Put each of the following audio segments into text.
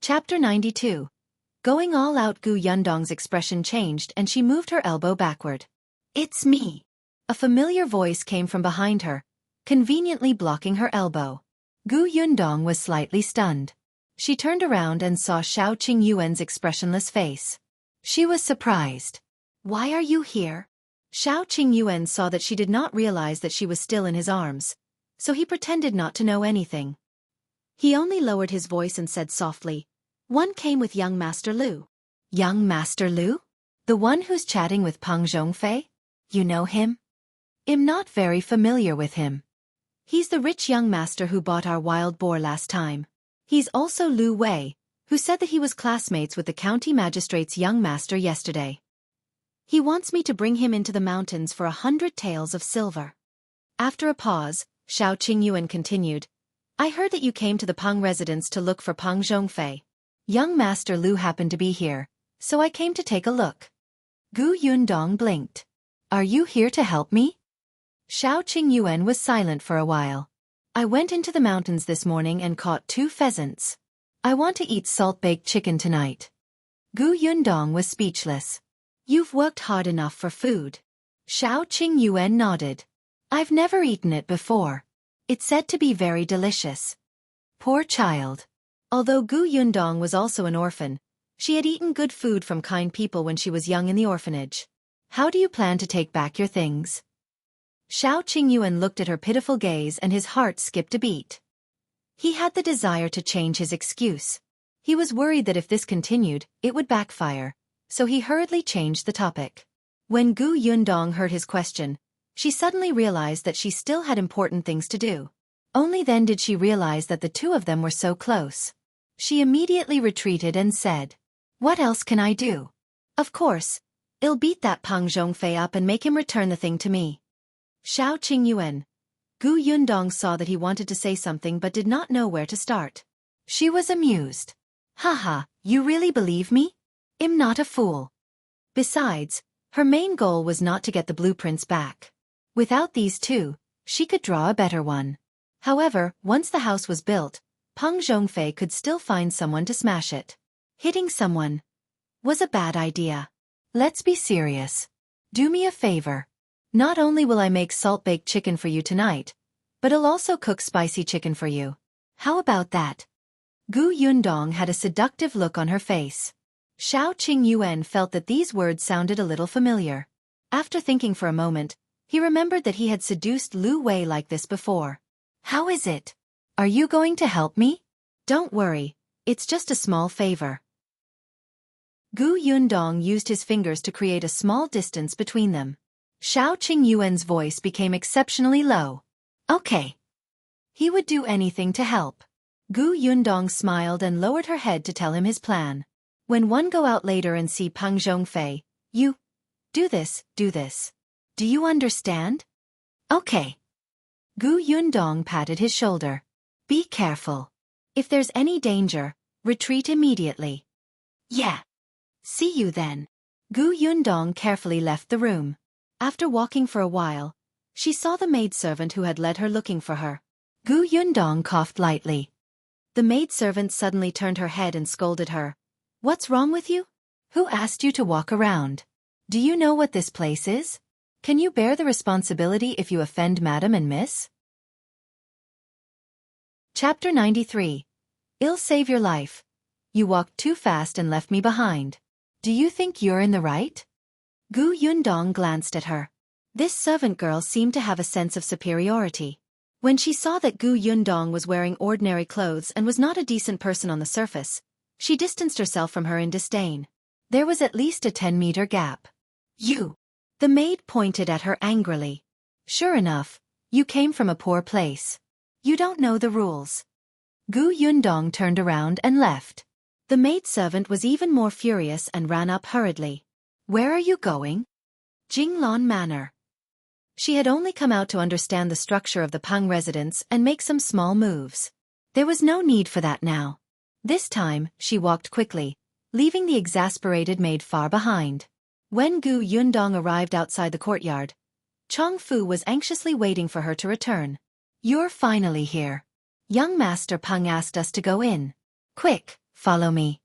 Chapter 92. Going all out. Gu Yundong's expression changed and she moved her elbow backward. It's me. A familiar voice came from behind her, conveniently blocking her elbow. Gu Yundong was slightly stunned. She turned around and saw Shao Qingyuan's expressionless face. She was surprised. Why are you here? Shao Qingyuan saw that she did not realize that she was still in his arms, so he pretended not to know anything. He only lowered his voice and said softly, "One came with young Master Liu." Young Master Liu? The one who's chatting with Peng Zhongfei? You know him? I'm not very familiar with him. He's the rich young master who bought our wild boar last time. He's also Liu Wei, who said that he was classmates with the county magistrate's young master yesterday. He wants me to bring him into the mountains for 100 taels of silver. After a pause, Shao Qingyuan continued, I heard that you came to the Peng residence to look for Peng Zhongfei. Young Master Liu happened to be here, so I came to take a look. Gu Yundong blinked. Are you here to help me? Shao Qingyuan was silent for a while. I went into the mountains this morning and caught 2 pheasants. I want to eat salt-baked chicken tonight. Gu Yundong was speechless. You've worked hard enough for food. Shao Qingyuan nodded. I've never eaten it before. It's said to be very delicious. Poor child. Although Gu Yundong was also an orphan, she had eaten good food from kind people when she was young in the orphanage. How do you plan to take back your things? Shao Qingyuan looked at her pitiful gaze and his heart skipped a beat. He had the desire to change his excuse. He was worried that if this continued, it would backfire, so he hurriedly changed the topic. When Gu Yundong heard his question, she suddenly realized that she still had important things to do. Only then did she realize that the two of them were so close. She immediately retreated and said, What else can I do? Of course, I'll beat that Peng Zhongfei up and make him return the thing to me. Shao Qingyuan. Gu Yundong saw that he wanted to say something but did not know where to start. She was amused. Haha, you really believe me? I'm not a fool. Besides, her main goal was not to get the blueprints back. Without these two, she could draw a better one. However, once the house was built, Peng Zhongfei could still find someone to smash it. Hitting someone was a bad idea. Let's be serious. Do me a favor. Not only will I make salt-baked chicken for you tonight, but I'll also cook spicy chicken for you. How about that? Gu Yundong had a seductive look on her face. Shao Qingyuan felt that these words sounded a little familiar. After thinking for a moment, he remembered that he had seduced Liu Wei like this before. How is it? Are you going to help me? Don't worry, it's just a small favor. Gu Yundong used his fingers to create a small distance between them. Shao Qingyuan's voice became exceptionally low. Okay. He would do anything to help. Gu Yundong smiled and lowered her head to tell him his plan. When one go out later and see Peng Zhongfei, you do this. Do you understand? Okay. Gu Yundong patted his shoulder. Be careful. If there's any danger, retreat immediately. Yeah. See you then. Gu Yundong carefully left the room. After walking for a while, she saw the maidservant who had led her looking for her. Gu Yundong coughed lightly. The maidservant suddenly turned her head and scolded her. What's wrong with you? Who asked you to walk around? Do you know what this place is? Can you bear the responsibility if you offend Madam and Miss? Chapter 93. I'll save your life. You walked too fast and left me behind. Do you think you're in the right? Gu Yundong glanced at her. This servant girl seemed to have a sense of superiority. When she saw that Gu Yundong was wearing ordinary clothes and was not a decent person on the surface, she distanced herself from her in disdain. There was at least a 10-meter gap. You! The maid pointed at her angrily. Sure enough, you came from a poor place. You don't know the rules. Gu Yundong turned around and left. The maidservant was even more furious and ran up hurriedly. Where are you going? Jinglan Manor. She had only come out to understand the structure of the Peng residence and make some small moves. There was no need for that now. This time, she walked quickly, leaving the exasperated maid far behind. When Gu Yundong arrived outside the courtyard, Chong Fu was anxiously waiting for her to return. You're finally here. Young Master Peng asked us to go in. Quick, Follow me.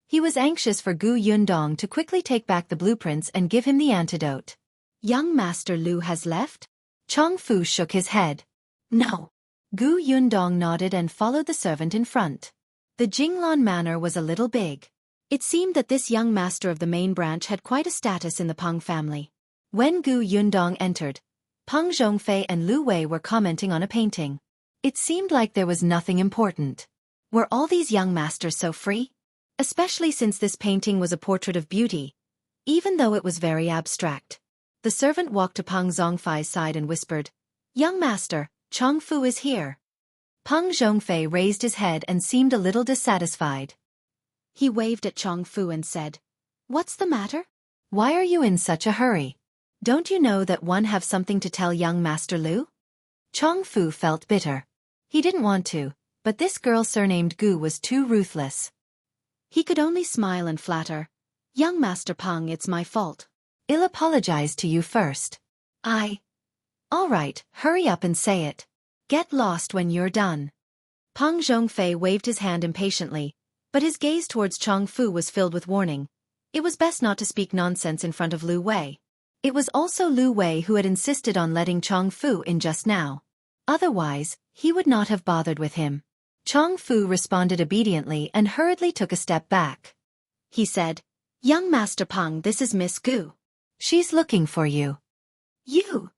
He was anxious for Gu Yundong to quickly take back the blueprints and give him the antidote. Young Master Liu has left? Chongfu shook his head. No. Gu Yundong nodded and followed the servant in front. The Jinglan Manor was a little big. It seemed that this young master of the main branch had quite a status in the Peng family. When Gu Yundong entered, Peng Zhongfei and Lu Wei were commenting on a painting. It seemed like there was nothing important. Were all these young masters so free? Especially since this painting was a portrait of beauty, even though it was very abstract. The servant walked to Peng Zhongfei's side and whispered, "Young master, Chongfu is here." Peng Zhongfei raised his head and seemed a little dissatisfied. He waved at Chongfu and said, "What's the matter? Why are you in such a hurry? Don't you know that one have something to tell young Master Liu?" Chongfu felt bitter. He didn't want to, but this girl surnamed Gu was too ruthless. He could only smile and flatter. "Young Master Peng, it's my fault. I'll apologize to you first." All right, hurry up and say it. Get lost when you're done." Peng Zhongfei waved his hand impatiently, but his gaze towards Chongfu was filled with warning. It was best not to speak nonsense in front of Lu Wei. It was also Lu Wei who had insisted on letting Chongfu in just now. Otherwise, he would not have bothered with him. Chongfu responded obediently and hurriedly took a step back. He said, "Young Master Peng, this is Miss Gu. She's looking for you." "You?"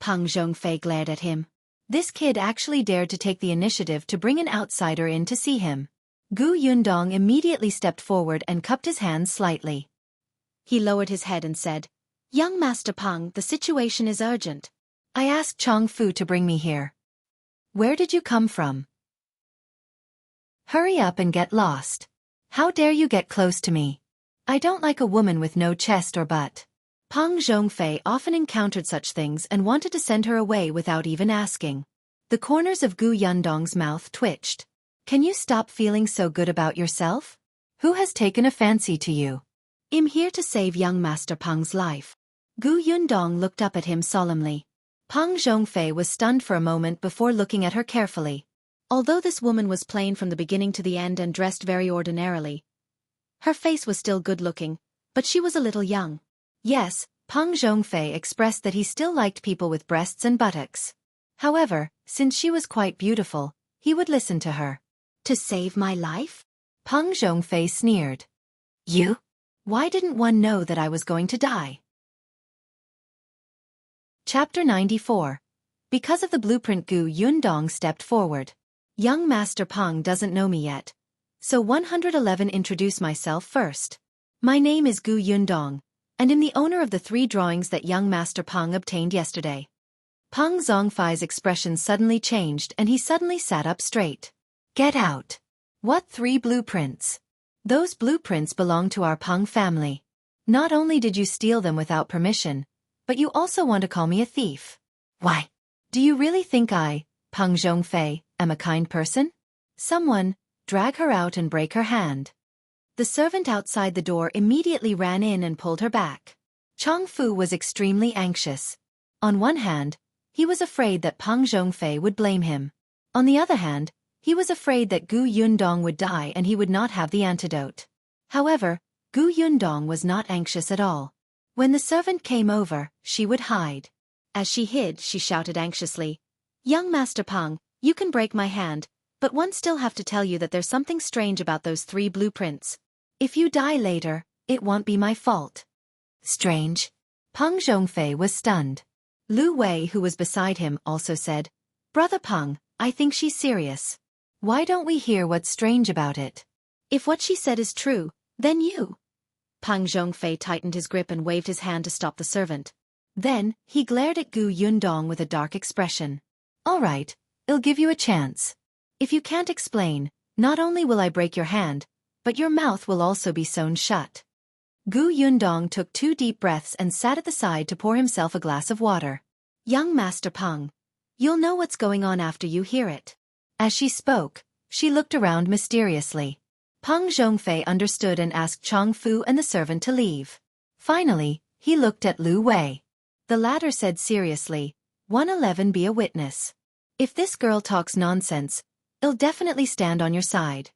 Peng Zhongfei glared at him. This kid actually dared to take the initiative to bring an outsider in to see him. Gu Yundong immediately stepped forward and cupped his hands slightly. He lowered his head and said, "Young Master Peng, the situation is urgent. I asked Chongfu to bring me here. Where did you come from? Hurry up and get lost. How dare you get close to me? I don't like a woman with no chest or butt." Peng Zhongfei often encountered such things and wanted to send her away without even asking. The corners of Gu Yundong's mouth twitched. "Can you stop feeling so good about yourself? Who has taken a fancy to you? I'm here to save young Master Peng's life." Gu Yundong looked up at him solemnly. Peng Zhongfei was stunned for a moment before looking at her carefully. Although this woman was plain from the beginning to the end and dressed very ordinarily, her face was still good-looking, but she was a little young. Yes, Peng Zhongfei expressed that he still liked people with breasts and buttocks. However, since she was quite beautiful, he would listen to her. "To save my life?" Peng Zhongfei sneered. "You? Why didn't one know that I was going to die?" Chapter 94. Because of the blueprint, Gu Yundong stepped forward. "Young Master Peng doesn't know me yet, so 111 introduce myself first. My name is Gu Yundong, and am the owner of the 3 drawings that young Master Peng obtained yesterday." Peng Zhongfei's expression suddenly changed and he suddenly sat up straight. "Get out. What 3 blueprints? Those blueprints belong to our Peng family. Not only did you steal them without permission, but you also want to call me a thief. Why? Do you really think I, Peng Zhongfei, am a kind person? Someone, drag her out and break her hand." The servant outside the door immediately ran in and pulled her back. Chongfu was extremely anxious. On one hand, he was afraid that Peng Zhongfei would blame him. On the other hand, he was afraid that Gu Yundong would die and he would not have the antidote. However, Gu Yundong was not anxious at all. When the servant came over, she would hide. As she hid, she shouted anxiously, "Young Master Peng, you can break my hand, but one still have to tell you that there's something strange about those 3 blueprints. If you die later, it won't be my fault." "Strange?" Peng Zhongfei was stunned. Lu Wei, who was beside him, also said, "Brother Peng, I think she's serious. Why don't we hear what's strange about it? If what she said is true, then you." Peng Zhongfei tightened his grip and waved his hand to stop the servant. Then, he glared at Gu Yundong with a dark expression. "All right, I'll give you a chance. If you can't explain, not only will I break your hand, but your mouth will also be sewn shut." Gu Yundong took 2 deep breaths and sat at the side to pour himself a glass of water. "Young Master Peng, you'll know what's going on after you hear it." As she spoke, she looked around mysteriously. Peng Zhongfei understood and asked Chongfu and the servant to leave. Finally, he looked at Lu Wei. The latter said seriously, 111 be a witness. If this girl talks nonsense, I'll definitely stand on your side.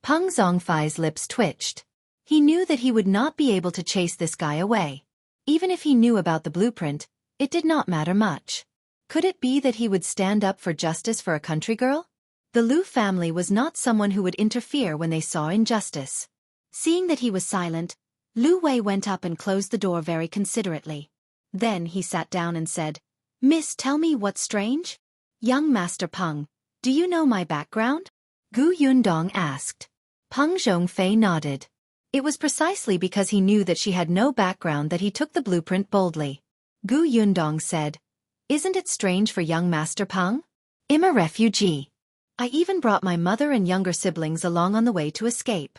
Peng Zhongfei's lips twitched. He knew that he would not be able to chase this guy away. Even if he knew about the blueprint, it did not matter much. Could it be that he would stand up for justice for a country girl? The Liu family was not someone who would interfere when they saw injustice. Seeing that he was silent, Lu Wei went up and closed the door very considerately. Then he sat down and said, "Miss, tell me what's strange?" "Young Master Peng, do you know my background?" Gu Yundong asked. Peng Zhongfei nodded. It was precisely because he knew that she had no background that he took the blueprint boldly. Gu Yundong said, "Isn't it strange for young Master Peng? I'm a refugee. I even brought my mother and younger siblings along on the way to escape.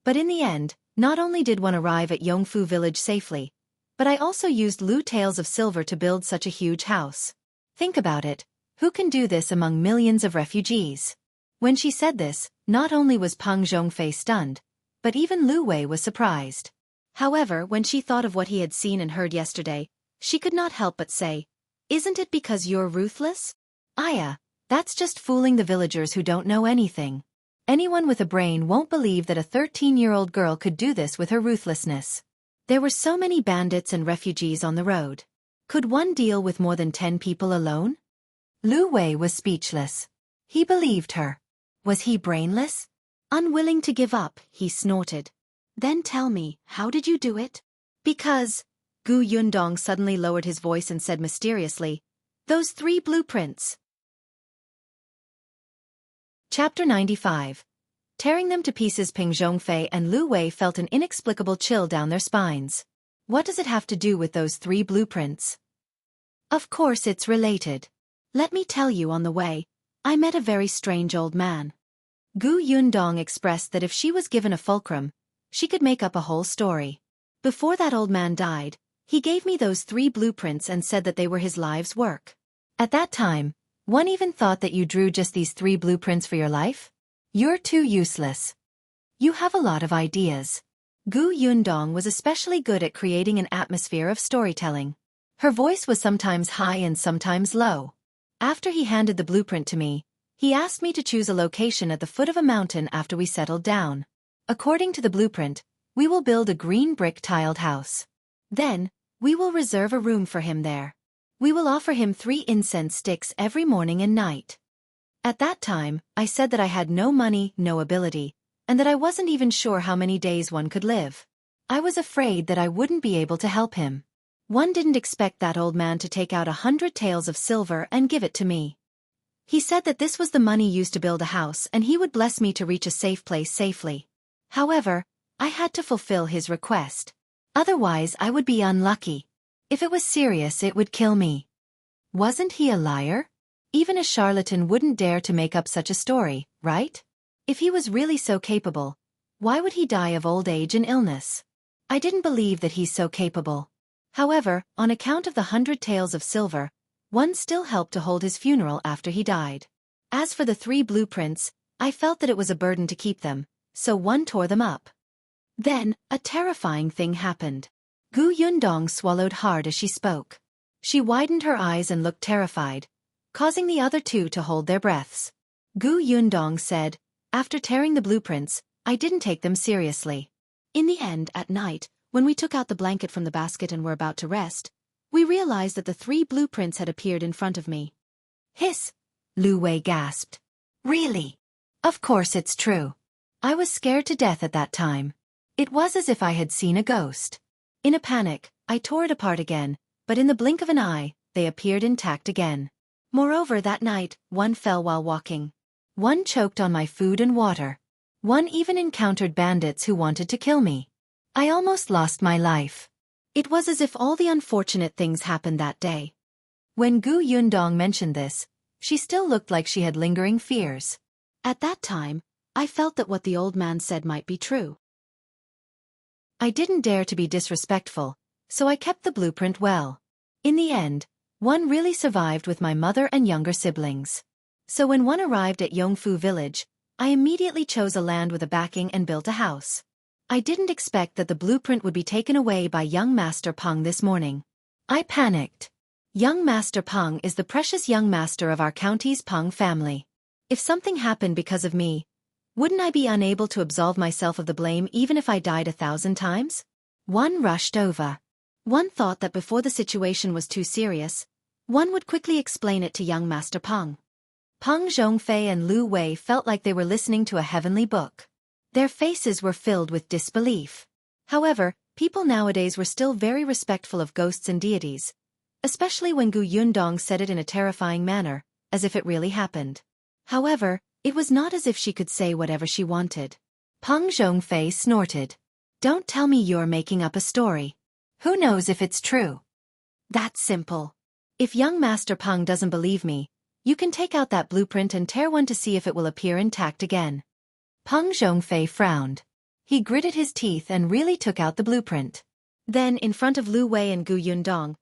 But in the end, not only did one arrive at Yongfu village safely, but I also used Lu Taels of silver to build such a huge house. Think about it, who can do this among millions of refugees?" When she said this, not only was Peng Zhongfei stunned, but even Lu Wei was surprised. However, when she thought of what he had seen and heard yesterday, she could not help but say, "Isn't it because you're ruthless?" "Aya, that's just fooling the villagers who don't know anything. Anyone with a brain won't believe that a 13-year-old girl could do this with her ruthlessness. There were so many bandits and refugees on the road. Could one deal with more than 10 people alone?" Lu Wei was speechless. He believed her. Was he brainless? Unwilling to give up, he snorted. "Then tell me, how did you do it?" "Because," Gu Yundong suddenly lowered his voice and said mysteriously, "those 3 blueprints." Chapter 95. Tearing them to pieces. Peng Zhongfei and Lu Wei felt an inexplicable chill down their spines. What does it have to do with those 3 blueprints? Of course it's related. Let me tell you, on the way, I met a very strange old man. Gu Yundong expressed that if she was given a fulcrum, she could make up a whole story. Before that old man died, he gave me those 3 blueprints and said that they were his life's work. At that time, one even thought that you drew just these 3 blueprints for your life? You're too useless. You have a lot of ideas. Gu Yundong was especially good at creating an atmosphere of storytelling. Her voice was sometimes high and sometimes low. After he handed the blueprint to me, he asked me to choose a location at the foot of a mountain after we settled down. According to the blueprint, we will build a green brick tiled house. Then, we will reserve a room for him there. We will offer him 3 incense sticks every morning and night. At that time, I said that I had no money, no ability, and that I wasn't even sure how many days one could live. I was afraid that I wouldn't be able to help him. One didn't expect that old man to take out 100 taels of silver and give it to me. He said that this was the money used to build a house and he would bless me to reach a safe place safely. However, I had to fulfill his request. Otherwise I would be unlucky. If it was serious, it would kill me. Wasn't he a liar? Even a charlatan wouldn't dare to make up such a story, right? If he was really so capable, why would he die of old age and illness? I didn't believe that he's so capable. However, on account of the 100 taels of silver, one still helped to hold his funeral after he died. As for the 3 blueprints, I felt that it was a burden to keep them, so one tore them up. Then, a terrifying thing happened. Gu Yundong swallowed hard as she spoke. She widened her eyes and looked terrified, causing the other 2 to hold their breaths. Gu Yundong said, "After tearing the blueprints, I didn't take them seriously. In the end, at night, when we took out the blanket from the basket and were about to rest, we realized that the 3 blueprints had appeared in front of me." "Hiss!" Lu Wei gasped. "Really? Of course it's true. I was scared to death at that time. It was as if I had seen a ghost. In a panic, I tore it apart again, but in the blink of an eye, they appeared intact again. Moreover, that night, one fell while walking. One choked on my food and water. One even encountered bandits who wanted to kill me. I almost lost my life. It was as if all the unfortunate things happened that day." When Gu Yundong mentioned this, she still looked like she had lingering fears. At that time, I felt that what the old man said might be true. I didn't dare to be disrespectful, so I kept the blueprint well. In the end, one really survived with my mother and younger siblings. So when one arrived at Yongfu village, I immediately chose a land with a backing and built a house. I didn't expect that the blueprint would be taken away by young Master Peng this morning. I panicked. Young Master Peng is the precious young master of our county's Peng family. If something happened because of me, Wouldn't I be unable to absolve myself of the blame even if I died 1,000 times? One rushed over. One thought that before the situation was too serious, one would quickly explain it to young Master Peng. Peng Zhongfei and Lu Wei felt like they were listening to a heavenly book. Their faces were filled with disbelief. However, people nowadays were still very respectful of ghosts and deities, especially when Gu Yundong said it in a terrifying manner, as if it really happened. However, it was not as if she could say whatever she wanted. Peng Zhongfei snorted. Don't tell me you're making up a story. Who knows if it's true? That's simple. If young Master Peng doesn't believe me, you can take out that blueprint and tear one to see if it will appear intact again. Peng Zhongfei frowned. He gritted his teeth and really took out the blueprint. Then, in front of Lu Wei and Gu Yundong,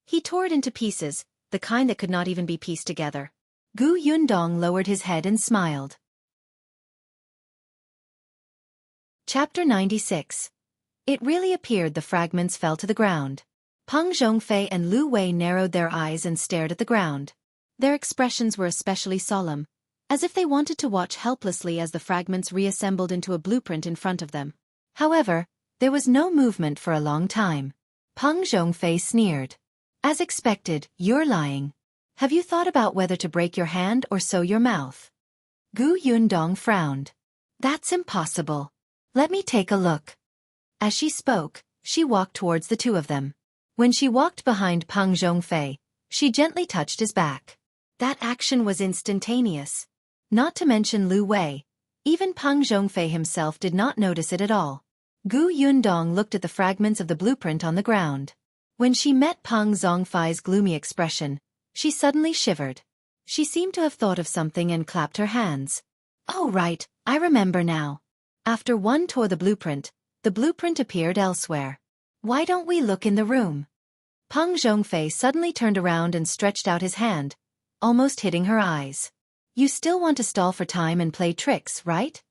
he tore it into pieces, the kind that could not even be pieced together. Gu Yundong lowered his head and smiled. Chapter 96. It really appeared the fragments fell to the ground. Peng Zhongfei and Lu Wei narrowed their eyes and stared at the ground. Their expressions were especially solemn, as if they wanted to watch helplessly as the fragments reassembled into a blueprint in front of them. However, there was no movement for a long time. Peng Zhongfei sneered. As expected, you're lying. Have you thought about whether to break your hand or sew your mouth? Gu Yundong frowned. That's impossible. Let me take a look. As she spoke, she walked towards the two of them. When she walked behind Peng Zhongfei, she gently touched his back. That action was instantaneous. Not to mention Lu Wei. Even Peng Zhongfei himself did not notice it at all. Gu Yundong looked at the fragments of the blueprint on the ground. When she met Peng Zhongfei's gloomy expression, she suddenly shivered. She seemed to have thought of something and clapped her hands. Oh right, I remember now. After one tore the blueprint appeared elsewhere. Why don't we look in the room? Peng Zhongfei suddenly turned around and stretched out his hand, almost hitting her eyes. You still want to stall for time and play tricks, right?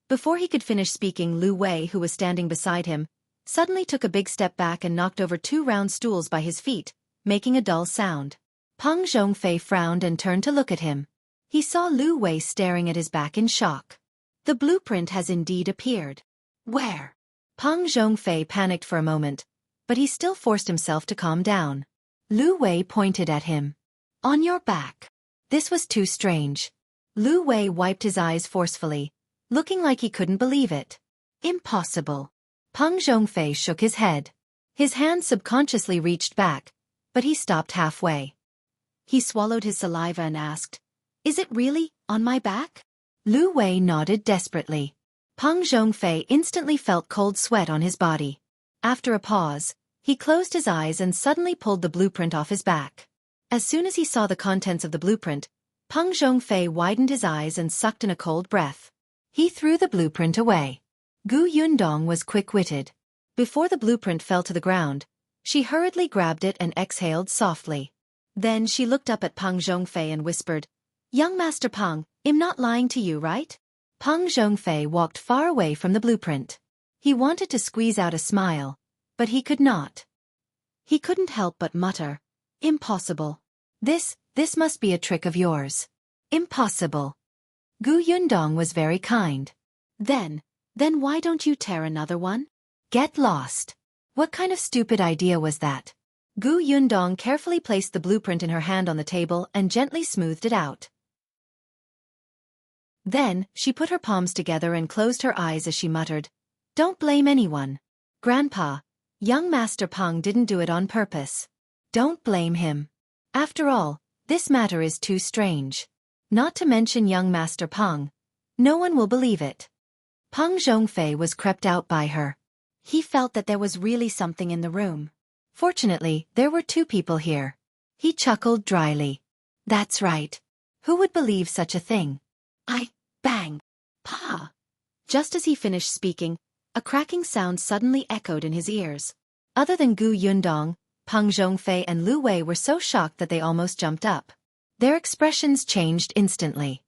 Before he could finish speaking, Lu Wei, who was standing beside him, suddenly took a big step back and knocked over 2 round stools by his feet, making a dull sound. Peng Zhongfei frowned and turned to look at him. He saw Lu Wei staring at his back in shock. The blueprint has indeed appeared. Where? Peng Zhongfei panicked for a moment, but he still forced himself to calm down. Lu Wei pointed at him. On your back. This was too strange. Lu Wei wiped his eyes forcefully, looking like he couldn't believe it. Impossible. Peng Zhongfei shook his head. His hand subconsciously reached back, but he stopped halfway. He swallowed his saliva and asked, Is it really on my back? Lu Wei nodded desperately. Peng Zhongfei instantly felt cold sweat on his body. After a pause, he closed his eyes and suddenly pulled the blueprint off his back. As soon as he saw the contents of the blueprint, Peng Zhongfei widened his eyes and sucked in a cold breath. He threw the blueprint away. Gu Yundong was quick-witted. Before the blueprint fell to the ground, she hurriedly grabbed it and exhaled softly. Then she looked up at Peng Zhongfei and whispered, Young Master Peng, I'm not lying to you, right? Peng Zhongfei walked far away from the blueprint. He wanted to squeeze out a smile, but he could not. He couldn't help but mutter, Impossible. This must be a trick of yours. Impossible. Gu Yundong was very kind. Then why don't you tear another one? Get lost. What kind of stupid idea was that? Gu Yundong carefully placed the blueprint in her hand on the table and gently smoothed it out. Then, she put her palms together and closed her eyes as she muttered, Don't blame anyone. Grandpa, young Master Peng didn't do it on purpose. Don't blame him. After all, this matter is too strange. Not to mention young Master Peng. No one will believe it. Peng Zhongfei was crept out by her. He felt that there was really something in the room. Fortunately, there were 2 people here. He chuckled dryly. That's right. Who would believe such a thing? Bang! Pa! Just as he finished speaking, a cracking sound suddenly echoed in his ears. Other than Gu Yundong, Peng Zhongfei and Lu Wei were so shocked that they almost jumped up. Their expressions changed instantly.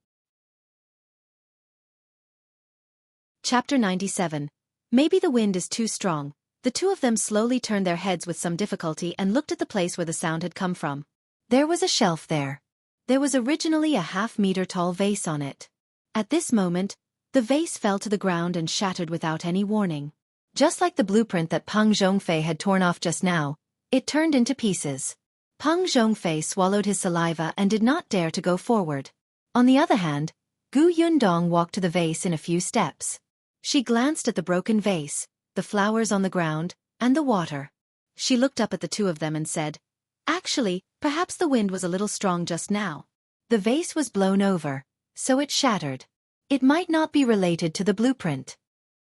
Chapter 97. Maybe the wind is too strong. The 2 of them slowly turned their heads with some difficulty and looked at the place where the sound had come from. There was a shelf there. There was originally a half-meter tall vase on it. At this moment, the vase fell to the ground and shattered without any warning. Just like the blueprint that Peng Zhongfei had torn off just now, it turned into pieces. Peng Zhongfei swallowed his saliva and did not dare to go forward. On the other hand, Gu Yundong walked to the vase in a few steps. She glanced at the broken vase, the flowers on the ground, and the water. She looked up at the two of them and said, "Actually, perhaps the wind was a little strong just now. The vase was blown over, so it shattered. It might not be related to the blueprint."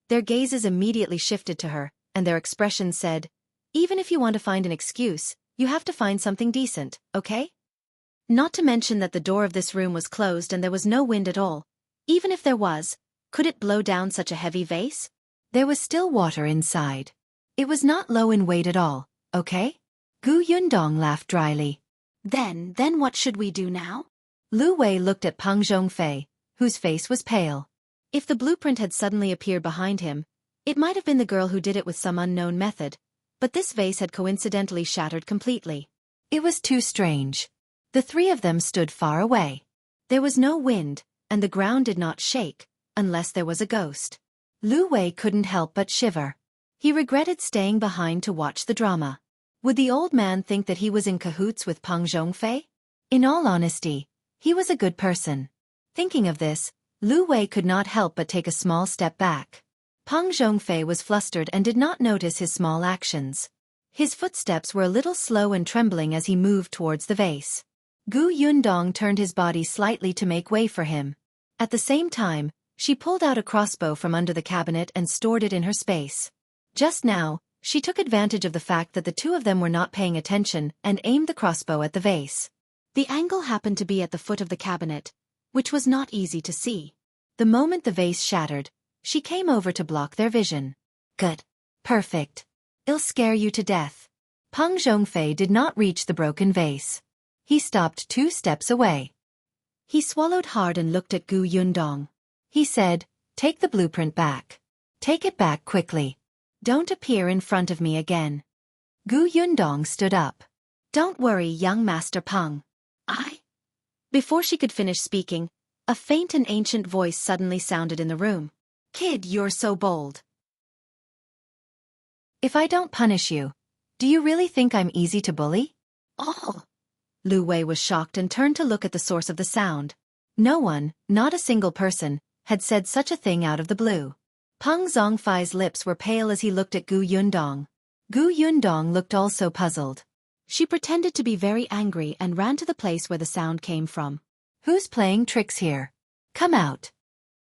Their gazes immediately shifted to her, and their expressions said, "Even if you want to find an excuse, you have to find something decent, okay? Not to mention that the door of this room was closed and there was no wind at all. Even if there was, could it blow down such a heavy vase? There was still water inside. It was not low in weight at all, okay?" Gu Yundong laughed dryly. Then what should we do now?" Lu Wei looked at Peng Zhongfei, whose face was pale. If the blueprint had suddenly appeared behind him, it might have been the girl who did it with some unknown method, but this vase had coincidentally shattered completely. It was too strange. The three of them stood far away. There was no wind, and the ground did not shake, unless there was a ghost. Lu Wei couldn't help but shiver. He regretted staying behind to watch the drama. Would the old man think that he was in cahoots with Peng Zhongfei? In all honesty, he was a good person. Thinking of this, Lu Wei could not help but take a small step back. Peng Zhongfei was flustered and did not notice his small actions. His footsteps were a little slow and trembling as he moved towards the vase. Gu Yundong turned his body slightly to make way for him. At the same time, she pulled out a crossbow from under the cabinet and stored it in her space. Just now, she took advantage of the fact that the two of them were not paying attention and aimed the crossbow at the vase. The angle happened to be at the foot of the cabinet, which was not easy to see. The moment the vase shattered, she came over to block their vision. "Good. Perfect. It'll scare you to death." Peng Zhongfei did not reach the broken vase. He stopped 2 steps away. He swallowed hard and looked at Gu Yundong. He said, "Take the blueprint back. Take it back quickly. Don't appear in front of me again." Gu Yundong stood up. "Don't worry, young Master Peng. Before she could finish speaking, a faint and ancient voice suddenly sounded in the room. "Kid, you're so bold. If I don't punish you, do you really think I'm easy to bully?" "Oh!" Lu Wei was shocked and turned to look at the source of the sound. No one, not a single person, had said such a thing out of the blue. Peng Zhongfei's lips were pale as he looked at Gu Yundong. Gu Yundong looked also puzzled. She pretended to be very angry and ran to the place where the sound came from. "Who's playing tricks here? Come out."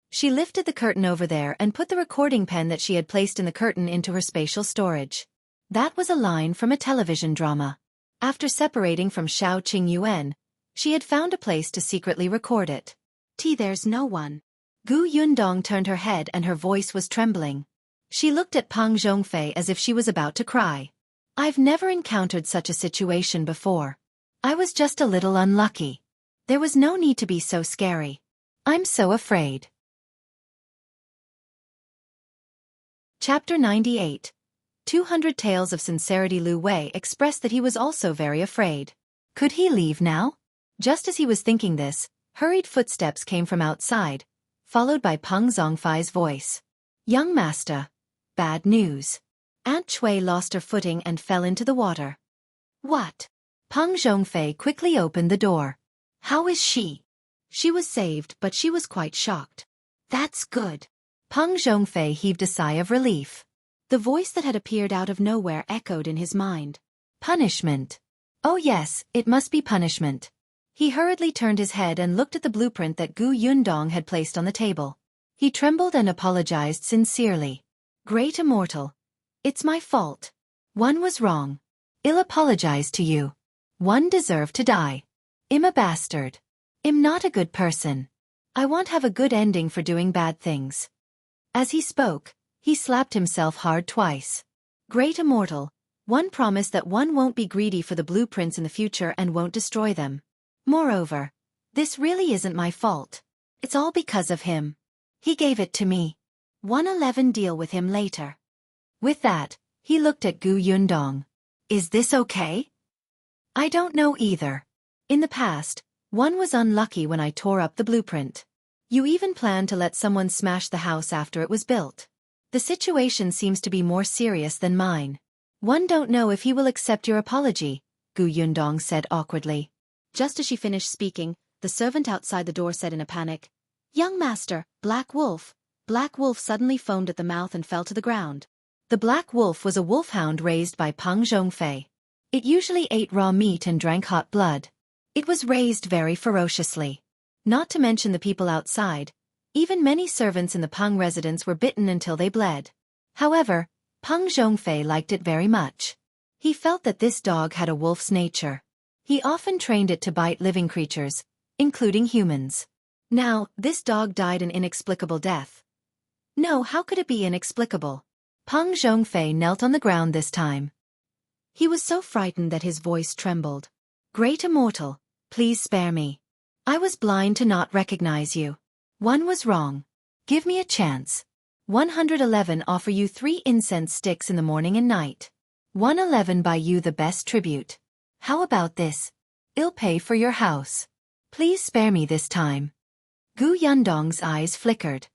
She lifted the curtain over there and put the recording pen that she had placed in the curtain into her spatial storage. That was a line from a television drama. After separating from Shao Qingyuan, she had found a place to secretly record it. There's no one." Gu Yundong turned her head and her voice was trembling. She looked at Peng Zhongfei as if she was about to cry. "I've never encountered such a situation before. I was just a little unlucky. There was no need to be so scary. I'm so afraid." Chapter 98. 200 Tales of Sincerity. Lu Wei expressed that he was also very afraid. Could he leave now? Just as he was thinking this, hurried footsteps came from outside, followed by Peng Zhongfei's voice. "Young master. Bad news. Aunt Chui lost her footing and fell into the water." "What?" Peng Zhongfei quickly opened the door. "How is she?" She was saved, but she was quite shocked. "That's good." Peng Zhongfei heaved a sigh of relief. The voice that had appeared out of nowhere echoed in his mind. "Punishment. Oh yes, it must be punishment." He hurriedly turned his head and looked at the blueprint that Gu Yundong had placed on the table. He trembled and apologized sincerely. "Great Immortal. It's my fault. One was wrong. I'll apologize to you. One deserved to die. I'm a bastard. I'm not a good person. I won't have a good ending for doing bad things." As he spoke, he slapped himself hard twice. "Great Immortal, one promised that one won't be greedy for the blueprints in the future and won't destroy them. Moreover, this really isn't my fault. It's all because of him. He gave it to me. 111 deal with him later." With that, he looked at Gu Yundong. "Is this okay?" "I don't know either. In the past, one was unlucky when I tore up the blueprint. You even planned to let someone smash the house after it was built. The situation seems to be more serious than mine. One don't know if he will accept your apology, Gu Yundong said awkwardly. Just as she finished speaking, the servant outside the door said in a panic, "Young master, Black Wolf." Black Wolf suddenly foamed at the mouth and fell to the ground. The Black Wolf was a wolfhound raised by Peng Zhongfei. It usually ate raw meat and drank hot blood. It was raised very ferociously. Not to mention the people outside, even many servants in the Peng residence were bitten until they bled. However, Peng Zhongfei liked it very much. He felt that this dog had a wolf's nature. He often trained it to bite living creatures, including humans. Now, this dog died an inexplicable death. No, how could it be inexplicable? Peng Zhongfei knelt on the ground this time. He was so frightened that his voice trembled. "Great Immortal, please spare me. I was blind to not recognize you. One was wrong. Give me a chance. 111 offer you 3 incense sticks in the morning and night. 111 buy you the best tribute. How about this? I'll pay for your house. Please spare me this time." Gu Yundong's eyes flickered.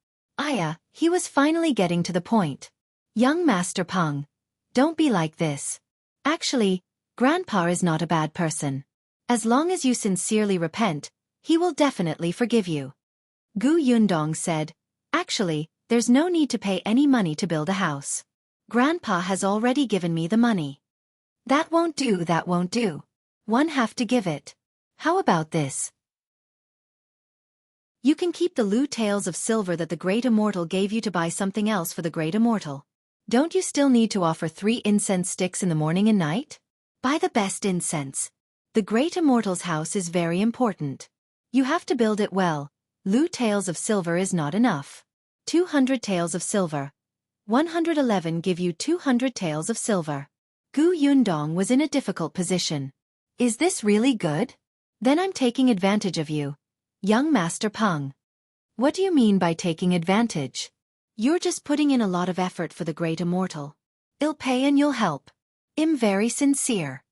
He was finally getting to the point. "Young Master Peng, don't be like this. Actually, Grandpa is not a bad person. As long as you sincerely repent, he will definitely forgive you." Gu Yundong said, "Actually, there's no need to pay any money to build a house. Grandpa has already given me the money." That won't do. One have to give it. How about this? You can keep the Liu Taels of silver that the Great Immortal gave you to buy something else for the Great Immortal. Don't you still need to offer 3 incense sticks in the morning and night? Buy the best incense. The Great Immortal's house is very important. You have to build it well. Liu Taels of silver is not enough. 200 taels of silver. 111 give you 200 taels of silver. Gu Yundong was in a difficult position. Is this really good? Then I'm taking advantage of you, young Master Peng. What do you mean by taking advantage? You're just putting in a lot of effort for the Great Immortal. I'll pay and you'll help. I'm very sincere.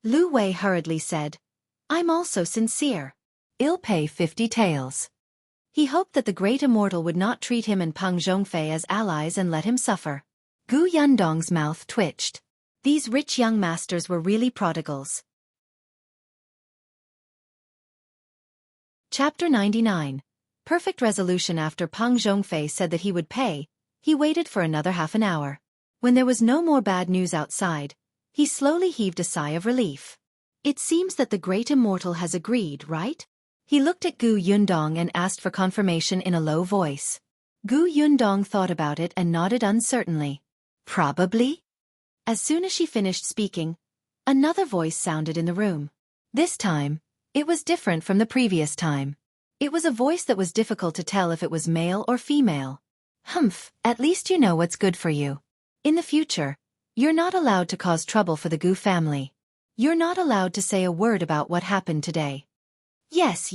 Lu Wei hurriedly said, "I'm also sincere. I'll pay 50 taels." He hoped that the Great Immortal would not treat him and Peng Zhongfei as allies and let him suffer. Gu Yundong's mouth twitched. These rich young masters were really prodigals. Chapter 99. Perfect resolution. After Peng Zhongfei said that he would pay, he waited for another half an hour. When there was no more bad news outside, he slowly heaved a sigh of relief. It seems that the Great Immortal has agreed, right? He looked at Gu Yundong and asked for confirmation in a low voice. Gu Yundong thought about it and nodded uncertainly. Probably? As soon as she finished speaking, another voice sounded in the room. This time, it was different from the previous time. It was a voice that was difficult to tell if it was male or female. Humph, at least you know what's good for you. In the future, you're not allowed to cause trouble for the Gu family. You're not allowed to say a word about what happened today. Yes.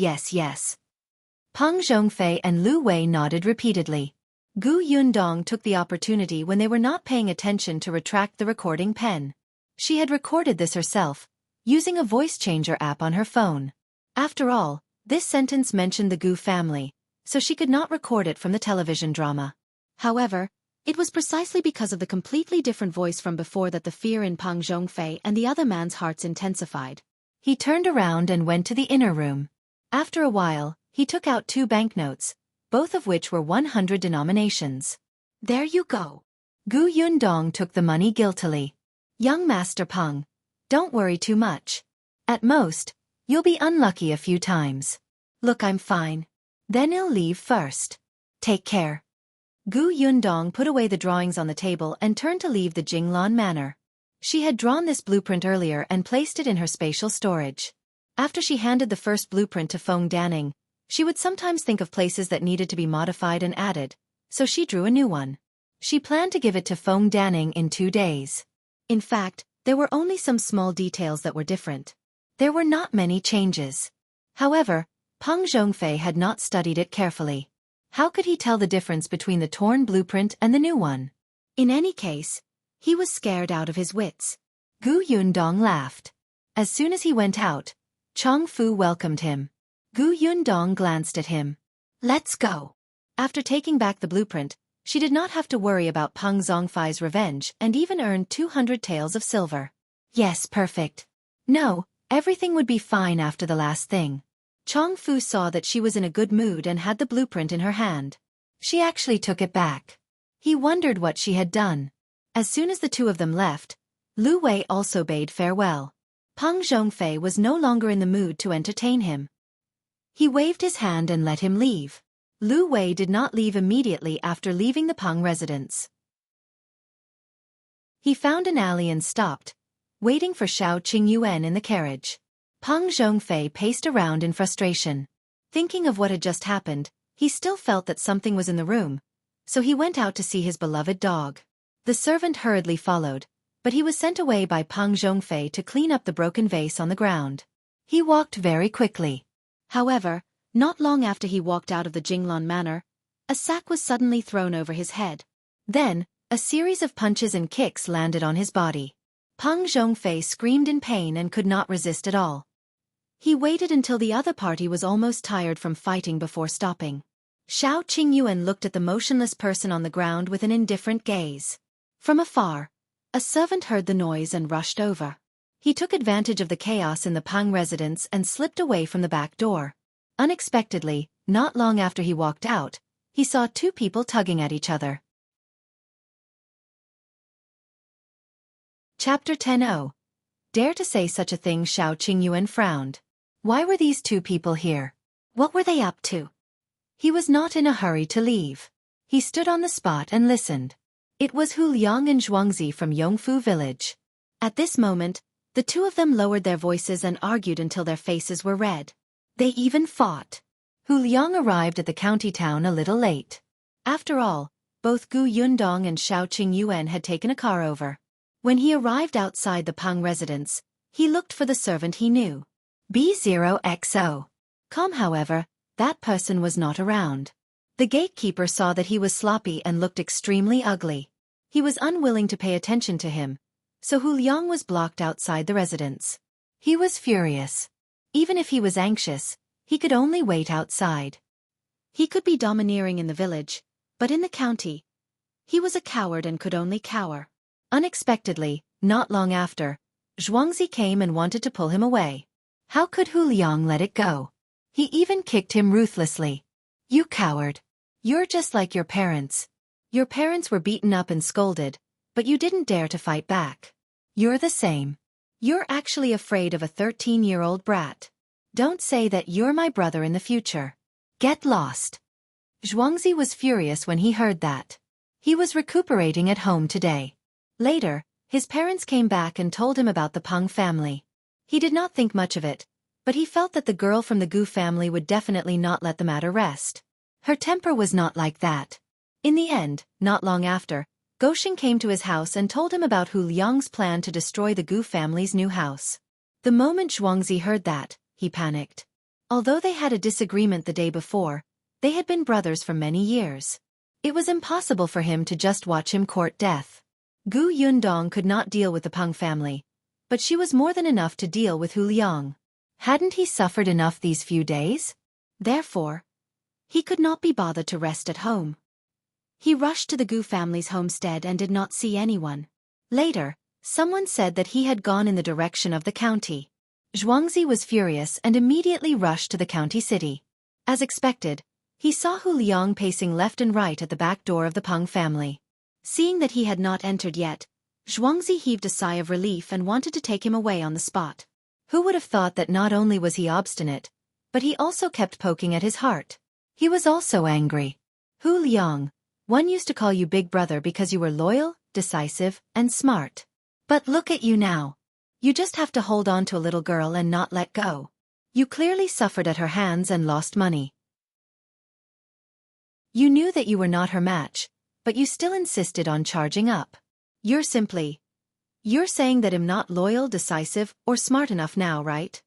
Peng Zhongfei and Lu Wei nodded repeatedly. Gu Yundong took the opportunity when they were not paying attention to retract the recording pen. She had recorded this herself, using a voice changer app on her phone. After all, this sentence mentioned the Gu family, so she could not record it from the television drama. However, it was precisely because of the completely different voice from before that the fear in Peng Zhongfei and the other man's hearts intensified. He turned around and went to the inner room. After a while, he took out 2 banknotes, both of which were 100 denominations. There you go. Gu Yundong took the money guiltily. Young Master Peng, don't worry too much. At most, you'll be unlucky a few times. Look, I'm fine. Then I'll leave first. Take care. Gu Yundong put away the drawings on the table and turned to leave the Jinglan Manor. She had drawn this blueprint earlier and placed it in her spatial storage. After she handed the first blueprint to Feng Danning, she would sometimes think of places that needed to be modified and added, so she drew a new one. She planned to give it to Feng Danning in 2 days. In fact, there were only some small details that were different. There were not many changes. However, Peng Zhongfei had not studied it carefully. How could he tell the difference between the torn blueprint and the new one? In any case, he was scared out of his wits. Gu Yundong laughed. As soon as he went out, Chong Fu welcomed him. Gu Yundong glanced at him. Let's go. After taking back the blueprint, she did not have to worry about Peng Zhongfei's revenge and even earned 200 taels of silver. Yes, perfect. No, everything would be fine after the last thing. Chong Fu saw that she was in a good mood and had the blueprint in her hand. She actually took it back. He wondered what she had done. As soon as the two of them left, Lu Wei also bade farewell. Peng Zhongfei was no longer in the mood to entertain him. He waved his hand and let him leave. Lu Wei did not leave immediately after leaving the Peng residence. He found an alley and stopped, waiting for Shao Qingyuan in the carriage. Peng Zhongfei paced around in frustration. Thinking of what had just happened, he still felt that something was in the room, so he went out to see his beloved dog. The servant hurriedly followed, but he was sent away by Peng Zhongfei to clean up the broken vase on the ground. He walked very quickly. However, not long after he walked out of the Jinglan manor, a sack was suddenly thrown over his head. Then, a series of punches and kicks landed on his body. Peng Zhongfei screamed in pain and could not resist at all. He waited until the other party was almost tired from fighting before stopping. Shao Qingyuan looked at the motionless person on the ground with an indifferent gaze. From afar, a servant heard the noise and rushed over. He took advantage of the chaos in the Peng residence and slipped away from the back door. Unexpectedly, not long after he walked out, he saw two people tugging at each other. Chapter 10. Dare to say such a thing? Shao Qingyuan frowned. Why were these two people here? What were they up to? He was not in a hurry to leave. He stood on the spot and listened. It was Hu Liang and Zhuangzi from Yongfu village. At this moment, the two of them lowered their voices and argued until their faces were red. They even fought. Hu Liang arrived at the county town a little late. After all, both Gu Yundong and Shao Qingyuan had taken a car over. When he arrived outside the Peng residence, he looked for the servant he knew. B0XO. However, that person was not around. The gatekeeper saw that he was sloppy and looked extremely ugly. He was unwilling to pay attention to him, so Hu Liang was blocked outside the residence. He was furious. Even if he was anxious, he could only wait outside. He could be domineering in the village, but in the county, he was a coward and could only cower. Unexpectedly, not long after, Zhuangzi came and wanted to pull him away. How could Hu Liang let it go? He even kicked him ruthlessly. You coward. You're just like your parents. Your parents were beaten up and scolded, but you didn't dare to fight back. You're the same. You're actually afraid of a 13-year-old brat. Don't say that you're my brother in the future. Get lost. Zhuangzi was furious when he heard that. He was recuperating at home today. Later, his parents came back and told him about the Peng family. He did not think much of it, but he felt that the girl from the Gu family would definitely not let the matter rest. Her temper was not like that. In the end, not long after, Goshen came to his house and told him about Hu Liang's plan to destroy the Gu family's new house. The moment Zhuangzi heard that, he panicked. Although they had a disagreement the day before, they had been brothers for many years. It was impossible for him to just watch him court death. Gu Yundong could not deal with the Peng family, but she was more than enough to deal with Hu Liang. Hadn't he suffered enough these few days? Therefore, he could not be bothered to rest at home. He rushed to the Gu family's homestead and did not see anyone. Later, someone said that he had gone in the direction of the county. Zhuangzi was furious and immediately rushed to the county city. As expected, he saw Hu Liang pacing left and right at the back door of the Peng family. Seeing that he had not entered yet, Zhuangzi heaved a sigh of relief and wanted to take him away on the spot. Who would have thought that not only was he obstinate, but he also kept poking at his heart. He was also angry. Hu Liang, one used to call you big brother because you were loyal, decisive, and smart. But look at you now. You just have to hold on to a little girl and not let go. You clearly suffered at her hands and lost money. You knew that you were not her match, but you still insisted on charging up. You're saying that I'm not loyal, decisive, or smart enough now, right?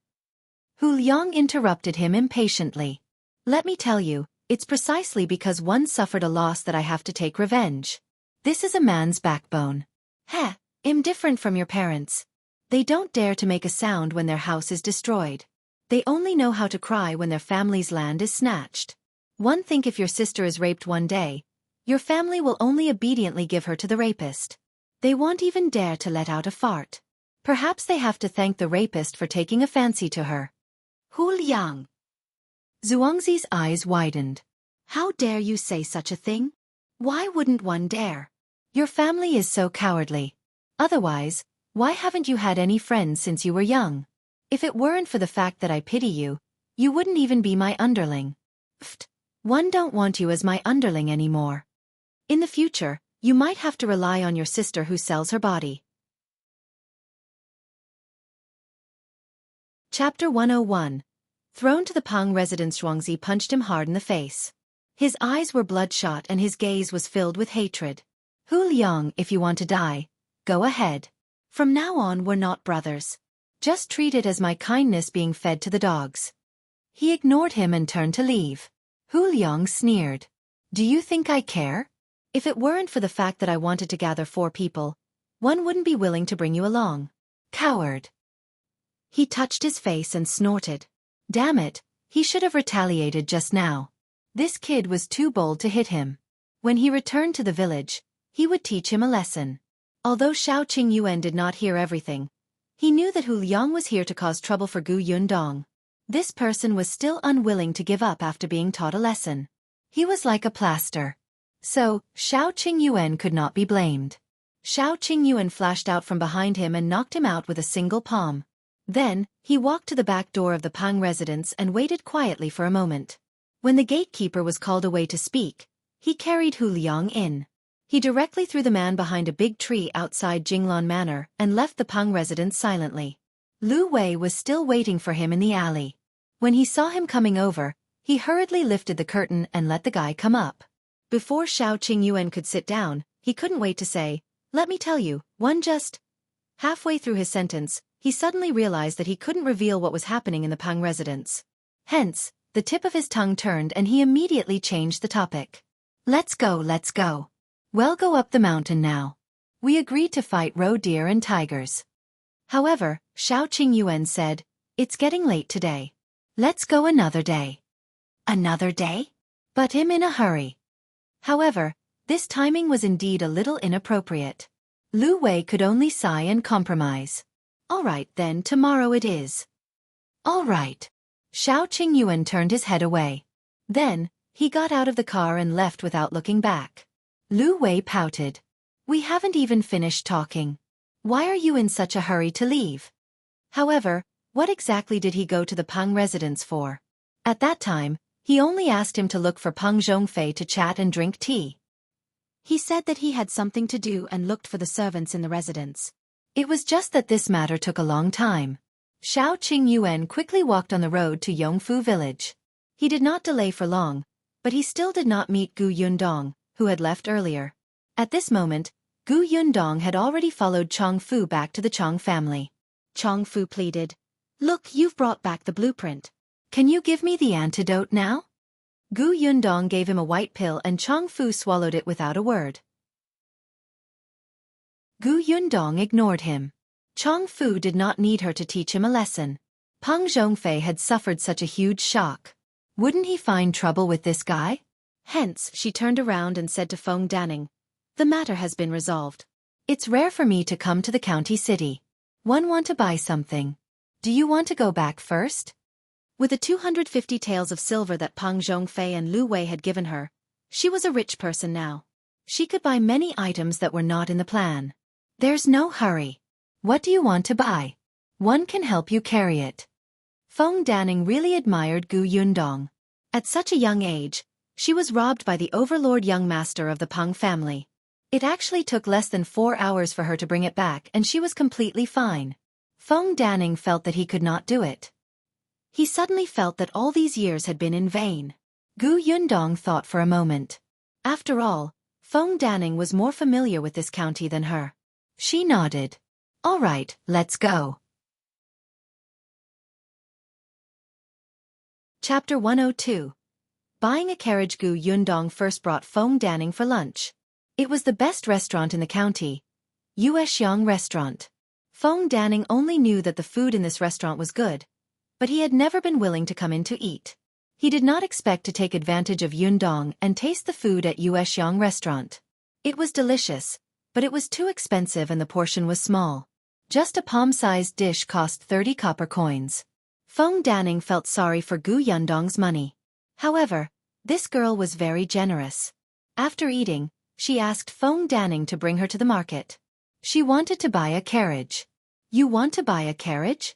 Hu Liang interrupted him impatiently. Let me tell you, it's precisely because one suffered a loss that I have to take revenge. This is a man's backbone. Heh, I'm different from your parents. They don't dare to make a sound when their house is destroyed. They only know how to cry when their family's land is snatched. One think if your sister is raped one day, your family will only obediently give her to the rapist. They won't even dare to let out a fart. Perhaps they have to thank the rapist for taking a fancy to her. Hu Liang. Zhuangzi's eyes widened. How dare you say such a thing? Why wouldn't one dare? Your family is so cowardly. Otherwise, why haven't you had any friends since you were young? If it weren't for the fact that I pity you, you wouldn't even be my underling. Pfft, one don't want you as my underling anymore. In the future, you might have to rely on your sister who sells her body. Chapter 101. Thrown to the Peng residence, Zhuangzi punched him hard in the face. His eyes were bloodshot and his gaze was filled with hatred. Hu Liang, if you want to die, go ahead. From now on we're not brothers. Just treat it as my kindness being fed to the dogs. He ignored him and turned to leave. Hu Liang sneered. Do you think I care? If it weren't for the fact that I wanted to gather 4 people, one wouldn't be willing to bring you along. Coward. He touched his face and snorted. Damn it, he should have retaliated just now. This kid was too bold to hit him. When he returned to the village, he would teach him a lesson. Although Shao Qingyuan did not hear everything, he knew that Hu Liang was here to cause trouble for Gu Yundong. This person was still unwilling to give up after being taught a lesson. He was like a plaster. So, Shao Qingyuan could not be blamed. Shao Qingyuan flashed out from behind him and knocked him out with a single palm. Then, he walked to the back door of the Peng residence and waited quietly for a moment. When the gatekeeper was called away to speak, he carried Hu Liang in. He directly threw the man behind a big tree outside Jinglan Manor and left the Peng residence silently. Lu Wei was still waiting for him in the alley. When he saw him coming over, he hurriedly lifted the curtain and let the guy come up. Before Shao Qingyuan could sit down, he couldn't wait to say, "Let me tell you, one just..." Halfway through his sentence, he suddenly realized that he couldn't reveal what was happening in the Peng residence. Hence, the tip of his tongue turned and he immediately changed the topic. Let's go, let's go. We'll go up the mountain now. We agreed to fight roe deer and tigers. However, Shao Qingyuan said, it's getting late today. Let's go another day. Another day? But I'm in a hurry. However, this timing was indeed a little inappropriate. Lu Wei could only sigh and compromise. All right then, tomorrow it is. All right. Shao Qingyuan turned his head away. Then, he got out of the car and left without looking back. Lu Wei pouted. We haven't even finished talking. Why are you in such a hurry to leave? However, what exactly did he go to the Peng residence for? At that time, he only asked him to look for Peng Zhongfei to chat and drink tea. He said that he had something to do and looked for the servants in the residence. It was just that this matter took a long time. Shao Qingyuan quickly walked on the road to Yongfu village. He did not delay for long, but he still did not meet Gu Yundong, who had left earlier. At this moment, Gu Yundong had already followed Chong Fu back to the Chong family. Chong Fu pleaded, Look, you've brought back the blueprint. Can you give me the antidote now? Gu Yundong gave him a white pill and Chong Fu swallowed it without a word. Gu Yundong ignored him. Chong Fu did not need her to teach him a lesson. Peng Zhongfei had suffered such a huge shock. Wouldn't he find trouble with this guy? Hence, she turned around and said to Feng Danning, The matter has been resolved. It's rare for me to come to the county city. One want to buy something. Do you want to go back first? With the 250 taels of silver that Peng Zhongfei and Lu Wei had given her, she was a rich person now. She could buy many items that were not in the plan. There's no hurry. What do you want to buy? One can help you carry it. Feng Danning really admired Gu Yundong. At such a young age, she was robbed by the overlord young master of the Peng family. It actually took less than 4 hours for her to bring it back and she was completely fine. Feng Danning felt that he could not do it. He suddenly felt that all these years had been in vain. Gu Yundong thought for a moment. After all, Feng Danning was more familiar with this county than her. She nodded. All right, let's go. Chapter 102. Buying a carriage. Gu Yundong first brought Feng Danning for lunch. It was the best restaurant in the county. Yuexiang Restaurant. Feng Danning only knew that the food in this restaurant was good, but he had never been willing to come in to eat. He did not expect to take advantage of Yundong and taste the food at Yuexiang restaurant. It was delicious, but it was too expensive and the portion was small. Just a palm-sized dish cost 30 copper coins. Feng Danning felt sorry for Gu Yundong's money. However, this girl was very generous. After eating, she asked Feng Danning to bring her to the market. She wanted to buy a carriage. You want to buy a carriage?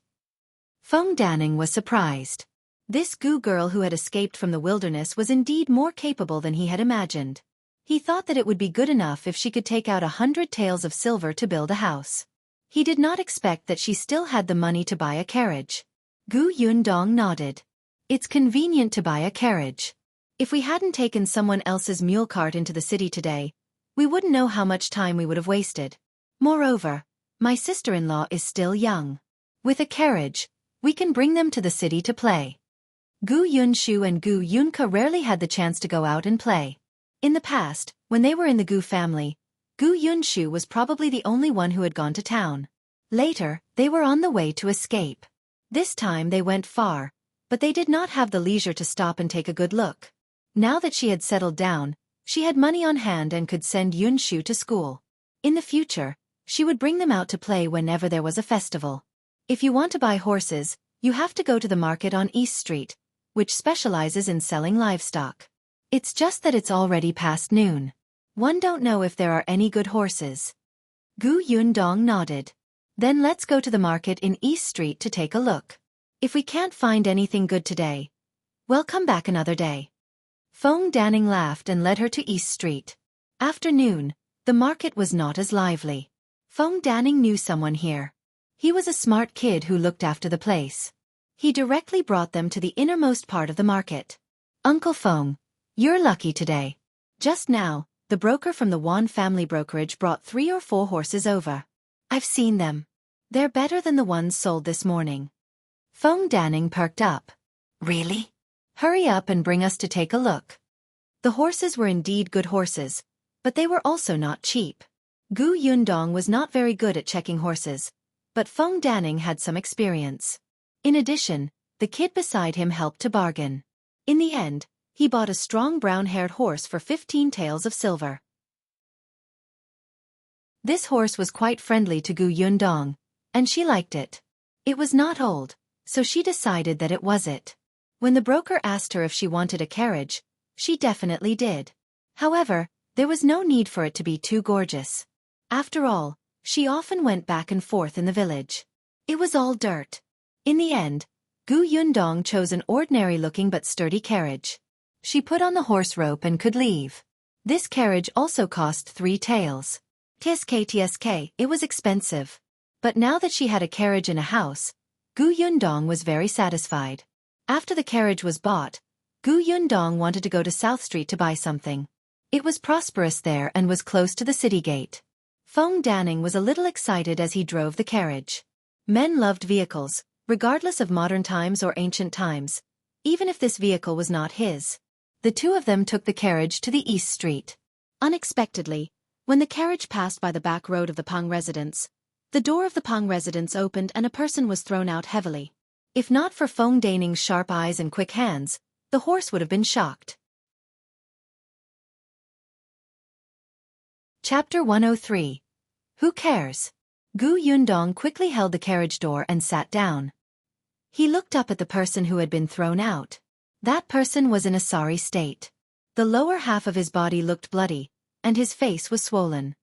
Feng Danning was surprised. This Gu girl who had escaped from the wilderness was indeed more capable than he had imagined. He thought that it would be good enough if she could take out 100 taels of silver to build a house. He did not expect that she still had the money to buy a carriage. Gu Yundong nodded. It's convenient to buy a carriage. If we hadn't taken someone else's mule cart into the city today, we wouldn't know how much time we would have wasted. Moreover, my sister-in-law is still young. With a carriage, we can bring them to the city to play. Gu Yunshu and Gu Yunke rarely had the chance to go out and play. In the past, when they were in the Gu family, Gu Yunshu was probably the only one who had gone to town. Later, they were on the way to escape. This time they went far, but they did not have the leisure to stop and take a good look. Now that she had settled down, she had money on hand and could send Yunshu to school. In the future, she would bring them out to play whenever there was a festival. If you want to buy horses, you have to go to the market on East Street, which specializes in selling livestock. It's just that it's already past noon. One don't know if there are any good horses. Gu Yundong nodded. Then let's go to the market in East Street to take a look. If we can't find anything good today, we'll come back another day. Feng Danning laughed and led her to East Street. After noon, the market was not as lively. Feng Danning knew someone here. He was a smart kid who looked after the place. He directly brought them to the innermost part of the market. Uncle Feng, you're lucky today. Just now, the broker from the Wan family brokerage brought 3 or 4 horses over. I've seen them. They're better than the ones sold this morning. Feng Danning perked up. Really? Hurry up and bring us to take a look. The horses were indeed good horses, but they were also not cheap. Gu Yundong was not very good at checking horses, but Feng Danning had some experience. In addition, the kid beside him helped to bargain. In the end, he bought a strong brown-haired horse for 15 taels of silver. This horse was quite friendly to Gu Yundong, and she liked it. It was not old, so she decided that it was it. When the broker asked her if she wanted a carriage, she definitely did. However, there was no need for it to be too gorgeous. After all, she often went back and forth in the village. It was all dirt. In the end, Gu Yundong chose an ordinary-looking but sturdy carriage. She put on the horse rope and could leave. This carriage also cost 3 taels. Tsk, it was expensive. But now that she had a carriage and a house, Gu Yundong was very satisfied. After the carriage was bought, Gu Yundong wanted to go to South Street to buy something. It was prosperous there and was close to the city gate. Feng Danning was a little excited as he drove the carriage. Men loved vehicles, regardless of modern times or ancient times, even if this vehicle was not his. The two of them took the carriage to the East Street. Unexpectedly, when the carriage passed by the back road of the Peng residence, the door of the Peng residence opened and a person was thrown out heavily. If not for Feng Danning's sharp eyes and quick hands, the horse would have been shocked. Chapter 103. Who cares? Gu Yundong quickly held the carriage door and sat down. He looked up at the person who had been thrown out. That person was in a sorry state. The lower half of his body looked bloody, and his face was swollen.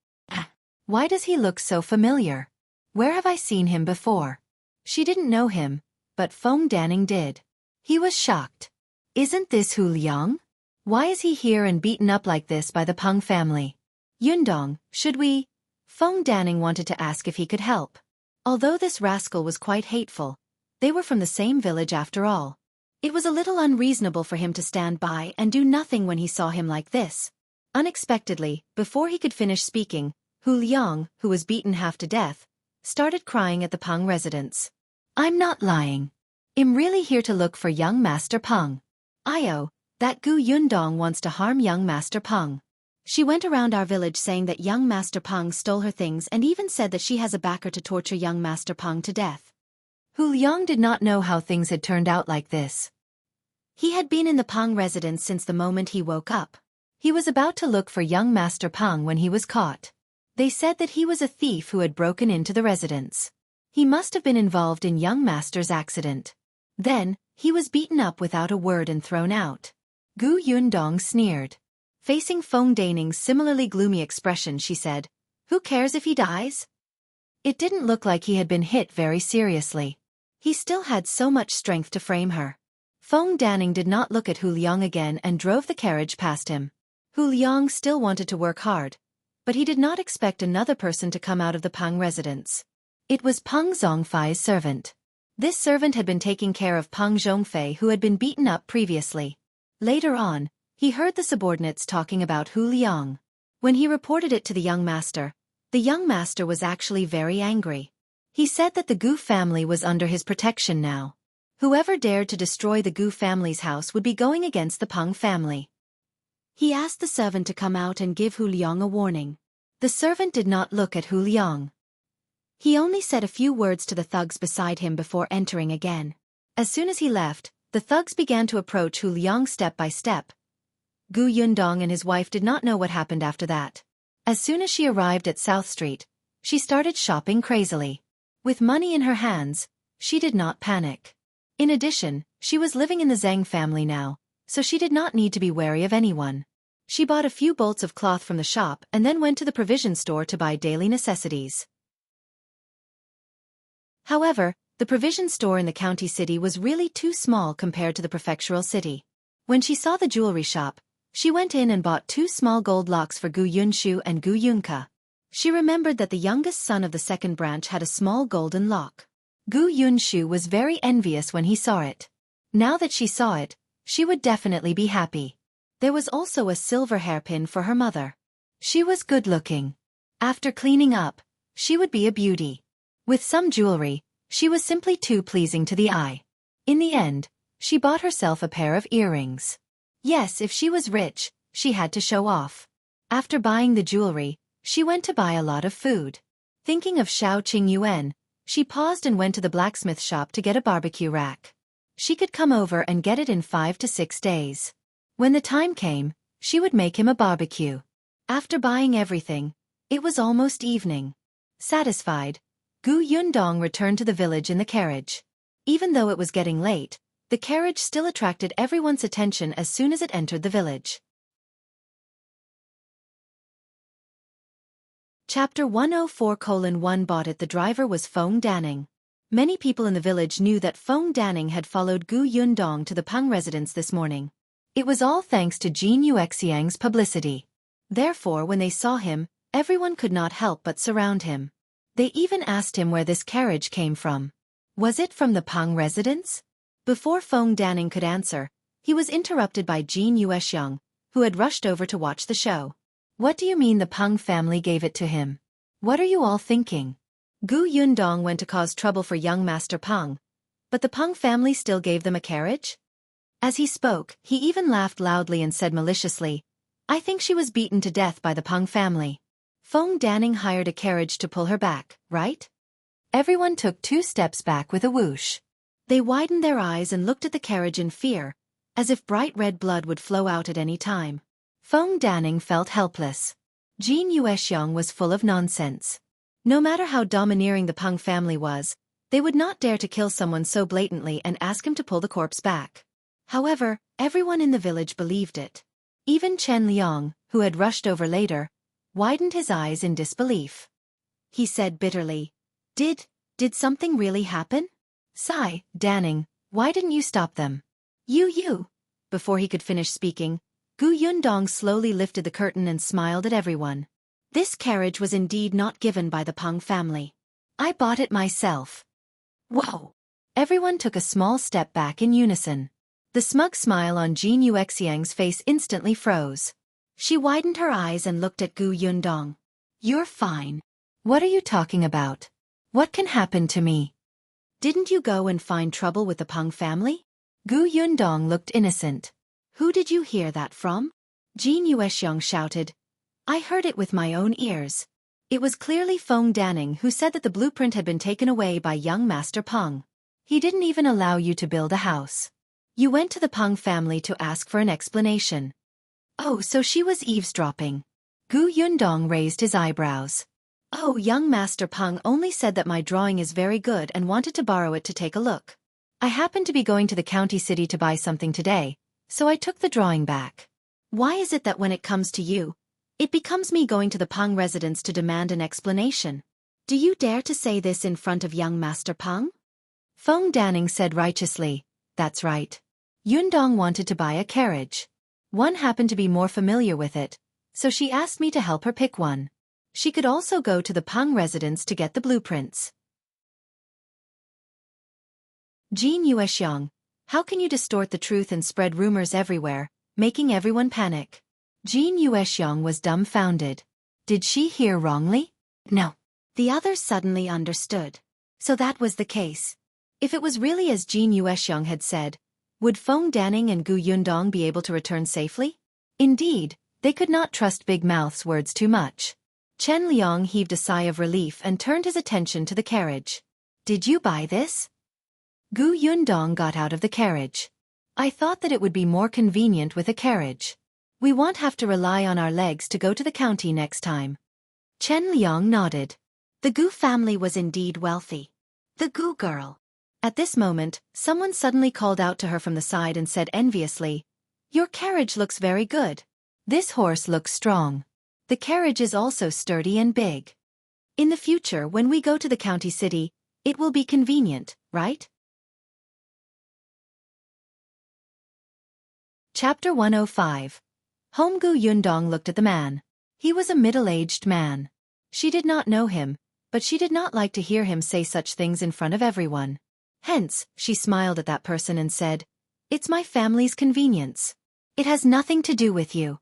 Why does he look so familiar? Where have I seen him before? She didn't know him, but Feng Danning did. He was shocked. Isn't this Hu Liang? Why is he here and beaten up like this by the Peng family? Yundong, should we? Feng Danning wanted to ask if he could help. Although this rascal was quite hateful, they were from the same village after all. It was a little unreasonable for him to stand by and do nothing when he saw him like this. Unexpectedly, before he could finish speaking, Hu Liang, who was beaten half to death, started crying at the Peng residence. I'm not lying. I'm really here to look for young Master Peng. That Gu Yundong wants to harm young Master Peng. She went around our village saying that young Master Peng stole her things and even said that she has a backer to torture young Master Peng to death. Hu Liang did not know how things had turned out like this. He had been in the Peng residence since the moment he woke up. He was about to look for young Master Peng when he was caught. They said that he was a thief who had broken into the residence. He must have been involved in young Master's accident. Then, he was beaten up without a word and thrown out. Gu Yundong sneered. Facing Feng Daning's similarly gloomy expression, she said, "Who cares if he dies?" It didn't look like he had been hit very seriously. He still had so much strength to frame her. Feng Daning did not look at Hu Liang again and drove the carriage past him. Hu Liang still wanted to work hard, but he did not expect another person to come out of the Peng residence. It was Peng Zhongfei's servant. This servant had been taking care of Peng Zhongfei, who had been beaten up previously. Later on, he heard the subordinates talking about Hu Liang. When he reported it to the young master was actually very angry. He said that the Gu family was under his protection now. Whoever dared to destroy the Gu family's house would be going against the Peng family. He asked the servant to come out and give Hu Liang a warning. The servant did not look at Hu Liang. He only said a few words to the thugs beside him before entering again. As soon as he left, the thugs began to approach Hu Liang step by step. Gu Yundong and his wife did not know what happened after that. As soon as she arrived at South Street, she started shopping crazily. With money in her hands, she did not panic. In addition, she was living in the Zhang family now, so she did not need to be wary of anyone. She bought a few bolts of cloth from the shop and then went to the provision store to buy daily necessities. However, the provision store in the county city was really too small compared to the prefectural city. When she saw the jewelry shop, she went in and bought 2 small gold locks for Gu Yunshu and Gu Yunke. She remembered that the youngest son of the second branch had a small golden lock. Gu Yunshu was very envious when he saw it. Now that she saw it, she would definitely be happy. There was also a silver hairpin for her mother. She was good-looking. After cleaning up, she would be a beauty. With some jewelry, she was simply too pleasing to the eye. In the end, she bought herself a pair of earrings. Yes, if she was rich, she had to show off. After buying the jewelry, she went to buy a lot of food. Thinking of Shao Qingyuan, she paused and went to the blacksmith shop to get a barbecue rack. She could come over and get it in 5 to 6 days. When the time came, she would make him a barbecue. After buying everything, it was almost evening. Satisfied, Gu Yundong returned to the village in the carriage. Even though it was getting late, the carriage still attracted everyone's attention as soon as it entered the village. Chapter 104:1 Bought it. The driver was Feng Daning. Many people in the village knew that Feng Daning had followed Gu Yundong to the Peng residence this morning. It was all thanks to Jin Yuexiang's publicity. Therefore, when they saw him, everyone could not help but surround him. They even asked him where this carriage came from. Was it from the Peng residence? Before Feng Daning could answer, he was interrupted by Jin Yuexiang, who had rushed over to watch the show. What do you mean the Peng family gave it to him? What are you all thinking? Gu Yundong went to cause trouble for young Master Peng, but the Peng family still gave them a carriage? As he spoke, he even laughed loudly and said maliciously, "I think she was beaten to death by the Peng family. Feng Daning hired a carriage to pull her back, right?" Everyone took 2 steps back with a whoosh. They widened their eyes and looked at the carriage in fear, as if bright red blood would flow out at any time. Feng Daning felt helpless. Jin Yuexiang was full of nonsense. No matter how domineering the Peng family was, they would not dare to kill someone so blatantly and ask him to pull the corpse back. However, everyone in the village believed it. Even Chen Liang, who had rushed over later, widened his eyes in disbelief. He said bitterly, Did something really happen? Sigh, Daning, why didn't you stop them? You. Before he could finish speaking, Gu Yundong slowly lifted the curtain and smiled at everyone. This carriage was indeed not given by the Peng family. I bought it myself. Whoa! Everyone took a small step back in unison. The smug smile on Jin Yuexiang's face instantly froze. She widened her eyes and looked at Gu Yundong. You're fine. What are you talking about? What can happen to me? Didn't you go and find trouble with the Peng family? Gu Yundong looked innocent. Who did you hear that from? Jin Yuexiang shouted. I heard it with my own ears. It was clearly Feng Daning who said that the blueprint had been taken away by young Master Peng. He didn't even allow you to build a house. You went to the Peng family to ask for an explanation. Oh, so she was eavesdropping. Gu Yundong raised his eyebrows. Oh, young Master Peng only said that my drawing is very good and wanted to borrow it to take a look. I happened to be going to the county city to buy something today, so I took the drawing back. Why is it that when it comes to you, it becomes me going to the Peng residence to demand an explanation? Do you dare to say this in front of young Master Peng? Feng Danning said righteously, that's right. Yundong wanted to buy a carriage. One happened to be more familiar with it, so she asked me to help her pick one. She could also go to the Peng residence to get the blueprints. Jin Yuexiang, how can you distort the truth and spread rumors everywhere, making everyone panic? Jin Yuexiang was dumbfounded. Did she hear wrongly? No. The others suddenly understood. So that was the case. If it was really as Jin Yuexiang had said, would Feng Danning and Gu Yundong be able to return safely? Indeed, they could not trust Big Mouth's words too much. Chen Liang heaved a sigh of relief and turned his attention to the carriage. Did you buy this? Gu Yundong got out of the carriage. I thought that it would be more convenient with a carriage. We won't have to rely on our legs to go to the county next time. Chen Liang nodded. The Gu family was indeed wealthy. The Gu girl. At this moment, someone suddenly called out to her from the side and said enviously, "Your carriage looks very good. This horse looks strong. The carriage is also sturdy and big. In the future when we go to the county city, it will be convenient, right?" Chapter 105. Home. Gu Yundong looked at the man. He was a middle-aged man. She did not know him, but she did not like to hear him say such things in front of everyone. Hence, she smiled at that person and said, "It's my family's convenience. It has nothing to do with you."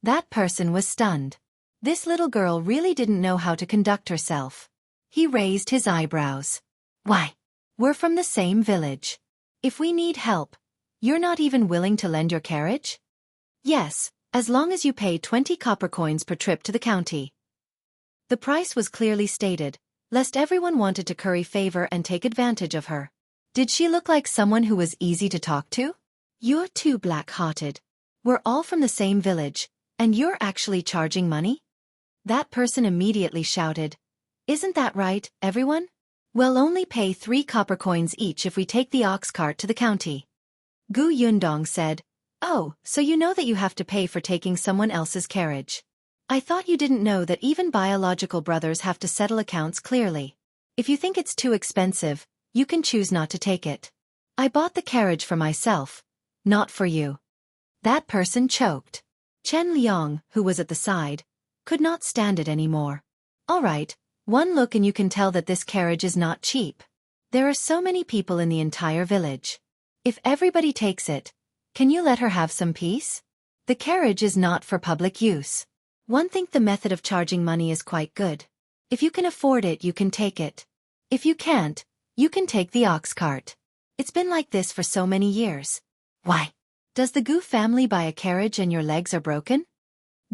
That person was stunned. This little girl really didn't know how to conduct herself. He raised his eyebrows. "Why? We're from the same village. If we need help, you're not even willing to lend your carriage?" "Yes, as long as you pay 20 copper coins per trip to the county." The price was clearly stated, lest everyone wanted to curry favor and take advantage of her. Did she look like someone who was easy to talk to? "You're too black-hearted. We're all from the same village, and you're actually charging money?" That person immediately shouted, "Isn't that right, everyone? We'll only pay 3 copper coins each if we take the ox cart to the county." Gu Yundong said, "Oh, so you know that you have to pay for taking someone else's carriage. I thought you didn't know that even biological brothers have to settle accounts clearly. If you think it's too expensive, you can choose not to take it. I bought the carriage for myself, not for you." That person choked. Chen Liang, who was at the side, could not stand it anymore. "All right, one look and you can tell that this carriage is not cheap. There are so many people in the entire village. If everybody takes it, can you let her have some peace? The carriage is not for public use. One think the method of charging money is quite good. If you can afford it, you can take it. If you can't, you can take the ox cart. It's been like this for so many years. Why? Does the Gu family buy a carriage and your legs are broken?"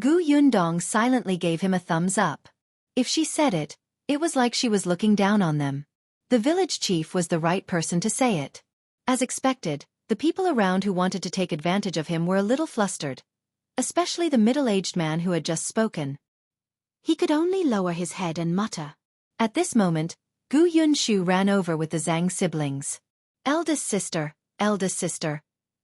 Gu Yundong silently gave him a thumbs up. If she said it, it was like she was looking down on them. The village chief was the right person to say it. As expected, the people around who wanted to take advantage of him were a little flustered, especially the middle-aged man who had just spoken. He could only lower his head and mutter. At this moment, Gu Yunshu ran over with the Zhang siblings. Eldest sister,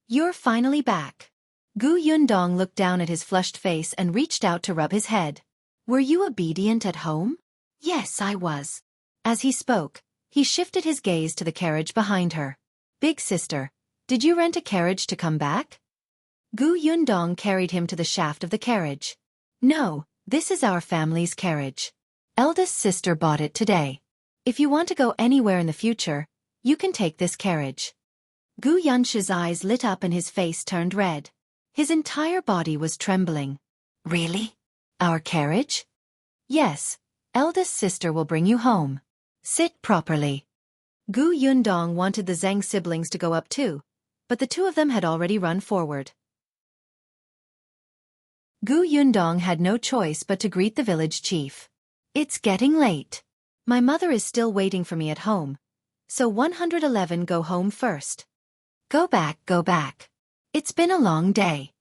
you're finally back." Gu Yundong looked down at his flushed face and reached out to rub his head. "Were you obedient at home?" "Yes, I was." As he spoke, he shifted his gaze to the carriage behind her. "Big sister, did you rent a carriage to come back?" Gu Yundong carried him to the shaft of the carriage. "No, this is our family's carriage. Eldest sister bought it today. If you want to go anywhere in the future, you can take this carriage." Gu Yunshu's eyes lit up and his face turned red. His entire body was trembling. "Really? Our carriage?" "Yes, eldest sister will bring you home. Sit properly." Gu Yundong wanted the Zhang siblings to go up too, but the two of them had already run forward. Gu Yundong had no choice but to greet the village chief. "It's getting late. My mother is still waiting for me at home, so 111 go home first." Go back, go back. It's been a long day.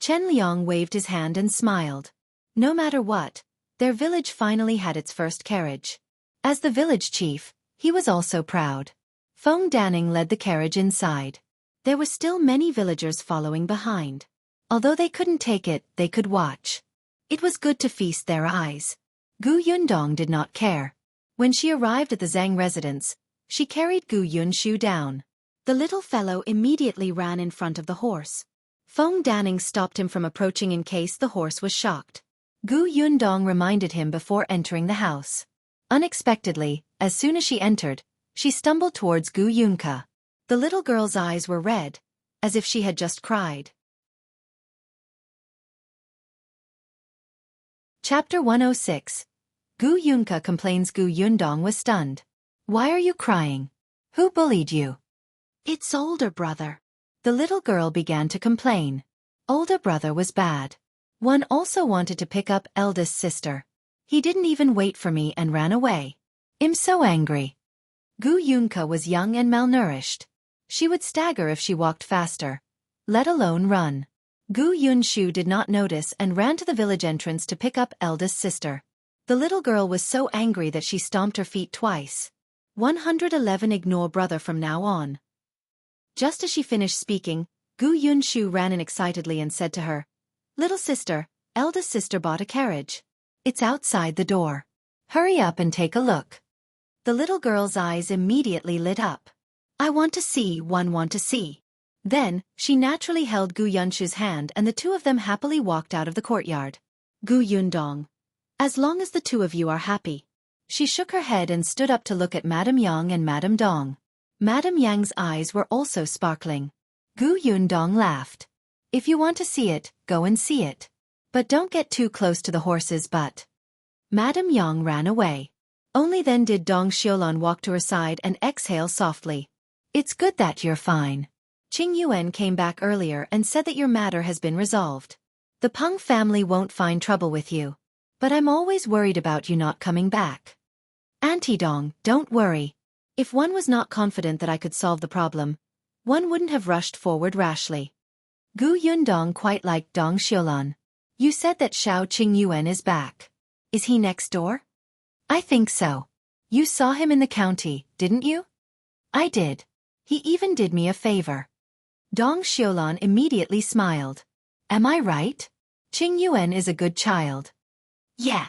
Chen Liang waved his hand and smiled. No matter what, their village finally had its first carriage. As the village chief, he was also proud. Feng Danning led the carriage inside. There were still many villagers following behind. Although they couldn't take it, they could watch. It was good to feast their eyes. Gu Yundong did not care. When she arrived at the Zhang residence, she carried Gu Yunshu down. The little fellow immediately ran in front of the horse. Feng Danning stopped him from approaching in case the horse was shocked. Gu Yundong reminded him before entering the house. Unexpectedly, as soon as she entered, she stumbled towards Gu Yunke. The little girl's eyes were red, as if she had just cried. Chapter 106. Gu Yunke complains Gu Yundong was stunned. Why are you crying? Who bullied you? It's older brother. The little girl began to complain. Older brother was bad. One also wanted to pick up eldest sister. He didn't even wait for me and ran away. I'm so angry. Gu Yunke was young and malnourished. She would stagger if she walked faster, let alone run. Gu Yunshu did not notice and ran to the village entrance to pick up eldest sister. The little girl was so angry that she stomped her feet twice. 111 Ignore brother from now on. Just as she finished speaking, Gu Yunshu ran in excitedly and said to her, Little sister, eldest sister bought a carriage. It's outside the door. Hurry up and take a look. The little girl's eyes immediately lit up. I want to see, want to see. Then, she naturally held Gu Yunshu's hand and the two of them happily walked out of the courtyard. Gu Yundong. As long as the two of you are happy. She shook her head and stood up to look at Madame Yang and Madame Dong. Madame Yang's eyes were also sparkling. Gu Yundong laughed. If you want to see it, go and see it. But don't get too close to the horse's butt. Madame Yang ran away. Only then did Dong Xiulan walk to her side and exhale softly. It's good that you're fine. Qingyuan came back earlier and said that your matter has been resolved. The Peng family won't find trouble with you. But I'm always worried about you not coming back. Auntie Dong, don't worry. If one was not confident that I could solve the problem, one wouldn't have rushed forward rashly. Gu Yundong quite liked Dong Xiulan. You said that Shao Qingyuan is back. Is he next door? I think so. You saw him in the county, didn't you? I did. He even did me a favor. Dong Xiulan immediately smiled. Am I right? Qingyuan is a good child. Yeah.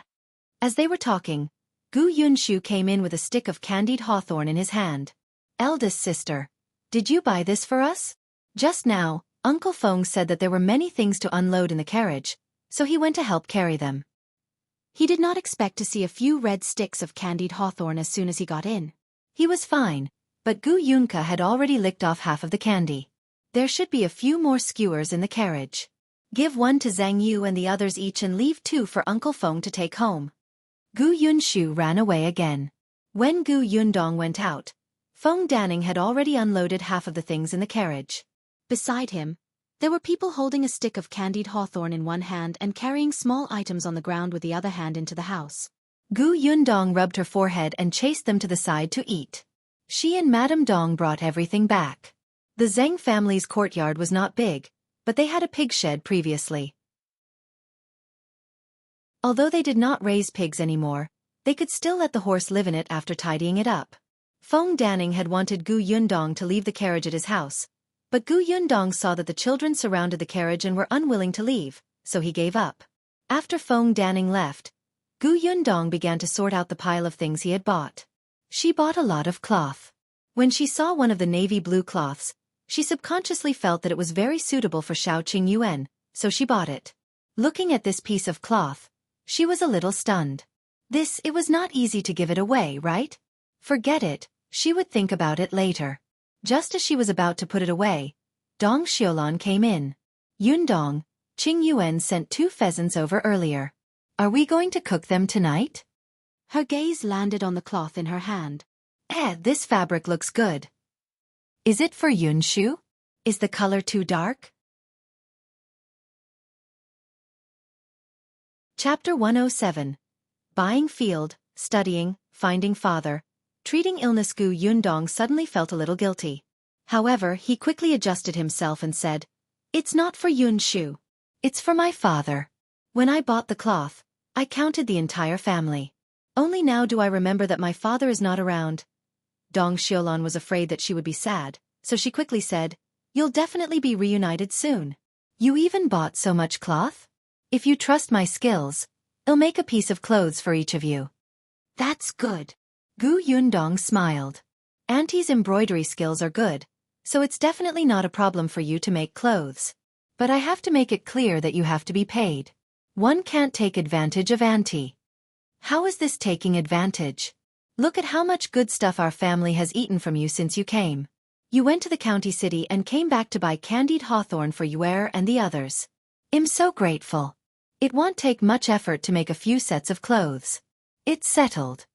As they were talking, Gu Yunshu came in with a stick of candied hawthorn in his hand. Eldest sister, did you buy this for us? Just now, Uncle Feng said that there were many things to unload in the carriage, so he went to help carry them. He did not expect to see a few red sticks of candied hawthorn as soon as he got in. He was fine, but Gu Yunke had already licked off half of the candy. There should be a few more skewers in the carriage. Give one to Zhang Yu and the others each and leave 2 for Uncle Feng to take home. Gu Yunshu ran away again. When Gu Yundong went out, Feng Danning had already unloaded half of the things in the carriage. Beside him, there were people holding a stick of candied hawthorn in one hand and carrying small items on the ground with the other hand into the house. Gu Yundong rubbed her forehead and chased them to the side to eat. She and Madame Dong brought everything back. The Zheng family's courtyard was not big, but they had a pig shed previously. Although they did not raise pigs anymore, they could still let the horse live in it after tidying it up. Feng Danning had wanted Gu Yundong to leave the carriage at his house, but Gu Yundong saw that the children surrounded the carriage and were unwilling to leave, so he gave up. After Feng Danning left, Gu Yundong began to sort out the pile of things he had bought. She bought a lot of cloth. When she saw one of the navy blue cloths, she subconsciously felt that it was very suitable for Shao Qingyuan, so she bought it. Looking at this piece of cloth, she was a little stunned. It was not easy to give it away, right? Forget it, she would think about it later. Just as she was about to put it away, Dong Xiulan came in. Yundong, Qingyuan sent 2 pheasants over earlier. Are we going to cook them tonight? Her gaze landed on the cloth in her hand. This fabric looks good. Is it for Yunshu? Is the color too dark? Chapter 107. Buying field, studying, finding father, treating illness. Gu Yundong suddenly felt a little guilty. However, he quickly adjusted himself and said, "It's not for Yun Shu. It's for my father. When I bought the cloth, I counted the entire family. Only now do I remember that my father is not around." Dong Xiaolan was afraid that she would be sad, so she quickly said, "You'll definitely be reunited soon. You even bought so much cloth? If you trust my skills, I'll make a piece of clothes for each of you." "That's good." Gu Yundong smiled. "Auntie's embroidery skills are good, so it's definitely not a problem for you to make clothes. But I have to make it clear that you have to be paid. One can't take advantage of Auntie." "How is this taking advantage? Look at how much good stuff our family has eaten from you since you came. You went to the county city and came back to buy candied hawthorn for Yue and the others. I'm so grateful. It won't take much effort to make a few sets of clothes. It's settled."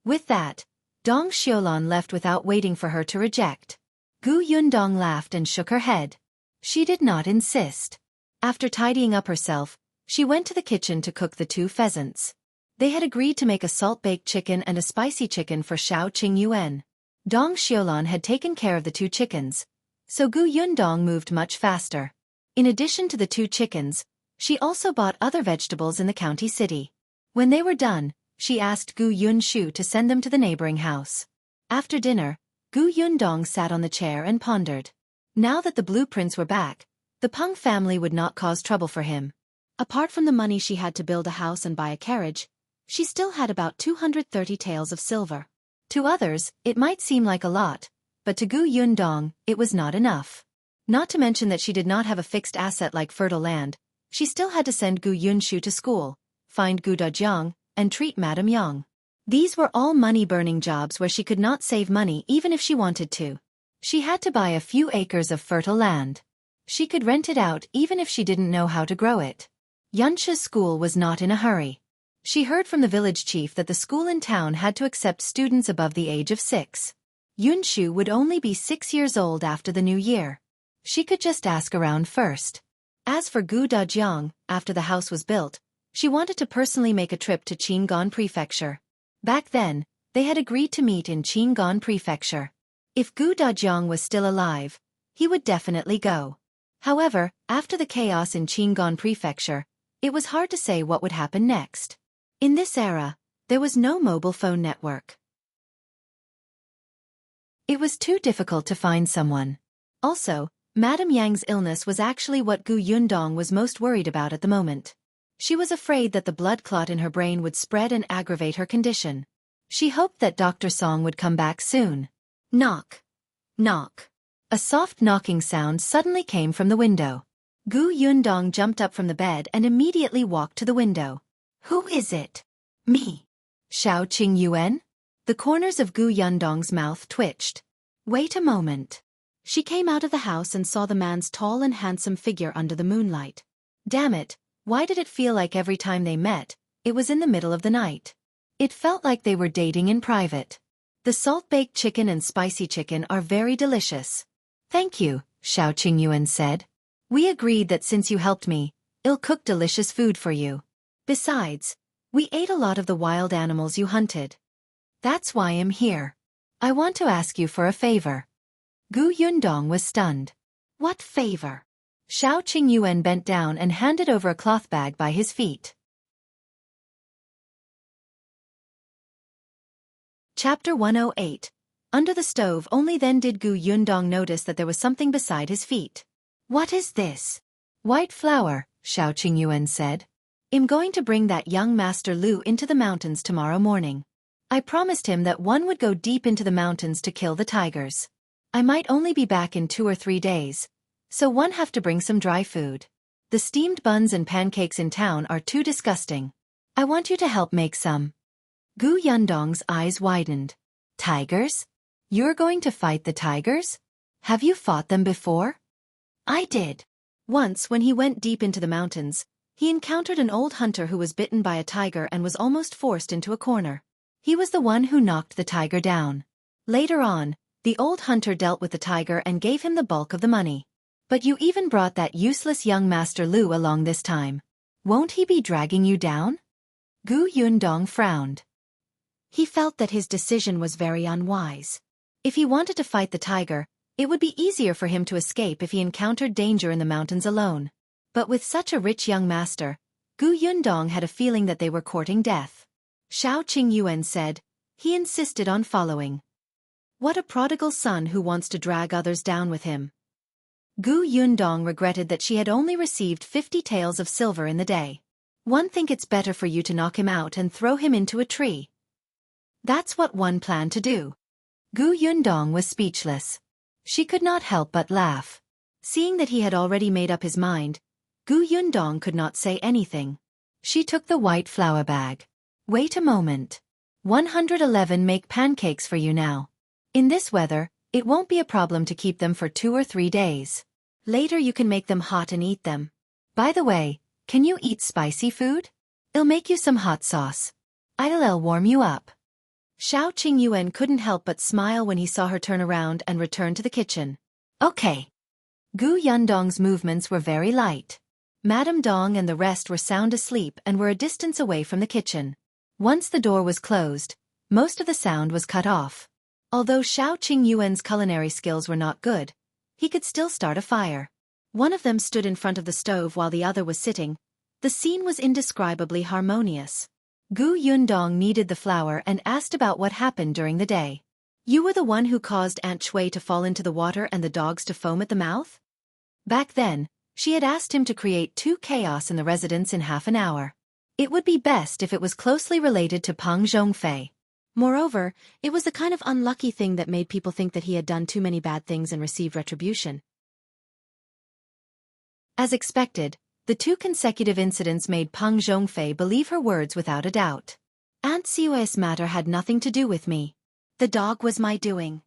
With that, Dong Xiaolan left without waiting for her to reject. Gu Yundong laughed and shook her head. She did not insist. After tidying up herself, she went to the kitchen to cook the 2 pheasants. They had agreed to make a salt-baked chicken and a spicy chicken for Shao Qingyuan. Dong Xiaolan had taken care of the 2 chickens, so Gu Yundong moved much faster. In addition to the 2 chickens, she also bought other vegetables in the county city. When they were done, she asked Gu Yunshu to send them to the neighboring house. After dinner, Gu Yundong sat on the chair and pondered. Now that the blueprints were back, the Peng family would not cause trouble for him. Apart from the money she had to build a house and buy a carriage, she still had about 230 taels of silver. To others, it might seem like a lot, but to Gu Yundong, it was not enough. Not to mention that she did not have a fixed asset like fertile land, she still had to send Gu Yunshu to school, find Gu Dajiang, and treat Madame Yang. These were all money-burning jobs where she could not save money even if she wanted to. She had to buy a few acres of fertile land. She could rent it out even if she didn't know how to grow it. Yunshu's school was not in a hurry. She heard from the village chief that the school in town had to accept students above the age of 6. Yunshu would only be 6 years old after the new year. She could just ask around first. As for Gu Dajiang, after the house was built, she wanted to personally make a trip to Qingyuan Prefecture. Back then, they had agreed to meet in Qingyuan Prefecture. If Gu Dajiang was still alive, he would definitely go. However, after the chaos in Qingyuan Prefecture, it was hard to say what would happen next. In this era, there was no mobile phone network. It was too difficult to find someone. Also, Madame Yang's illness was actually what Gu Yundong was most worried about at the moment. She was afraid that the blood clot in her brain would spread and aggravate her condition. She hoped that Dr. Song would come back soon. Knock. Knock. A soft knocking sound suddenly came from the window. Gu Yundong jumped up from the bed and immediately walked to the window. "Who is it?" "Me." "Shao Qingyuan?" The corners of Gu Yundong's mouth twitched. "Wait a moment." She came out of the house and saw the man's tall and handsome figure under the moonlight. Damn it, why did it feel like every time they met, it was in the middle of the night? It felt like they were dating in private. "The salt-baked chicken and spicy chicken are very delicious." "Thank you," Shao Qingyuan said. "We agreed that since you helped me, I'll cook delicious food for you. Besides, we ate a lot of the wild animals you hunted. That's why I'm here. I want to ask you for a favor." Gu Yundong was stunned. "What favor?" Shao Qingyuan bent down and handed over a cloth bag by his feet. Chapter 108. Under the stove. Only then did Gu Yundong notice that there was something beside his feet. "What is this?" "White flour," Shao Qingyuan said. "I'm going to bring that young Master Liu into the mountains tomorrow morning. I promised him that one would go deep into the mountains to kill the tigers. I might only be back in 2 or 3 days, so one have to bring some dry food. The steamed buns and pancakes in town are too disgusting. I want you to help make some." Gu Yundong's eyes widened. "Tigers? You're going to fight the tigers? Have you fought them before?" "I did. Once when he went deep into the mountains, he encountered an old hunter who was bitten by a tiger and was almost forced into a corner. He was the one who knocked the tiger down. Later on, the old hunter dealt with the tiger and gave him the bulk of the money. But you even brought that useless young Master Liu along this time. Won't he be dragging you down?" Gu Yundong frowned. He felt that his decision was very unwise. If he wanted to fight the tiger, It would be easier for him to escape if he encountered danger in the mountains alone. But with such a rich young master, Gu Yundong had a feeling that they were courting death. Shao Qingyuan said. He insisted on following. What a prodigal son who wants to drag others down with him. Gu Yundong regretted that she had only received 50 taels of silver in the day. One think it's better for you to knock him out and throw him into a tree. That's what one planned to do. Gu Yundong was speechless. She could not help but laugh. Seeing that he had already made up his mind, Gu Yundong could not say anything. She took the white flour bag. Wait a moment. 111 make pancakes for you now. In this weather, it won't be a problem to keep them for 2 or 3 days. Later you can make them hot and eat them. By the way, can you eat spicy food? I'll make you some hot sauce. I'll warm you up. Shao Qingyuan couldn't help but smile when he saw her turn around and return to the kitchen. Okay. Gu Yundong's movements were very light. Madame Dong and the rest were sound asleep and were a distance away from the kitchen. Once the door was closed, most of the sound was cut off. Although Shao Qingyuan's culinary skills were not good, he could still start a fire. One of them stood in front of the stove while the other was sitting. The scene was indescribably harmonious. Gu Yundong kneaded the flour and asked about what happened during the day. You were the one who caused Aunt Shui to fall into the water and the dogs to foam at the mouth? Back then, she had asked him to create 2 chaos in the residence in half an hour. It would be best if it was closely related to Peng Zhongfei. Moreover, it was the kind of unlucky thing that made people think that he had done too many bad things and received retribution. As expected, the 2 consecutive incidents made Peng Zhongfei believe her words without a doubt. Aunt Xue's matter had nothing to do with me. The dog was my doing.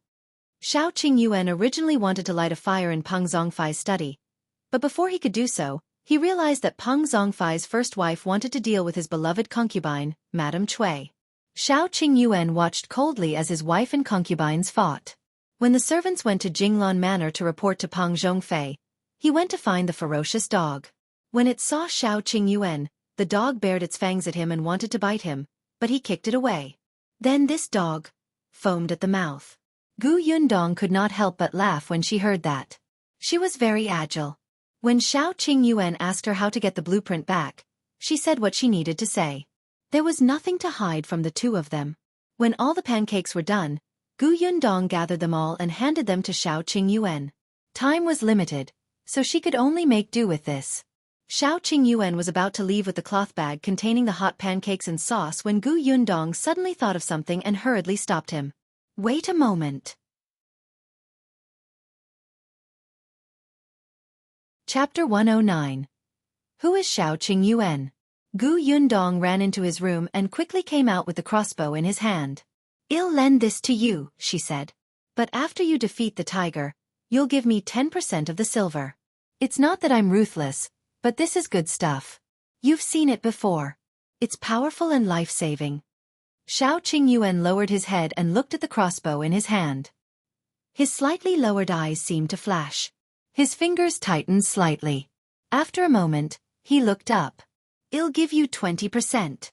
Shao Qingyuan originally wanted to light a fire in Peng Zhongfei's study, but before he could do so, he realized that Peng Zhongfei's first wife wanted to deal with his beloved concubine, Madame Cui. Shao Qingyuan watched coldly as his wife and concubines fought. When the servants went to Jinglan Manor to report to Peng Zhongfei, he went to find the ferocious dog. When it saw Shao Qingyuan, the dog bared its fangs at him and wanted to bite him, but he kicked it away. Then this dog foamed at the mouth. Gu Yundong could not help but laugh when she heard that. She was very agile. When Shao Qingyuan asked her how to get the blueprint back, she said what she needed to say. There was nothing to hide from the 2 of them. When all the pancakes were done, Gu Yundong gathered them all and handed them to Shao Qingyuan. Time was limited, so she could only make do with this. Shao Qingyuan was about to leave with the cloth bag containing the hot pancakes and sauce when Gu Yundong suddenly thought of something and hurriedly stopped him. Wait a moment. Chapter 109. Who is Shao Qingyuan? Gu Yundong ran into his room and quickly came out with the crossbow in his hand. I'll lend this to you, she said. But after you defeat the tiger, you'll give me 10% of the silver. It's not that I'm ruthless, but this is good stuff. You've seen it before. It's powerful and life-saving. Shao Qingyuan lowered his head and looked at the crossbow in his hand. His slightly lowered eyes seemed to flash. His fingers tightened slightly. After a moment, he looked up. I'll give you 20%.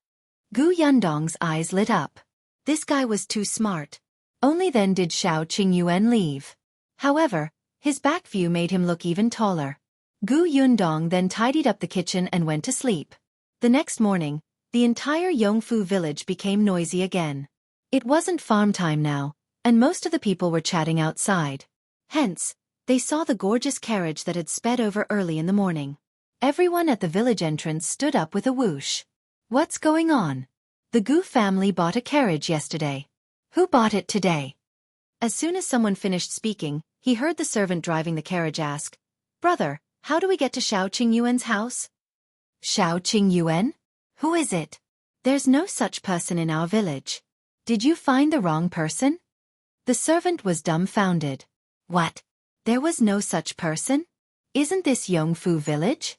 Gu Yundong's eyes lit up. This guy was too smart. Only then did Shao Qingyuan leave. However, his back view made him look even taller. Gu Yundong then tidied up the kitchen and went to sleep. The next morning, the entire Yongfu village became noisy again. It wasn't farm time now, and most of the people were chatting outside. Hence, they saw the gorgeous carriage that had sped over early in the morning. Everyone at the village entrance stood up with a whoosh. What's going on? The Gu family bought a carriage yesterday. Who bought it today? As soon as someone finished speaking, he heard the servant driving the carriage ask, Brother, how do we get to Shao Qingyuan's house? Shao Qingyuan? Who is it? There's no such person in our village. Did you find the wrong person? The servant was dumbfounded. What? There was no such person? Isn't this Yongfu village?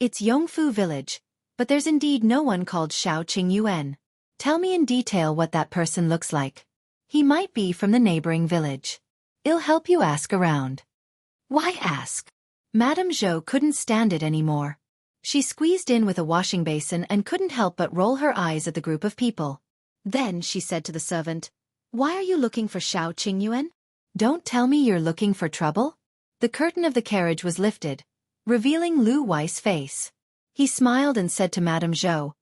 It's Yongfu village, but there's indeed no one called Shao Qingyuan. Tell me in detail what that person looks like. He might be from the neighboring village. I'll help you ask around. Why ask? Madame Zhou couldn't stand it anymore. She squeezed in with a washing basin and couldn't help but roll her eyes at the group of people. Then she said to the servant, Why are you looking for Shao Qingyuan? Don't tell me you're looking for trouble? The curtain of the carriage was lifted, revealing Lu Wei's face. He smiled and said to Madame Zhou,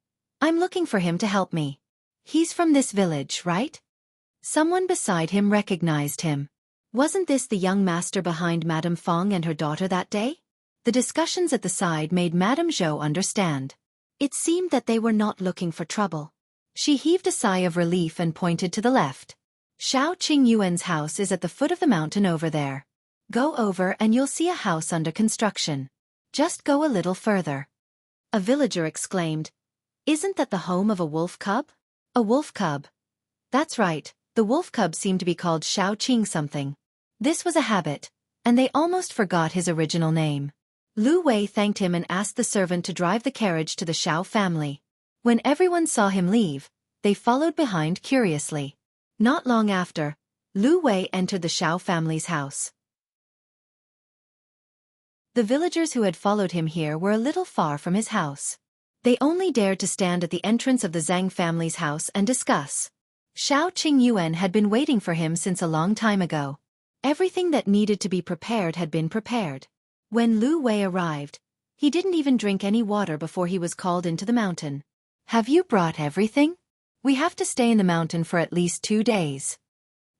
I'm looking for him to help me. He's from this village, right? Someone beside him recognized him. Wasn't this the young master behind Madame Fang and her daughter that day? The discussions at the side made Madame Zhou understand. It seemed that they were not looking for trouble. She heaved a sigh of relief and pointed to the left. Shao Qingyuan's house is at the foot of the mountain over there. Go over and you'll see a house under construction. Just go a little further. A villager exclaimed, Isn't that the home of a wolf cub? A wolf cub. That's right, the wolf cub seemed to be called Shao Qing something. This was a habit, and they almost forgot his original name. Lu Wei thanked him and asked the servant to drive the carriage to the Shao family. When everyone saw him leave, they followed behind curiously. Not long after, Lu Wei entered the Shao family's house. The villagers who had followed him here were a little far from his house. They only dared to stand at the entrance of the Zhang family's house and discuss. Shao Qingyuan had been waiting for him since a long time ago. Everything that needed to be prepared had been prepared. When Lu Wei arrived, he didn't even drink any water before he was called into the mountain. Have you brought everything? We have to stay in the mountain for at least 2 days.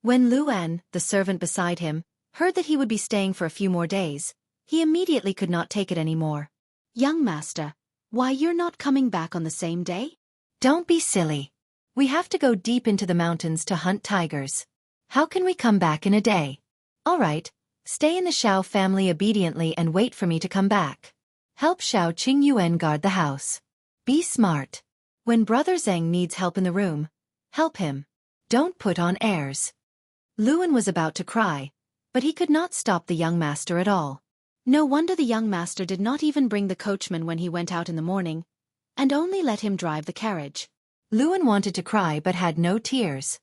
When Liu An, the servant beside him, heard that he would be staying for a few more days, he immediately could not take it anymore. Young master, why you're not coming back on the same day? Don't be silly. We have to go deep into the mountains to hunt tigers. How can we come back in a day? All right, stay in the Shao family obediently and wait for me to come back. Help Shao Qingyuan guard the house. Be smart. When Brother Zheng needs help in the room, help him. Don't put on airs. Luan was about to cry, but he could not stop the young master at all. No wonder the young master did not even bring the coachman when he went out in the morning, and only let him drive the carriage. Luan wanted to cry but had no tears.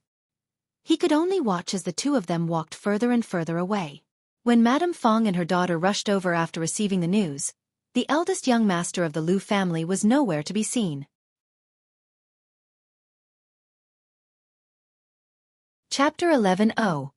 He could only watch as the two of them walked further and further away. When Madame Fang and her daughter rushed over after receiving the news, the eldest young master of the Liu family was nowhere to be seen. Chapter 11. Oh.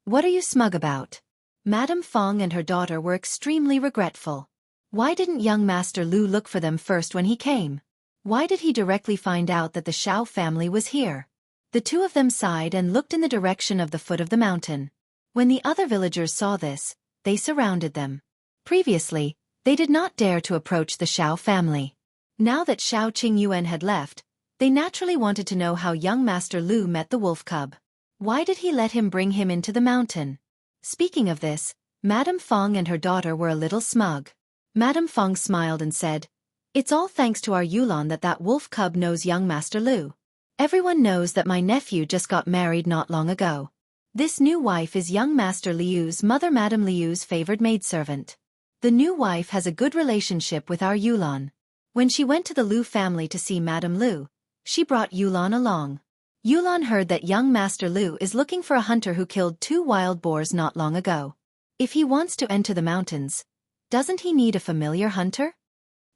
What are you smug about? Madame Fang and her daughter were extremely regretful. Why didn't young Master Liu look for them first when he came? Why did he directly find out that the Shao family was here? The two of them sighed and looked in the direction of the foot of the mountain. When the other villagers saw this, they surrounded them. Previously, they did not dare to approach the Shao family. Now that Shao Qingyuan had left, they naturally wanted to know how young Master Liu met the wolf cub. Why did he let him bring him into the mountain? Speaking of this, Madame Fang and her daughter were a little smug. Madame Fang smiled and said, It's all thanks to our Yulan that wolf cub knows young Master Liu. Everyone knows that my nephew just got married not long ago. This new wife is young Master Liu's mother, Madame Liu's favored maidservant. The new wife has a good relationship with our Yulan. When she went to the Liu family to see Madame Liu, she brought Yulan along. Yulan heard that young Master Liu is looking for a hunter who killed 2 wild boars not long ago. If he wants to enter the mountains, doesn't he need a familiar hunter?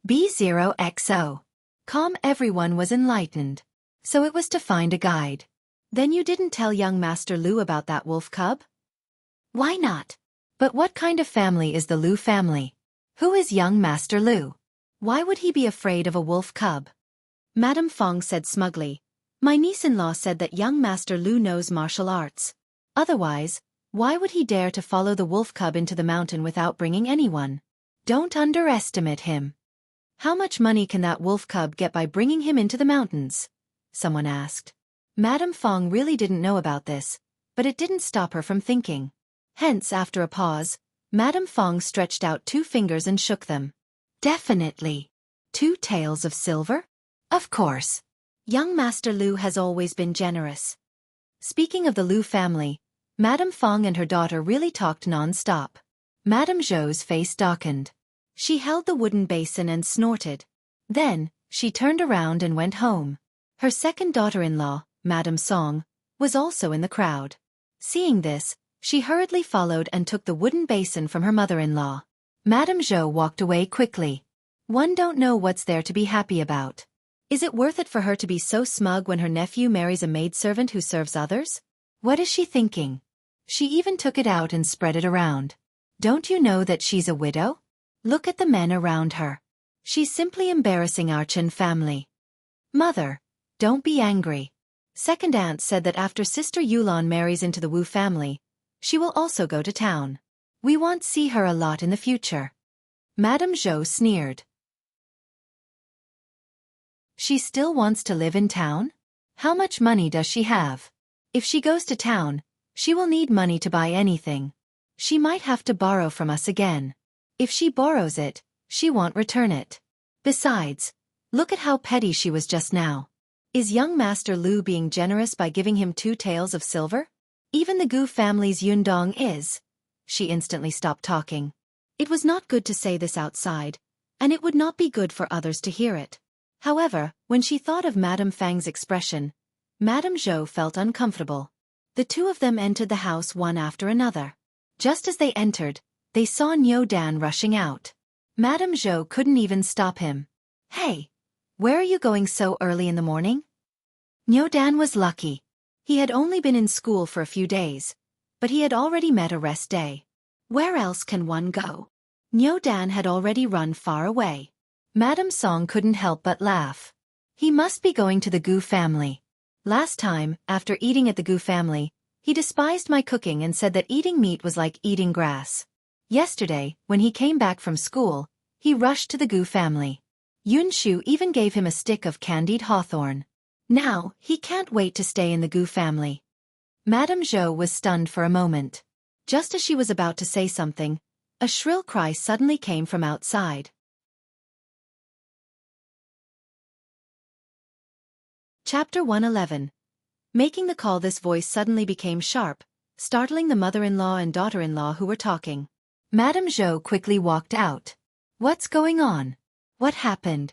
B0XO. Everyone was enlightened. So it was to find a guide. Then you didn't tell young Master Liu about that wolf cub? Why not? But what kind of family is the Liu family? Who is young Master Liu? Why would he be afraid of a wolf cub? Madame Fang said smugly, My niece-in-law said that young Master Liu knows martial arts. Otherwise, why would he dare to follow the wolf cub into the mountain without bringing anyone? Don't underestimate him. How much money can that wolf cub get by bringing him into the mountains? Someone asked. Madame Fang really didn't know about this, but it didn't stop her from thinking. Hence, after a pause, Madame Fang stretched out 2 fingers and shook them. Definitely. 2 taels of silver? Of course. Young Master Liu has always been generous. Speaking of the Liu family, Madame Fang and her daughter really talked non-stop. Madame Zhou's face darkened. She held the wooden basin and snorted. Then, she turned around and went home. Her second daughter-in-law, Madame Song, was also in the crowd. Seeing this, she hurriedly followed and took the wooden basin from her mother-in-law. Madame Zhou walked away quickly. One don't know what's there to be happy about. Is it worth it for her to be so smug when her nephew marries a maidservant who serves others? What is she thinking? She even took it out and spread it around. Don't you know that she's a widow? Look at the men around her. She's simply embarrassing our Qin family. Mother, don't be angry. Second aunt said that after Sister Yulan marries into the Wu family, she will also go to town. We won't see her a lot in the future. Madame Zhou sneered. She still wants to live in town? How much money does she have? If she goes to town, she will need money to buy anything. She might have to borrow from us again. If she borrows it, she won't return it. Besides, look at how petty she was just now. Is young Master Liu being generous by giving him 2 taels of silver? Even the Gu family's Yundong is. She instantly stopped talking. It was not good to say this outside, and it would not be good for others to hear it. However, when she thought of Madame Fang's expression, Madame Zhou felt uncomfortable. The 2 of them entered the house one after another. Just as they entered, they saw Niu Dan rushing out. Madame Zhou couldn't even stop him. Hey! Where are you going so early in the morning? Niu Dan was lucky. He had only been in school for a few days, but he had already met a rest day. Where else can one go? Niu Dan had already run far away. Madame Song couldn't help but laugh. He must be going to the Gu family. Last time, after eating at the Gu family, he despised my cooking and said that eating meat was like eating grass. Yesterday, when he came back from school, he rushed to the Gu family. Yunshu even gave him a stick of candied hawthorn. Now, he can't wait to stay in the Gu family. Madame Zhou was stunned for a moment. Just as she was about to say something, a shrill cry suddenly came from outside. Chapter 111. Making the call, this voice suddenly became sharp, startling the mother-in-law and daughter-in-law who were talking. Madame Zhou quickly walked out. What's going on? What happened?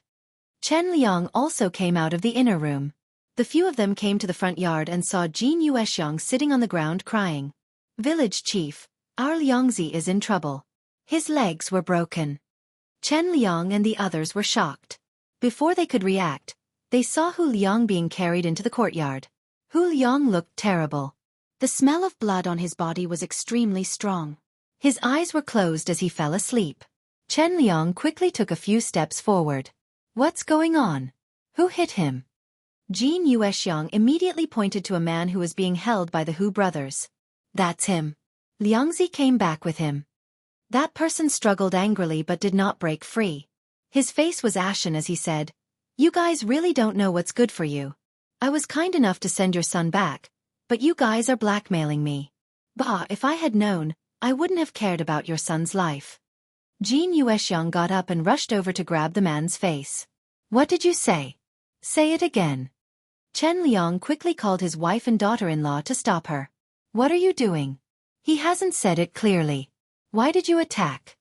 Chen Liang also came out of the inner room. The few of them came to the front yard and saw Jin Yuexiang sitting on the ground crying. Village chief, our Liangzi is in trouble. His legs were broken. Chen Liang and the others were shocked. Before they could react, they saw Hu Liang being carried into the courtyard. Hu Liang looked terrible. The smell of blood on his body was extremely strong. His eyes were closed as he fell asleep. Chen Liang quickly took a few steps forward. What's going on? Who hit him? Jin Yuexiang immediately pointed to a man who was being held by the Hu brothers. That's him. Liangzi came back with him. That person struggled angrily but did not break free. His face was ashen as he said, You guys really don't know what's good for you. I was kind enough to send your son back, but you guys are blackmailing me. Bah, if I had known, I wouldn't have cared about your son's life. Jin Yuexiang got up and rushed over to grab the man's face. What did you say? Say it again. Chen Liang quickly called his wife and daughter-in-law to stop her. What are you doing? He hasn't said it clearly. Why did you attack?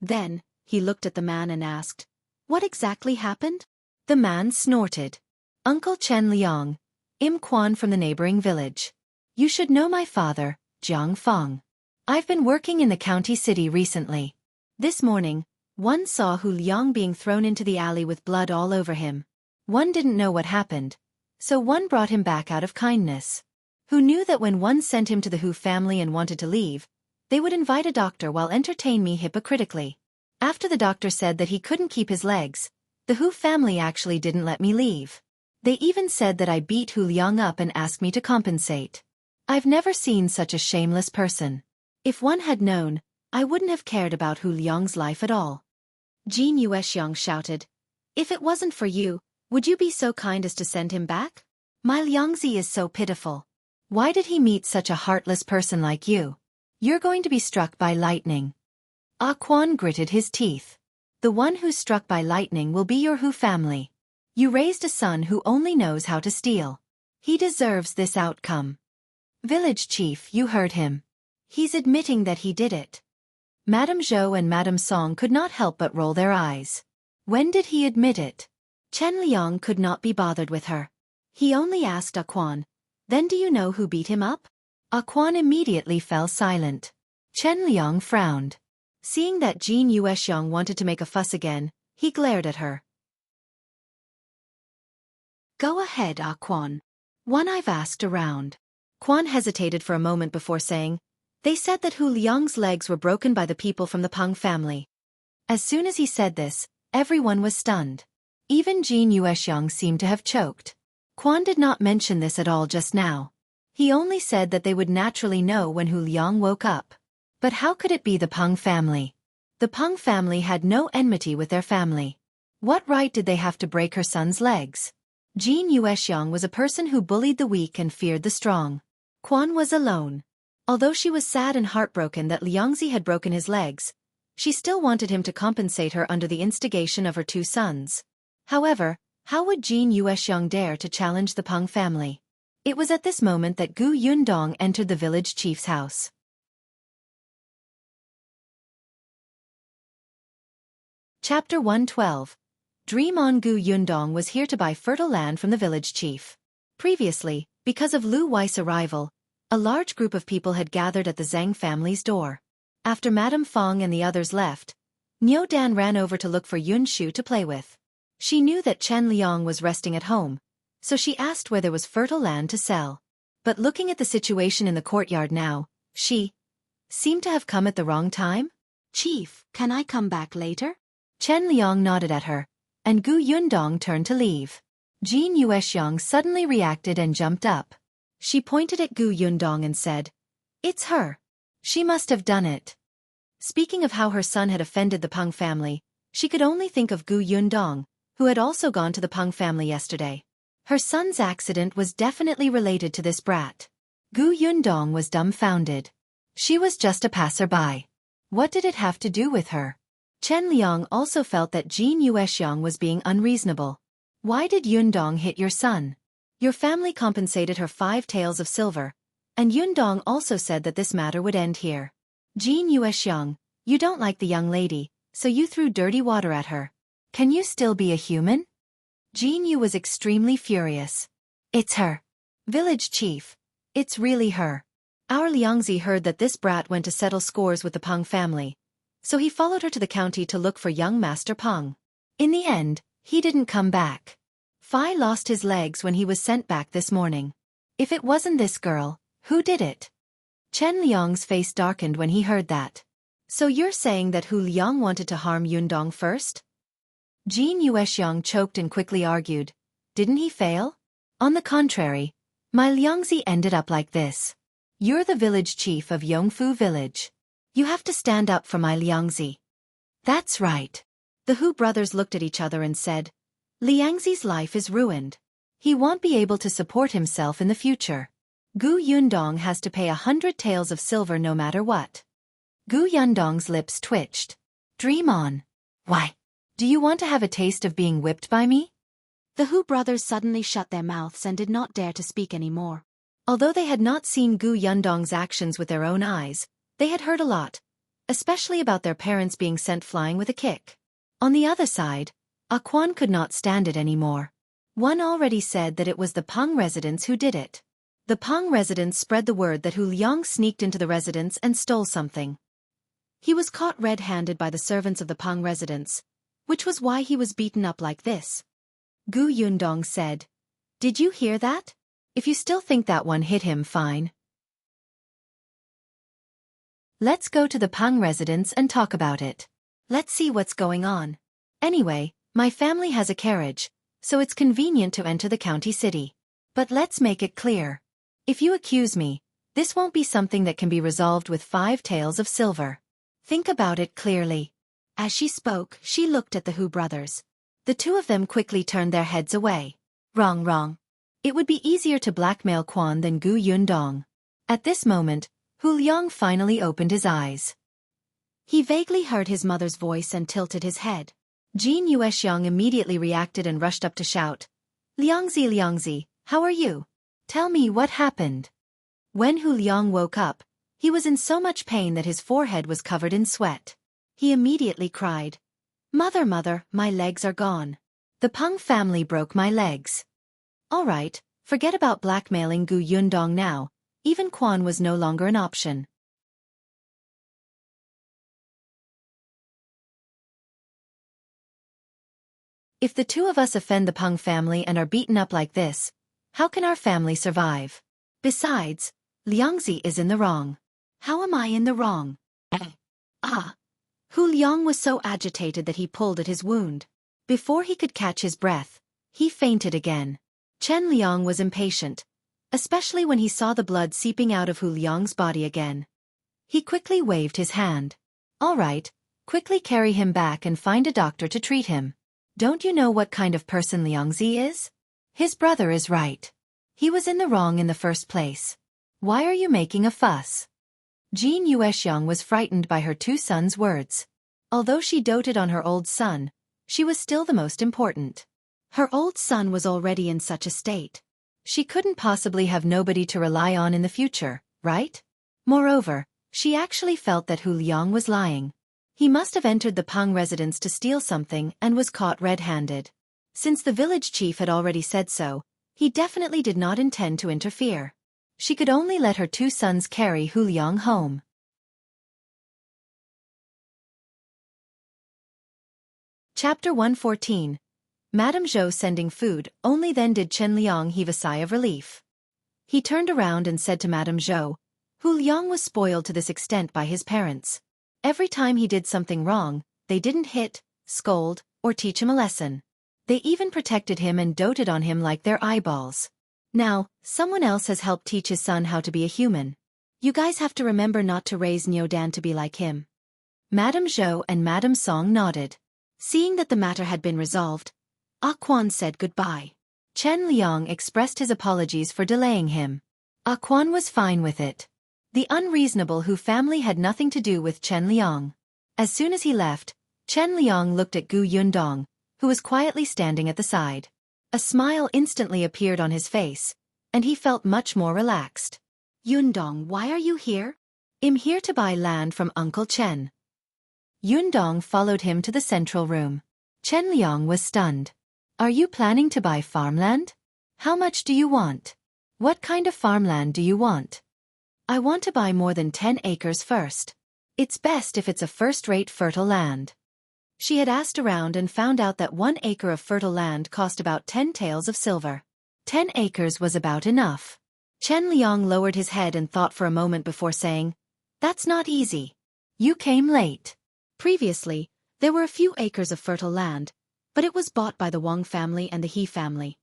Then, he looked at the man and asked, What exactly happened? The man snorted. Uncle Chen Liang, Im Quan from the neighboring village. You should know my father, Jiang Fang. I've been working in the county city recently. This morning, one saw Hu Liang being thrown into the alley with blood all over him. One didn't know what happened, so one brought him back out of kindness. Who knew that when one sent him to the Hu family and wanted to leave, they would invite a doctor while entertain me hypocritically. After the doctor said that he couldn't keep his legs, the Hu family actually didn't let me leave. They even said that I beat Hu Liang up and asked me to compensate. I've never seen such a shameless person. If one had known, I wouldn't have cared about Hu Liang's life at all. Jin Yuexiang shouted, If it wasn't for you, would you be so kind as to send him back? My Liangzi is so pitiful. Why did he meet such a heartless person like you? You're going to be struck by lightning. Ah Quan gritted his teeth. The one who's struck by lightning will be your Hu family. You raised a son who only knows how to steal. He deserves this outcome. Village chief, you heard him. He's admitting that he did it. Madame Zhou and Madame Song could not help but roll their eyes. When did he admit it? Chen Liang could not be bothered with her. He only asked Ah Quan, Then do you know who beat him up? Ah Quan immediately fell silent. Chen Liang frowned. Seeing that Jin Yuexiang wanted to make a fuss again, he glared at her. Go ahead, Ah Quan. One I've asked around. Quan hesitated for a moment before saying, They said that Hu Liang's legs were broken by the people from the Peng family. As soon as he said this, everyone was stunned. Even Jin Yuexiang seemed to have choked. Quan did not mention this at all just now. He only said that they would naturally know when Hu Liang woke up. But how could it be the Peng family? The Peng family had no enmity with their family. What right did they have to break her son's legs? Jin Yuexiang was a person who bullied the weak and feared the strong. Quan was alone. Although she was sad and heartbroken that Liangzi had broken his legs, she still wanted him to compensate her under the instigation of her two sons. However, how would Jin Yuexiang dare to challenge the Peng family? It was at this moment that Gu Yundong entered the village chief's house. Chapter 112. Dream on. Gu Yundong was here to buy fertile land from the village chief. Previously, because of Lu Wei's arrival, a large group of people had gathered at the Zhang family's door. After Madame Fang and the others left, Niu Dan ran over to look for Yun Shu to play with. She knew that Chen Liang was resting at home, so she asked where there was fertile land to sell. But looking at the situation in the courtyard now, she seemed to have come at the wrong time. "Chief, can I come back later?" Chen Liang nodded at her, and Gu Yundong turned to leave. Jin Yuexiang suddenly reacted and jumped up. She pointed at Gu Yundong and said, "It's her. She must have done it." Speaking of how her son had offended the Peng family, she could only think of Gu Yundong, who had also gone to the Peng family yesterday. Her son's accident was definitely related to this brat. Gu Yundong was dumbfounded. She was just a passerby. What did it have to do with her? Chen Liang also felt that Jin Yuexiang was being unreasonable. "Why did Yundong hit your son? Your family compensated her 5 taels of silver, and Yundong also said that this matter would end here. Jin Yuexiang, you don't like the young lady, so you threw dirty water at her. Can you still be a human?" Jin Yu was extremely furious. "It's her. Village chief. It's really her. Our Liangzi heard that this brat went to settle scores with the Peng family, so he followed her to the county to look for young Master Peng. In the end, he didn't come back. Fai lost his legs when he was sent back this morning. If it wasn't this girl, who did it?" Chen Liang's face darkened when he heard that. "So you're saying that Hu Liang wanted to harm Yundong first?" Jin Yuexiang choked and quickly argued. "Didn't he fail? On the contrary, my Liangzi ended up like this. You're the village chief of Yongfu village. You have to stand up for my Liangzi." "That's right." The Hu brothers looked at each other and said, "Liangzi's life is ruined. He won't be able to support himself in the future. Gu Yundong has to pay 100 taels of silver no matter what." Gu Yundong's lips twitched. "Dream on. Why? Do you want to have a taste of being whipped by me?" The Hu brothers suddenly shut their mouths and did not dare to speak anymore. Although they had not seen Gu Yundong's actions with their own eyes, they had heard a lot, especially about their parents being sent flying with a kick. On the other side, Quan could not stand it anymore. One already said that it was the Peng residents who did it. The Peng residents spread the word that Hu Liang sneaked into the residence and stole something. He was caught red-handed by the servants of the Peng residence, which was why he was beaten up like this. Gu Yundong said, "Did you hear that? If you still think that one hit him, fine. Let's go to the Peng residence and talk about it. Let's see what's going on. Anyway, my family has a carriage, so it's convenient to enter the county city. But let's make it clear. If you accuse me, this won't be something that can be resolved with 5 taels of silver. Think about it clearly." As she spoke, she looked at the Hu brothers. The two of them quickly turned their heads away. Wrong. It would be easier to blackmail Quan than Gu Yundong. At this moment, Hu Liang finally opened his eyes. He vaguely heard his mother's voice and tilted his head. Jin Yuexiang immediately reacted and rushed up to shout, Liangzi, how are you? Tell me what happened." When Hu Liang woke up, he was in so much pain that his forehead was covered in sweat. He immediately cried, Mother, my legs are gone. The Peng family broke my legs." All right, forget about blackmailing Gu Yundong now. Even Quan was no longer an option. If the two of us offend the Peng family and are beaten up like this, how can our family survive? Besides, Liangzi is in the wrong. How am I in the wrong? Ah! Hu Liang was so agitated that he pulled at his wound. Before he could catch his breath, he fainted again. Chen Liang was impatient, especially when he saw the blood seeping out of Hu Liang's body again. He quickly waved his hand. All right, quickly carry him back and find a doctor to treat him. Don't you know what kind of person Liangzi is? His brother is right. He was in the wrong in the first place. Why are you making a fuss? Jin Yuexiang was frightened by her two sons' words. Although she doted on her old son, she was still the most important. Her old son was already in such a state. She couldn't possibly have nobody to rely on in the future, right? Moreover, she actually felt that Hu Liang was lying. He must have entered the Peng residence to steal something and was caught red-handed. Since the village chief had already said so, he definitely did not intend to interfere. She could only let her two sons carry Hu Liang home. Chapter 114. Madame Zhou sending food. Only then did Chen Liang heave a sigh of relief. He turned around and said to Madame Zhou, Hu Liang was spoiled to this extent by his parents. Every time he did something wrong, they didn't hit, scold, or teach him a lesson. They even protected him and doted on him like their eyeballs. Now, someone else has helped teach his son how to be a human. You guys have to remember not to raise Nyodan to be like him. Madame Zhou and Madame Song nodded. Seeing that the matter had been resolved, Quan said goodbye. Chen Liang expressed his apologies for delaying him. Quan was fine with it. The unreasonable Hu family had nothing to do with Chen Liang. As soon as he left, Chen Liang looked at Gu Yundong, who was quietly standing at the side. A smile instantly appeared on his face, and he felt much more relaxed. Yundong, why are you here? I'm here to buy land from Uncle Chen. Yundong followed him to the central room. Chen Liang was stunned. Are you planning to buy farmland? How much do you want? What kind of farmland do you want? I want to buy more than 10 acres first. It's best if it's a first-rate fertile land. She had asked around and found out that 1 acre of fertile land cost about 10 taels of silver. 10 acres was about enough. Chen Liang lowered his head and thought for a moment before saying, That's not easy. You came late. Previously, there were a few acres of fertile land, but it was bought by the Wang family and the He family.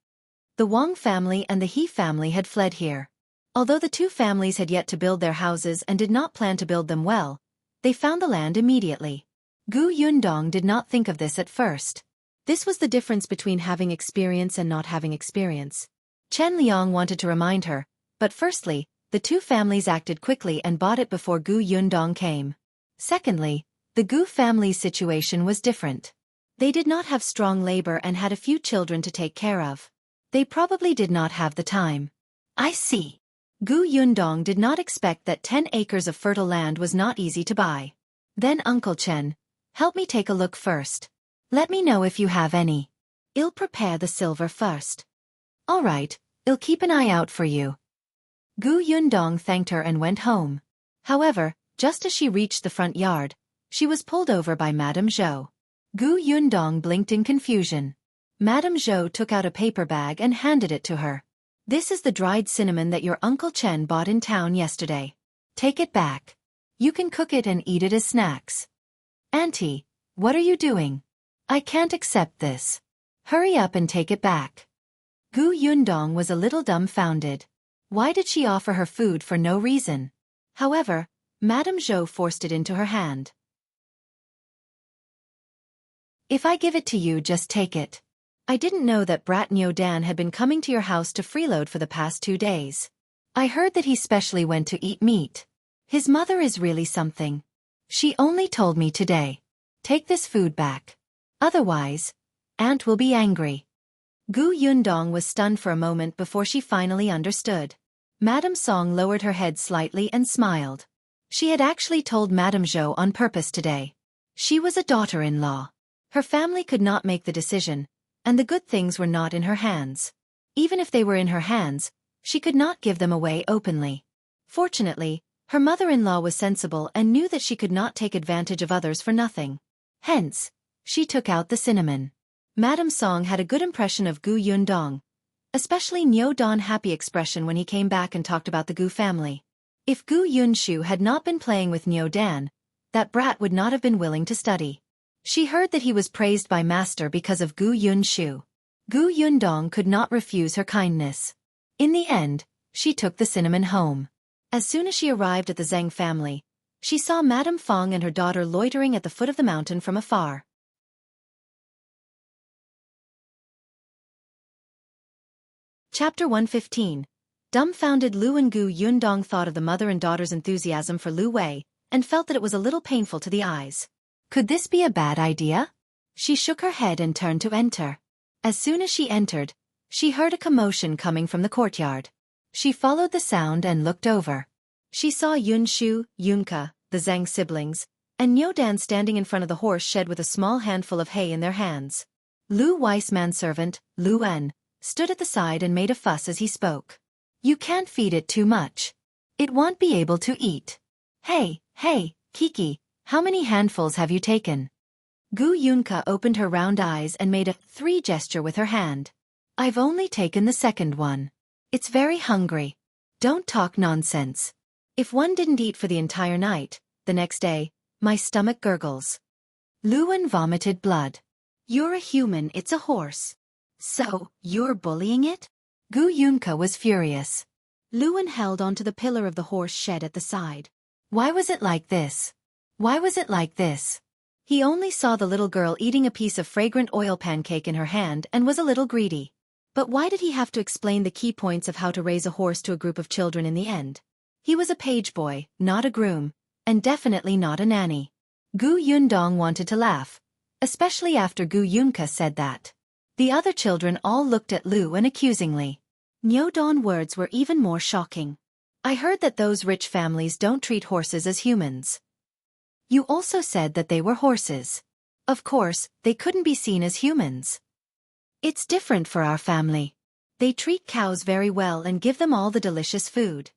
The Wang family and the He family had fled here. Although the two families had yet to build their houses and did not plan to build them well, they found the land immediately. Gu Yundong did not think of this at first. This was the difference between having experience and not having experience. Chen Liang wanted to remind her, but firstly, the two families acted quickly and bought it before Gu Yundong came. Secondly, the Gu family's situation was different. They did not have strong labor and had a few children to take care of. They probably did not have the time. I see. Gu Yundong did not expect that 10 acres of fertile land was not easy to buy. Then Uncle Chen, help me take a look first. Let me know if you have any. I'll prepare the silver first. All right, I'll keep an eye out for you. Gu Yundong thanked her and went home. However, just as she reached the front yard, she was pulled over by Madame Zhou. Gu Yundong blinked in confusion. Madame Zhou took out a paper bag and handed it to her. This is the dried cinnamon that your Uncle Chen bought in town yesterday. Take it back. You can cook it and eat it as snacks. Auntie, what are you doing? I can't accept this. Hurry up and take it back. Gu Yundong was a little dumbfounded. Why did she offer her food for no reason? However, Madame Zhou forced it into her hand. If I give it to you, just take it. I didn't know that Brat Nyodan had been coming to your house to freeload for the past 2 days. I heard that he specially went to eat meat. His mother is really something. She only told me today. Take this food back. Otherwise, Aunt will be angry. Gu Yundong was stunned for a moment before she finally understood. Madame Song lowered her head slightly and smiled. She had actually told Madame Zhou on purpose today. She was a daughter-in-law. Her family could not make the decision, and the good things were not in her hands. Even if they were in her hands, she could not give them away openly. Fortunately, her mother-in-law was sensible and knew that she could not take advantage of others for nothing. Hence, she took out the cinnamon. Madame Song had a good impression of Gu Yundong, especially Nyo Don's happy expression when he came back and talked about the Gu family. If Gu Yunshu had not been playing with Niu Dan, that brat would not have been willing to study. She heard that he was praised by master because of Gu Yunshu. Gu Yundong could not refuse her kindness. In the end, she took the cinnamon home. As soon as she arrived at the Zhang family, she saw Madame Fang and her daughter loitering at the foot of the mountain from afar. Chapter 115. Dumbfounded Liu An. Gu Yundong thought of the mother and daughter's enthusiasm for Lu Wei, and felt that it was a little painful to the eyes. Could this be a bad idea? She shook her head and turned to enter. As soon as she entered, she heard a commotion coming from the courtyard. She followed the sound and looked over. She saw Yunshu, Yunke, the Zhang siblings, and Niu Dan standing in front of the horse shed with a small handful of hay in their hands. Lu Wei's manservant, Liu An, stood at the side and made a fuss as he spoke. You can't feed it too much. It won't be able to eat. Hey, Kiki, how many handfuls have you taken? Gu Yunke opened her round eyes and made a 3 gesture with her hand. I've only taken the second one. It's very hungry. Don't talk nonsense. If one didn't eat for the entire night, the next day, my stomach gurgles. Liu An vomited blood. You're a human, it's a horse. So, you're bullying it? Gu Yunke was furious. Liu An held onto the pillar of the horse shed at the side. Why was it like this? Why was it like this? He only saw the little girl eating a piece of fragrant oil pancake in her hand and was a little greedy. But why did he have to explain the key points of how to raise a horse to a group of children in the end? He was a page boy, not a groom, and definitely not a nanny. Gu Yundong wanted to laugh, especially after Gu Yunke said that. The other children all looked at Liu An accusingly. Niu Dan's words were even more shocking. I heard that those rich families don't treat horses as humans. You also said that they were horses. Of course, they couldn't be seen as humans. It's different for our family. They treat cows very well and give them all the delicious food.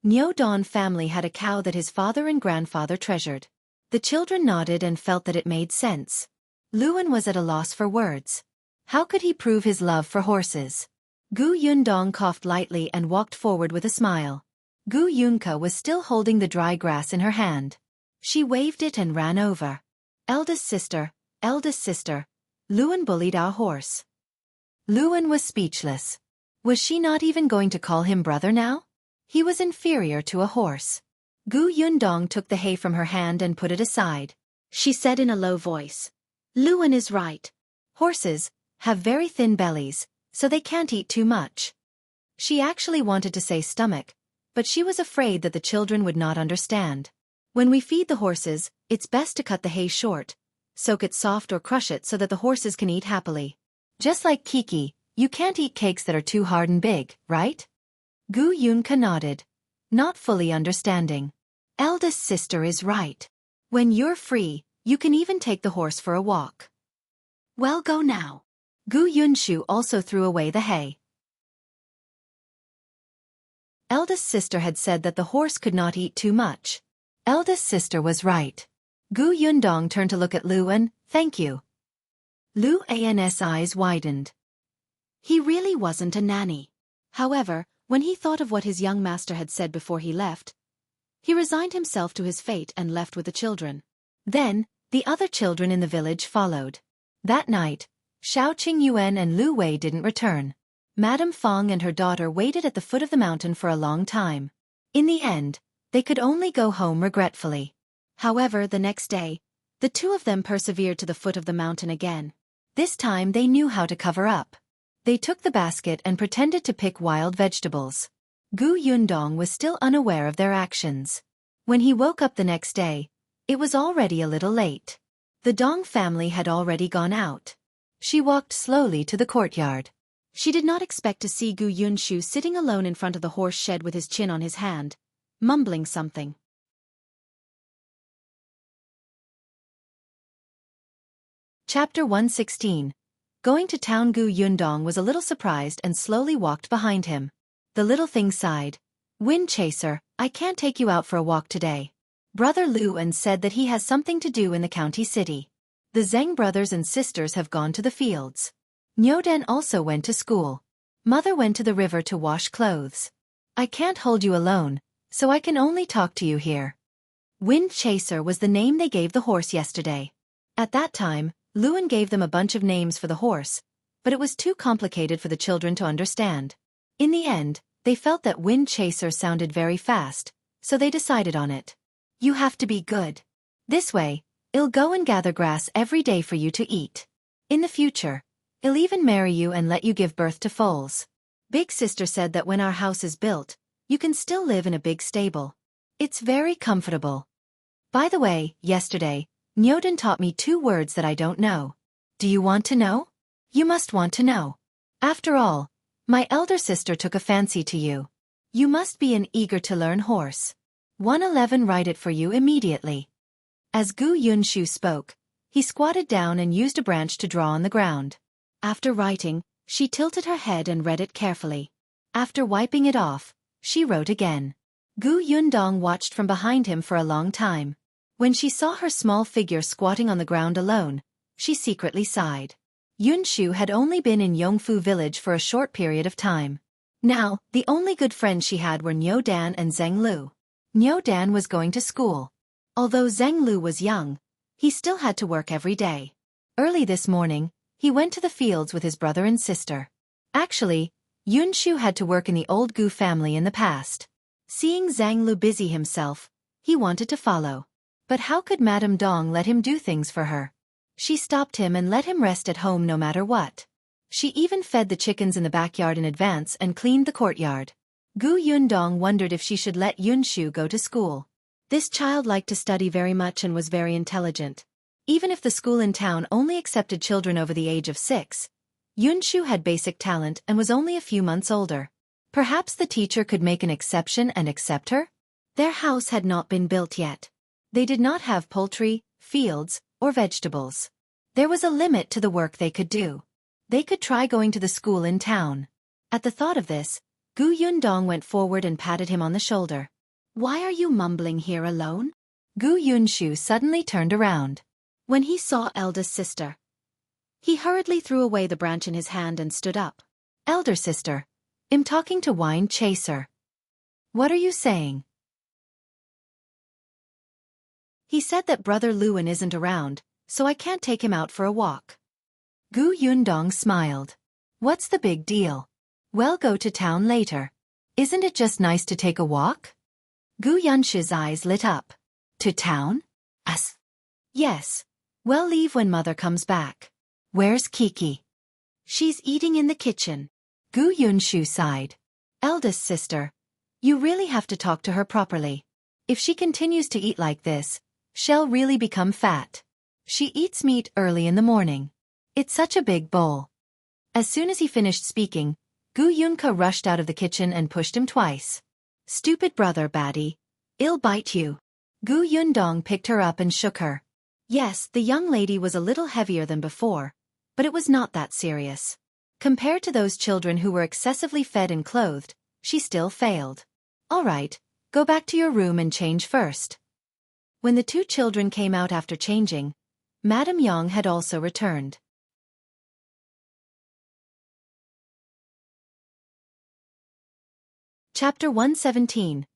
Niu Dan's family had a cow that his father and grandfather treasured. The children nodded and felt that it made sense. Liu An was at a loss for words. How could he prove his love for horses? Gu Yundong coughed lightly and walked forward with a smile. Gu Yunke was still holding the dry grass in her hand. She waved it and ran over. Eldest sister, Liu An bullied our horse. Liu An was speechless. Was she not even going to call him brother now? He was inferior to a horse. Gu Yundong took the hay from her hand and put it aside. She said in a low voice. Liu An is right. Horses have very thin bellies, so they can't eat too much. She actually wanted to say stomach, but she was afraid that the children would not understand. When we feed the horses, it's best to cut the hay short, soak it soft or crush it so that the horses can eat happily. Just like Kiki, you can't eat cakes that are too hard and big, right? Gu Yunke nodded, not fully understanding. Eldest sister is right. When you're free, you can even take the horse for a walk. Well, go now. Gu Yunshu also threw away the hay. Eldest sister had said that the horse could not eat too much. Eldest sister was right. Gu Yundong turned to look at Liu An. Thank you. Liu An's eyes widened. He really wasn't a nanny. However, when he thought of what his young master had said before he left, he resigned himself to his fate and left with the children. Then, the other children in the village followed. That night, Shao, Qingyuan and Lu Wei didn't return. Madame Fang and her daughter waited at the foot of the mountain for a long time. In the end, they could only go home regretfully. However, the next day, the two of them persevered to the foot of the mountain again. This time they knew how to cover up. They took the basket and pretended to pick wild vegetables. Gu Yundong was still unaware of their actions. When he woke up the next day, it was already a little late. The Dong family had already gone out. She walked slowly to the courtyard. She did not expect to see Gu Yunshu sitting alone in front of the horse shed with his chin on his hand, mumbling something. Chapter 116. Going to town. Gu Yundong was a little surprised and slowly walked behind him. The little thing sighed. Wind chaser, I can't take you out for a walk today. Brother Liu An said that he has something to do in the county city. The Zhang brothers and sisters have gone to the fields. Nyoden also went to school. Mother went to the river to wash clothes. I can't hold you alone, so I can only talk to you here. Wind Chaser was the name they gave the horse yesterday. At that time, Liu An gave them a bunch of names for the horse, but it was too complicated for the children to understand. In the end, they felt that Wind Chaser sounded very fast, so they decided on it. You have to be good. This way, I'll go and gather grass every day for you to eat. In the future, I'll even marry you and let you give birth to foals. Big sister said that when our house is built, you can still live in a big stable. It's very comfortable. By the way, yesterday, Nyoden taught me 2 words that I don't know. Do you want to know? You must want to know. After all, my elder sister took a fancy to you. You must be an eager-to-learn horse. 111 write it for you immediately. As Gu Yunshu spoke, he squatted down and used a branch to draw on the ground. After writing, she tilted her head and read it carefully. After wiping it off, she wrote again. Gu Yundong watched from behind him for a long time. When she saw her small figure squatting on the ground alone, she secretly sighed. Yunshu had only been in Yongfu village for a short period of time. Now, the only good friends she had were Niu Dan and Zheng Lu. Niu Dan was going to school. Although Zheng Lu was young, he still had to work every day. Early this morning, he went to the fields with his brother and sister. Actually, Yunshu had to work in the old Gu family in the past. Seeing Zhang Lu busy himself, he wanted to follow. But how could Madame Dong let him do things for her? She stopped him and let him rest at home no matter what. She even fed the chickens in the backyard in advance and cleaned the courtyard. Gu Yundong wondered if she should let Yunshu go to school. This child liked to study very much and was very intelligent. Even if the school in town only accepted children over the age of 6, Yunshu had basic talent and was only a few months older. Perhaps the teacher could make an exception and accept her? Their house had not been built yet. They did not have poultry, fields, or vegetables. There was a limit to the work they could do. They could try going to the school in town. At the thought of this, Gu Yundong went forward and patted him on the shoulder. Why are you mumbling here alone? Gu Yunshu suddenly turned around. When he saw eldest sister, he hurriedly threw away the branch in his hand and stood up. Elder sister, I'm talking to Wind Chaser. What are you saying? He said that Brother Liu An isn't around, so I can't take him out for a walk. Gu Yundong smiled. What's the big deal? Well, go to town later. Isn't it just nice to take a walk? Gu Yunshu's eyes lit up. To town? Us? Yes. Well, leave when mother comes back. Where's Kiki? She's eating in the kitchen. Gu Yunshu sighed. Eldest sister, you really have to talk to her properly. If she continues to eat like this, she'll really become fat. She eats meat early in the morning. It's such a big bowl. As soon as he finished speaking, Gu Yunke rushed out of the kitchen and pushed him twice. Stupid brother baddie. I'll bite you. Gu Yundong picked her up and shook her. Yes, the young lady was a little heavier than before, but it was not that serious. Compared to those children who were excessively fed and clothed, she still failed. All right, go back to your room and change first. When the 2 children came out after changing, Madame Yang had also returned. Chapter 117.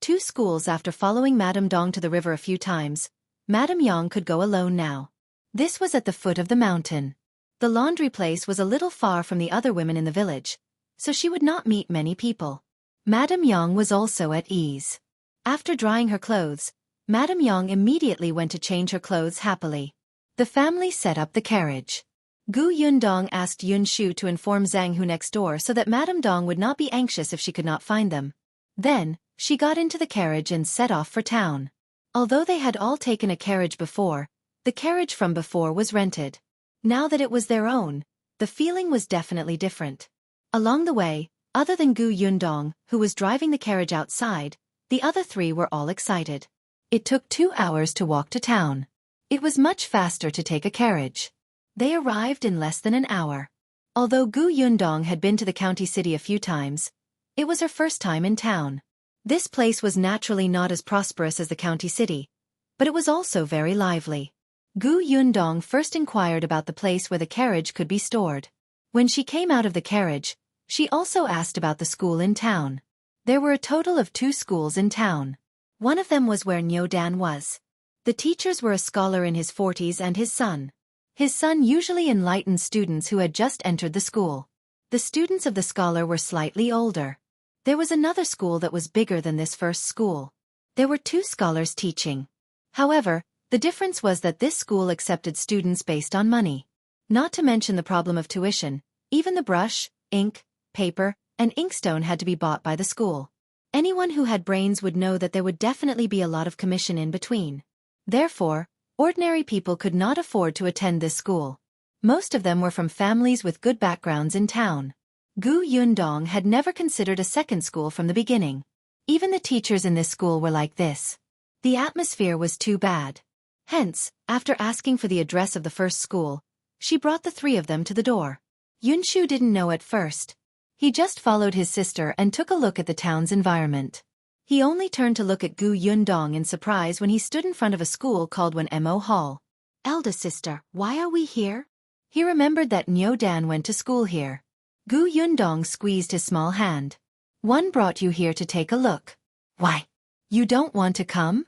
2 schools. After following Madame Dong to the river a few times, Madame Yang could go alone now. This was at the foot of the mountain. The laundry place was a little far from the other women in the village, so she would not meet many people. Madame Yang was also at ease. After drying her clothes, Madame Yang immediately went to change her clothes happily. The family set up the carriage. Gu Yundong asked Yunshu to inform Zhang Hu next door so that Madame Dong would not be anxious if she could not find them. Then, she got into the carriage and set off for town. Although they had all taken a carriage before, the carriage from before was rented. Now that it was their own, the feeling was definitely different. Along the way, other than Gu Yundong, who was driving the carriage outside, the other 3 were all excited. It took 2 hours to walk to town. It was much faster to take a carriage. They arrived in less than an hour. Although Gu Yundong had been to the county city a few times, it was her first time in town. This place was naturally not as prosperous as the county city, but it was also very lively. Gu Yundong first inquired about the place where the carriage could be stored. When she came out of the carriage, she also asked about the school in town. There were a total of 2 schools in town. One of them was where Niu Dan was. The teachers were a scholar in his 40s and his son. His son usually enlightened students who had just entered the school. The students of the scholar were slightly older. There was another school that was bigger than this first school. There were 2 scholars teaching. However, the difference was that this school accepted students based on money. Not to mention the problem of tuition, even the brush, ink, paper, and inkstone had to be bought by the school. Anyone who had brains would know that there would definitely be a lot of commission in between. Therefore, ordinary people could not afford to attend this school. Most of them were from families with good backgrounds in town. Gu Yundong had never considered a second school from the beginning. Even the teachers in this school were like this. The atmosphere was too bad. Hence, after asking for the address of the first school, she brought the 3 of them to the door. Yunshu didn't know at first. He just followed his sister and took a look at the town's environment. He only turned to look at Gu Yundong in surprise when he stood in front of a school called Mo Hall. Eldest sister, why are we here? He remembered that Niu Dan went to school here. Gu Yundong squeezed his small hand. One brought you here to take a look. Why? You don't want to come?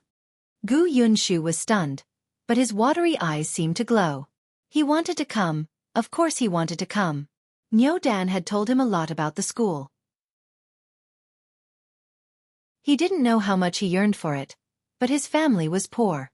Gu Yunshu was stunned, but his watery eyes seemed to glow. He wanted to come, of course he wanted to come. Niu Dan had told him a lot about the school. He didn't know how much he yearned for it, but his family was poor.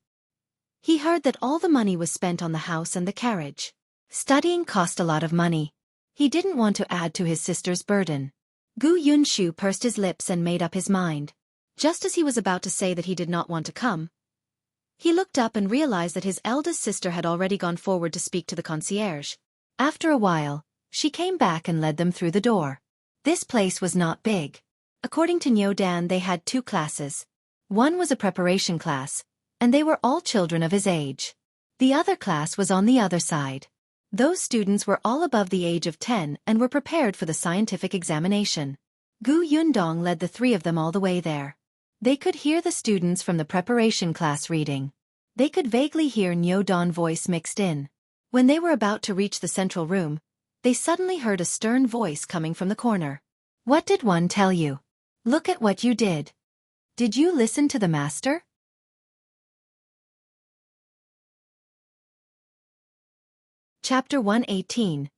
He heard that all the money was spent on the house and the carriage. Studying cost a lot of money. He didn't want to add to his sister's burden. Gu Yunshu pursed his lips and made up his mind. Just as he was about to say that he did not want to come, he looked up and realized that his eldest sister had already gone forward to speak to the concierge. After a while, she came back and led them through the door. This place was not big. According to Niu Dan, they had 2 classes. One was a preparation class, and they were all children of his age. The other class was on the other side. Those students were all above the age of 10 and were prepared for the scientific examination. Gu Yundong led the 3 of them all the way there. They could hear the students from the preparation class reading. They could vaguely hear Niu Dan's voice mixed in. When they were about to reach the central room, they suddenly heard a stern voice coming from the corner. What did one tell you? Look at what you did. Did you listen to the master? Chapter 118.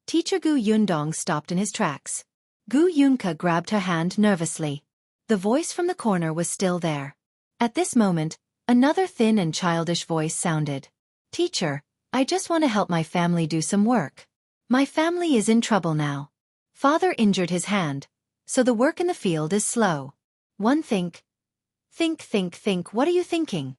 Teacher Gu Yundong stopped in his tracks. Gu Yunke grabbed her hand nervously. The voice from the corner was still there. At this moment, another thin and childish voice sounded. Teacher, I just want to help my family do some work. My family is in trouble now. Father injured his hand, so the work in the field is slow. One think, what are you thinking?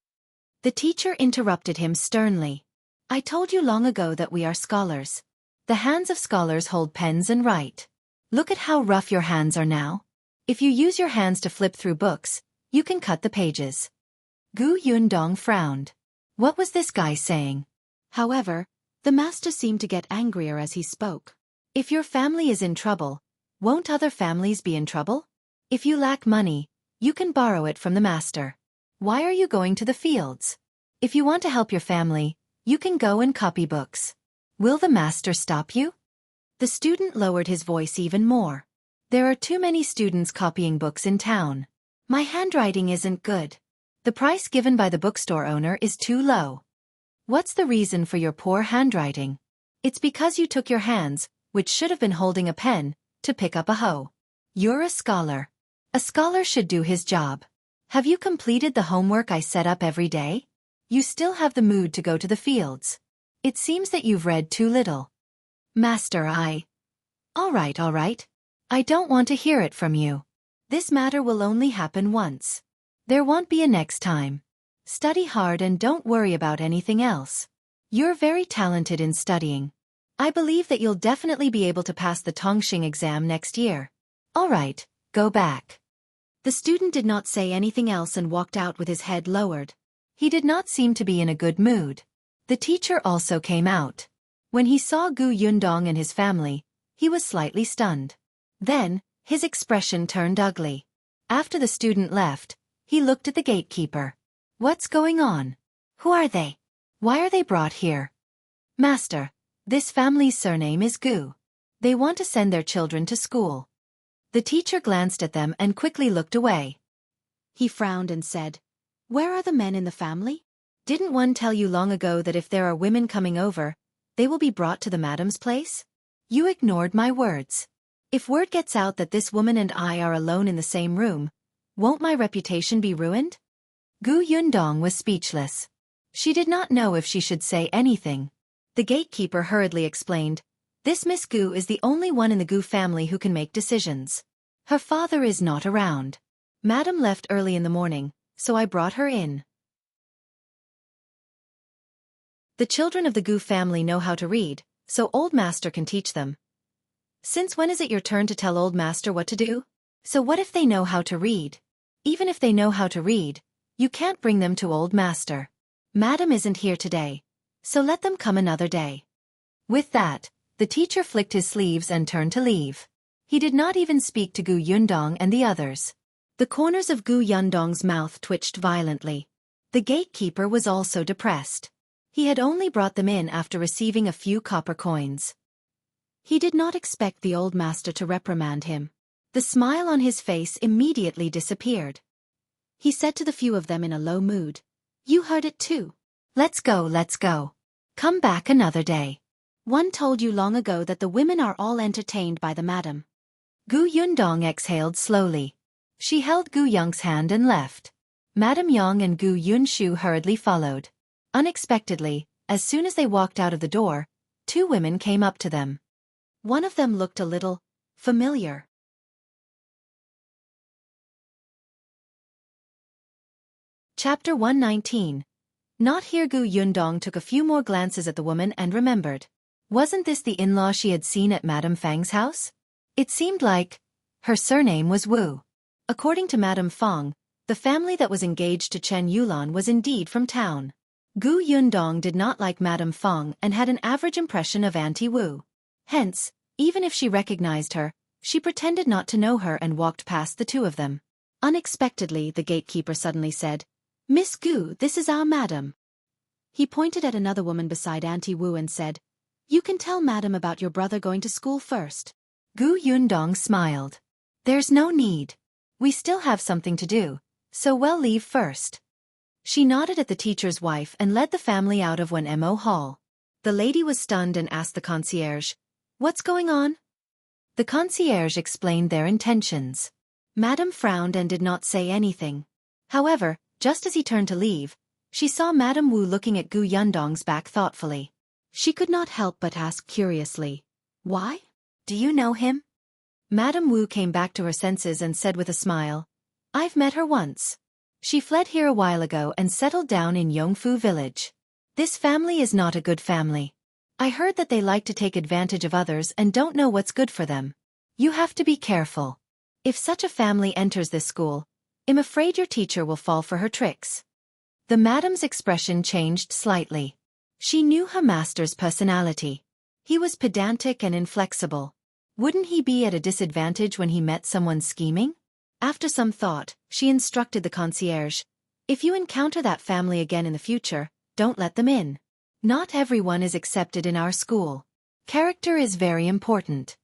The teacher interrupted him sternly. I told you long ago that we are scholars. The hands of scholars hold pens and write. Look at how rough your hands are now. If you use your hands to flip through books, you can cut the pages. Gu Yundong frowned. What was this guy saying? However, the master seemed to get angrier as he spoke. If your family is in trouble, won't other families be in trouble? If you lack money, you can borrow it from the master. Why are you going to the fields? If you want to help your family, you can go and copy books. Will the master stop you? The student lowered his voice even more. There are too many students copying books in town. My handwriting isn't good. The price given by the bookstore owner is too low. What's the reason for your poor handwriting? It's because you took your hands, which should have been holding a pen, to pick up a hoe. You're a scholar. A scholar should do his job. Have you completed the homework I set up every day? You still have the mood to go to the fields. It seems that you've read too little. Master, All right. I don't want to hear it from you. This matter will only happen once. There won't be a next time. Study hard and don't worry about anything else. You're very talented in studying. I believe that you'll definitely be able to pass the Tongxing exam next year. All right, go back. The student did not say anything else and walked out with his head lowered. He did not seem to be in a good mood. The teacher also came out. When he saw Gu Yundong and his family, he was slightly stunned. Then, his expression turned ugly. After the student left, he looked at the gatekeeper. What's going on? Who are they? Why are they brought here? Master, this family's surname is Gu. They want to send their children to school. The teacher glanced at them and quickly looked away. He frowned and said, "Where are the men in the family? Didn't one tell you long ago that if there are women coming over, they will be brought to the madam's place? You ignored my words. If word gets out that this woman and I are alone in the same room, won't my reputation be ruined?" Gu Yundong was speechless. She did not know if she should say anything. The gatekeeper hurriedly explained, "This Miss Gu is the only one in the Gu family who can make decisions. Her father is not around. Madam left early in the morning, so I brought her in. The children of the Gu family know how to read, so Old Master can teach them." "Since when is it your turn to tell Old Master what to do? So what if they know how to read? Even if they know how to read, you can't bring them to Old Master. Madam isn't here today, so let them come another day." With that, the teacher flicked his sleeves and turned to leave. He did not even speak to Gu Yundong and the others. The corners of Gu Yundong's mouth twitched violently. The gatekeeper was also depressed. He had only brought them in after receiving a few copper coins. He did not expect the old master to reprimand him. The smile on his face immediately disappeared. He said to the few of them in a low mood, "You heard it too. Let's go, let's go. Come back another day. One told you long ago that the women are all entertained by the madam." Gu Yundong exhaled slowly. She held Gu Yong's hand and left. Madam Yang and Gu Yunshu hurriedly followed. Unexpectedly, as soon as they walked out of the door, two women came up to them. One of them looked a little familiar. Chapter 119. Not here. Gu Yundong took a few more glances at the woman and remembered. Wasn't this the in-law she had seen at Madame Fang's house? It seemed like her surname was Wu. According to Madame Fang, the family that was engaged to Chen Yulan was indeed from town. Gu Yundong did not like Madame Fang and had an average impression of Auntie Wu. Hence, even if she recognized her, she pretended not to know her and walked past the two of them. Unexpectedly, the gatekeeper suddenly said, "Miss Gu, this is our madam." He pointed at another woman beside Auntie Wu and said, "You can tell madam about your brother going to school first." Gu Yundong smiled. "There's no need. We still have something to do, so we'll leave first." She nodded at the teacher's wife and led the family out of 1mo Hall. The lady was stunned and asked the concierge, "What's going on?" The concierge explained their intentions. Madam frowned and did not say anything. However, just as he turned to leave, she saw Madame Wu looking at Gu Yundong's back thoughtfully. She could not help but ask curiously, "Why? Do you know him?" Madame Wu came back to her senses and said with a smile, "I've met her once. She fled here a while ago and settled down in Yongfu village. This family is not a good family. I heard that they like to take advantage of others and don't know what's good for them. You have to be careful. If such a family enters this school, I'm afraid your teacher will fall for her tricks." The madam's expression changed slightly. She knew her master's personality. He was pedantic and inflexible. Wouldn't he be at a disadvantage when he met someone scheming? After some thought, she instructed the concierge, "If you encounter that family again in the future, don't let them in. Not everyone is accepted in our school. Character is very important."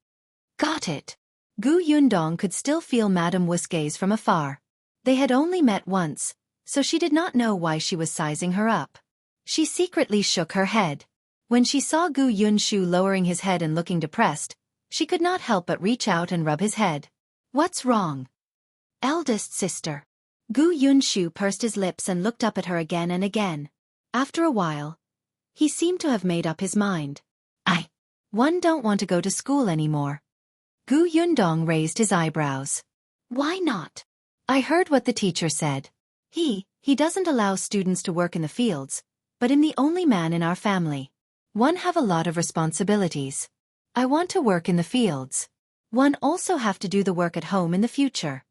"Got it." Gu Yundong could still feel Madame Wu's gaze from afar. They had only met once, so she did not know why she was sizing her up. She secretly shook her head. When she saw Gu Yunshu lowering his head and looking depressed, she could not help but reach out and rub his head. "What's wrong?" "Eldest sister." Gu Yunshu pursed his lips and looked up at her again and again. After a while, he seemed to have made up his mind. One don't want to go to school anymore." Gu Yundong raised his eyebrows. "Why not?" "I heard what the teacher said. He doesn't allow students to work in the fields, but I'm the only man in our family. One have a lot of responsibilities. I want to work in the fields. One also have to do the work at home in the future."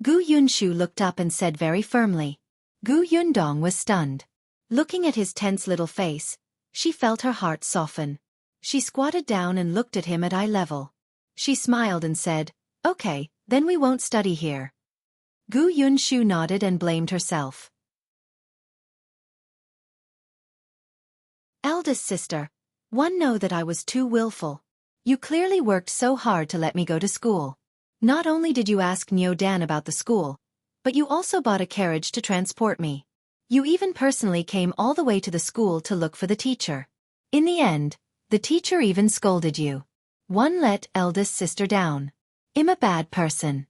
Gu Yunshu looked up and said very firmly. Gu Yundong was stunned. Looking at his tense little face, she felt her heart soften. She squatted down and looked at him at eye level. She smiled and said, "Okay, then we won't study here." Gu Yunshu nodded and blamed herself. "Eldest sister, one know that I was too willful. You clearly worked so hard to let me go to school. Not only did you ask Niu Dan about the school, but you also bought a carriage to transport me. You even personally came all the way to the school to look for the teacher. In the end, the teacher even scolded you. One let eldest sister down. I'm a bad person.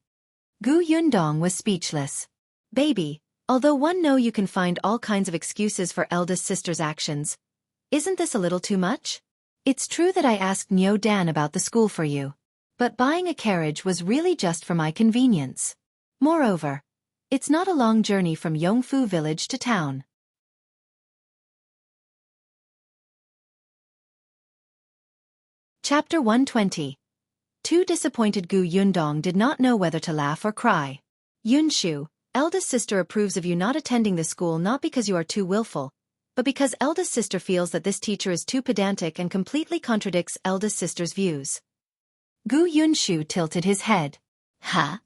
Gu Yundong was speechless. Baby, although one know you can find all kinds of excuses for eldest sister's actions, isn't this a little too much? It's true that I asked Niu Dan about the school for you, but buying a carriage was really just for my convenience. Moreover, it's not a long journey from Yongfu village to town. Chapter 120. Too disappointed Gu Yundong did not know whether to laugh or cry. Yunshu, eldest sister approves of you not attending the school not because you are too willful, but because eldest sister feels that this teacher is too pedantic and completely contradicts eldest sister's views. Gu Yunshu tilted his head. Huh?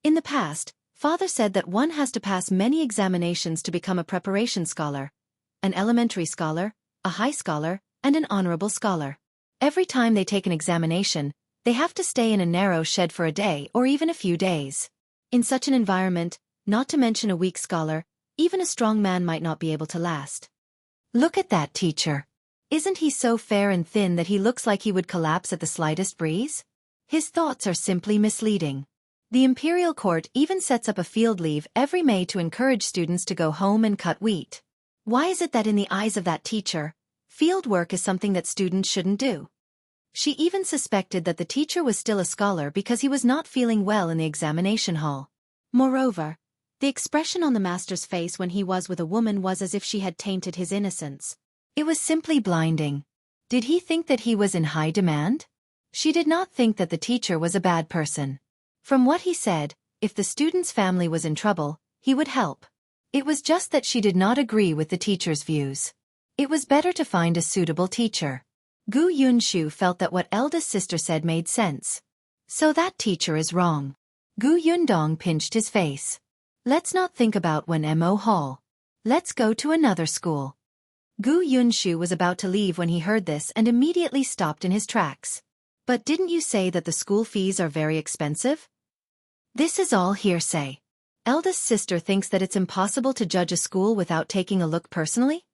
In the past, father said that one has to pass many examinations to become a preparation scholar, an elementary scholar, a high scholar, and an honorable scholar. Every time they take an examination, they have to stay in a narrow shed for a day or even a few days. In such an environment, not to mention a weak scholar, even a strong man might not be able to last. Look at that teacher. Isn't he so fair and thin that he looks like he would collapse at the slightest breeze? His thoughts are simply misleading. The imperial court even sets up a field leave every May to encourage students to go home and cut wheat. Why is it that in the eyes of that teacher, field work is something that students shouldn't do? She even suspected that the teacher was still a scholar because he was not feeling well in the examination hall. Moreover, the expression on the master's face when he was with a woman was as if she had tainted his innocence. It was simply blinding. Did he think that he was in high demand? She did not think that the teacher was a bad person. From what he said, if the student's family was in trouble, he would help. It was just that she did not agree with the teacher's views. It was better to find a suitable teacher. Gu Yunshu felt that what eldest sister said made sense. So that teacher is wrong. Gu Yundong pinched his face. Let's not think about when Mo Hall. Let's go to another school. Gu Yunshu was about to leave when he heard this and immediately stopped in his tracks. But didn't you say that the school fees are very expensive? This is all hearsay. Eldest sister thinks that it's impossible to judge a school without taking a look personally.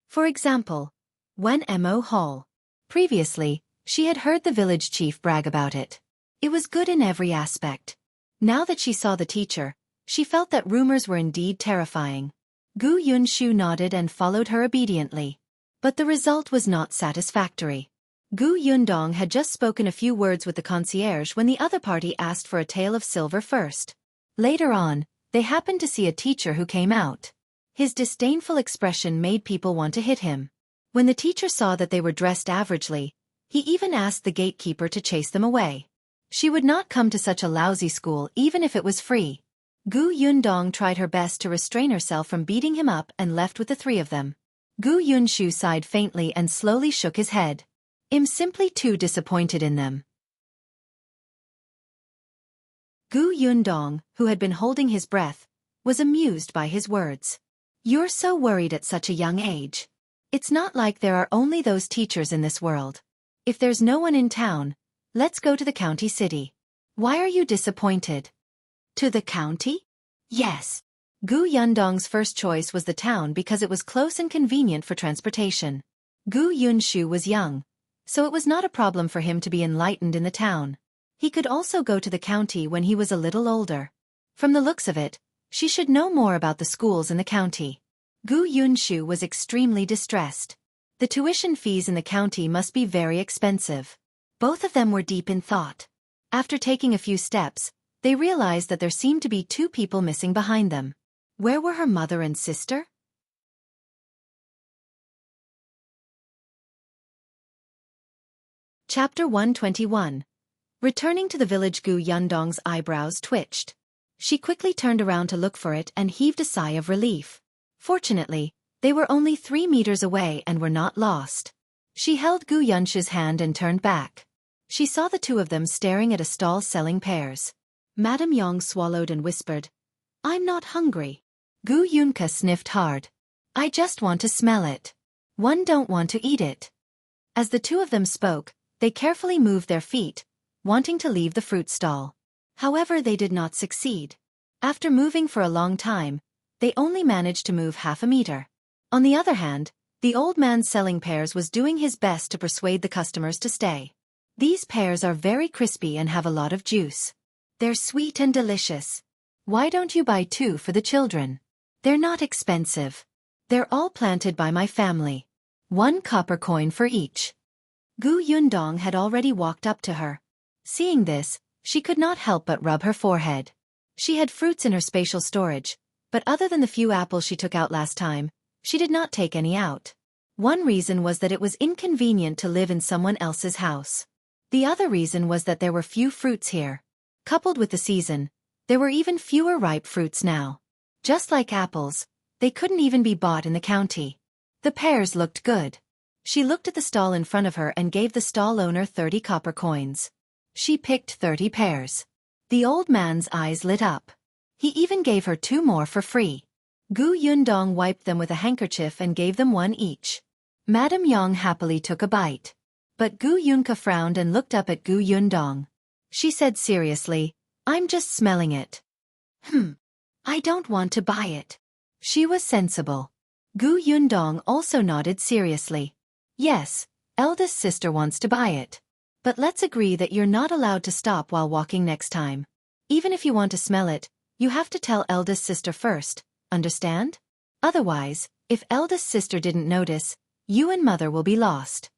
For example, when Mo Hall. Previously, she had heard the village chief brag about it. It was good in every aspect. Now that she saw the teacher, she felt that rumors were indeed terrifying. Gu Yunshu nodded and followed her obediently. But the result was not satisfactory. Gu Yundong had just spoken a few words with the concierge when the other party asked for a tael of silver first. Later on, they happened to see a teacher who came out. His disdainful expression made people want to hit him. When the teacher saw that they were dressed averagely, he even asked the gatekeeper to chase them away. She would not come to such a lousy school even if it was free. Gu Yundong tried her best to restrain herself from beating him up and left with the three of them. Gu Yunshu sighed faintly and slowly shook his head. I'm simply too disappointed in them. Gu Yundong, who had been holding his breath, was amused by his words. You're so worried at such a young age. It's not like there are only those teachers in this world. If there's no one in town, let's go to the county city. Why are you disappointed? To the county? Yes. Gu Yundong's first choice was the town because it was close and convenient for transportation. Gu Yunshu was young, so it was not a problem for him to be enlightened in the town. He could also go to the county when he was a little older. From the looks of it, she should know more about the schools in the county. Gu Yunshu was extremely distressed. The tuition fees in the county must be very expensive. Both of them were deep in thought. After taking a few steps, they realized that there seemed to be two people missing behind them. Where were her mother and sister? Chapter 121. Returning to the village, Gu Yundong's eyebrows twitched. She quickly turned around to look for it and heaved a sigh of relief. Fortunately, they were only 3 meters away and were not lost. She held Gu Yunshu's hand and turned back. She saw the two of them staring at a stall selling pears. Madame Yang swallowed and whispered, I'm not hungry. Gu Yunke sniffed hard. I just want to smell it. One don't want to eat it. As the two of them spoke, they carefully moved their feet, wanting to leave the fruit stall. However, they did not succeed. After moving for a long time, they only managed to move half a meter. On the other hand, the old man selling pears was doing his best to persuade the customers to stay. These pears are very crispy and have a lot of juice. They're sweet and delicious. Why don't you buy 2 for the children? They're not expensive. They're all planted by my family. 1 copper coin for each. Gu Yundong had already walked up to her. Seeing this, she could not help but rub her forehead. She had fruits in her spatial storage, but other than the few apples she took out last time, she did not take any out. One reason was that it was inconvenient to live in someone else's house. The other reason was that there were few fruits here. Coupled with the season, there were even fewer ripe fruits now. Just like apples, they couldn't even be bought in the county. The pears looked good. She looked at the stall in front of her and gave the stall owner 30 copper coins. She picked 30 pears. The old man's eyes lit up. He even gave her 2 more for free. Gu Yundong wiped them with a handkerchief and gave them 1 each. Madame Yang happily took a bite. But Gu Yunke frowned and looked up at Gu Yundong. She said seriously, "I'm just smelling it." I don't want to buy it." She was sensible. Gu Yundong also nodded seriously. "Yes, eldest sister wants to buy it. But let's agree that you're not allowed to stop while walking next time. Even if you want to smell it, you have to tell eldest sister first, understand? Otherwise, if eldest sister didn't notice, you and mother will be lost."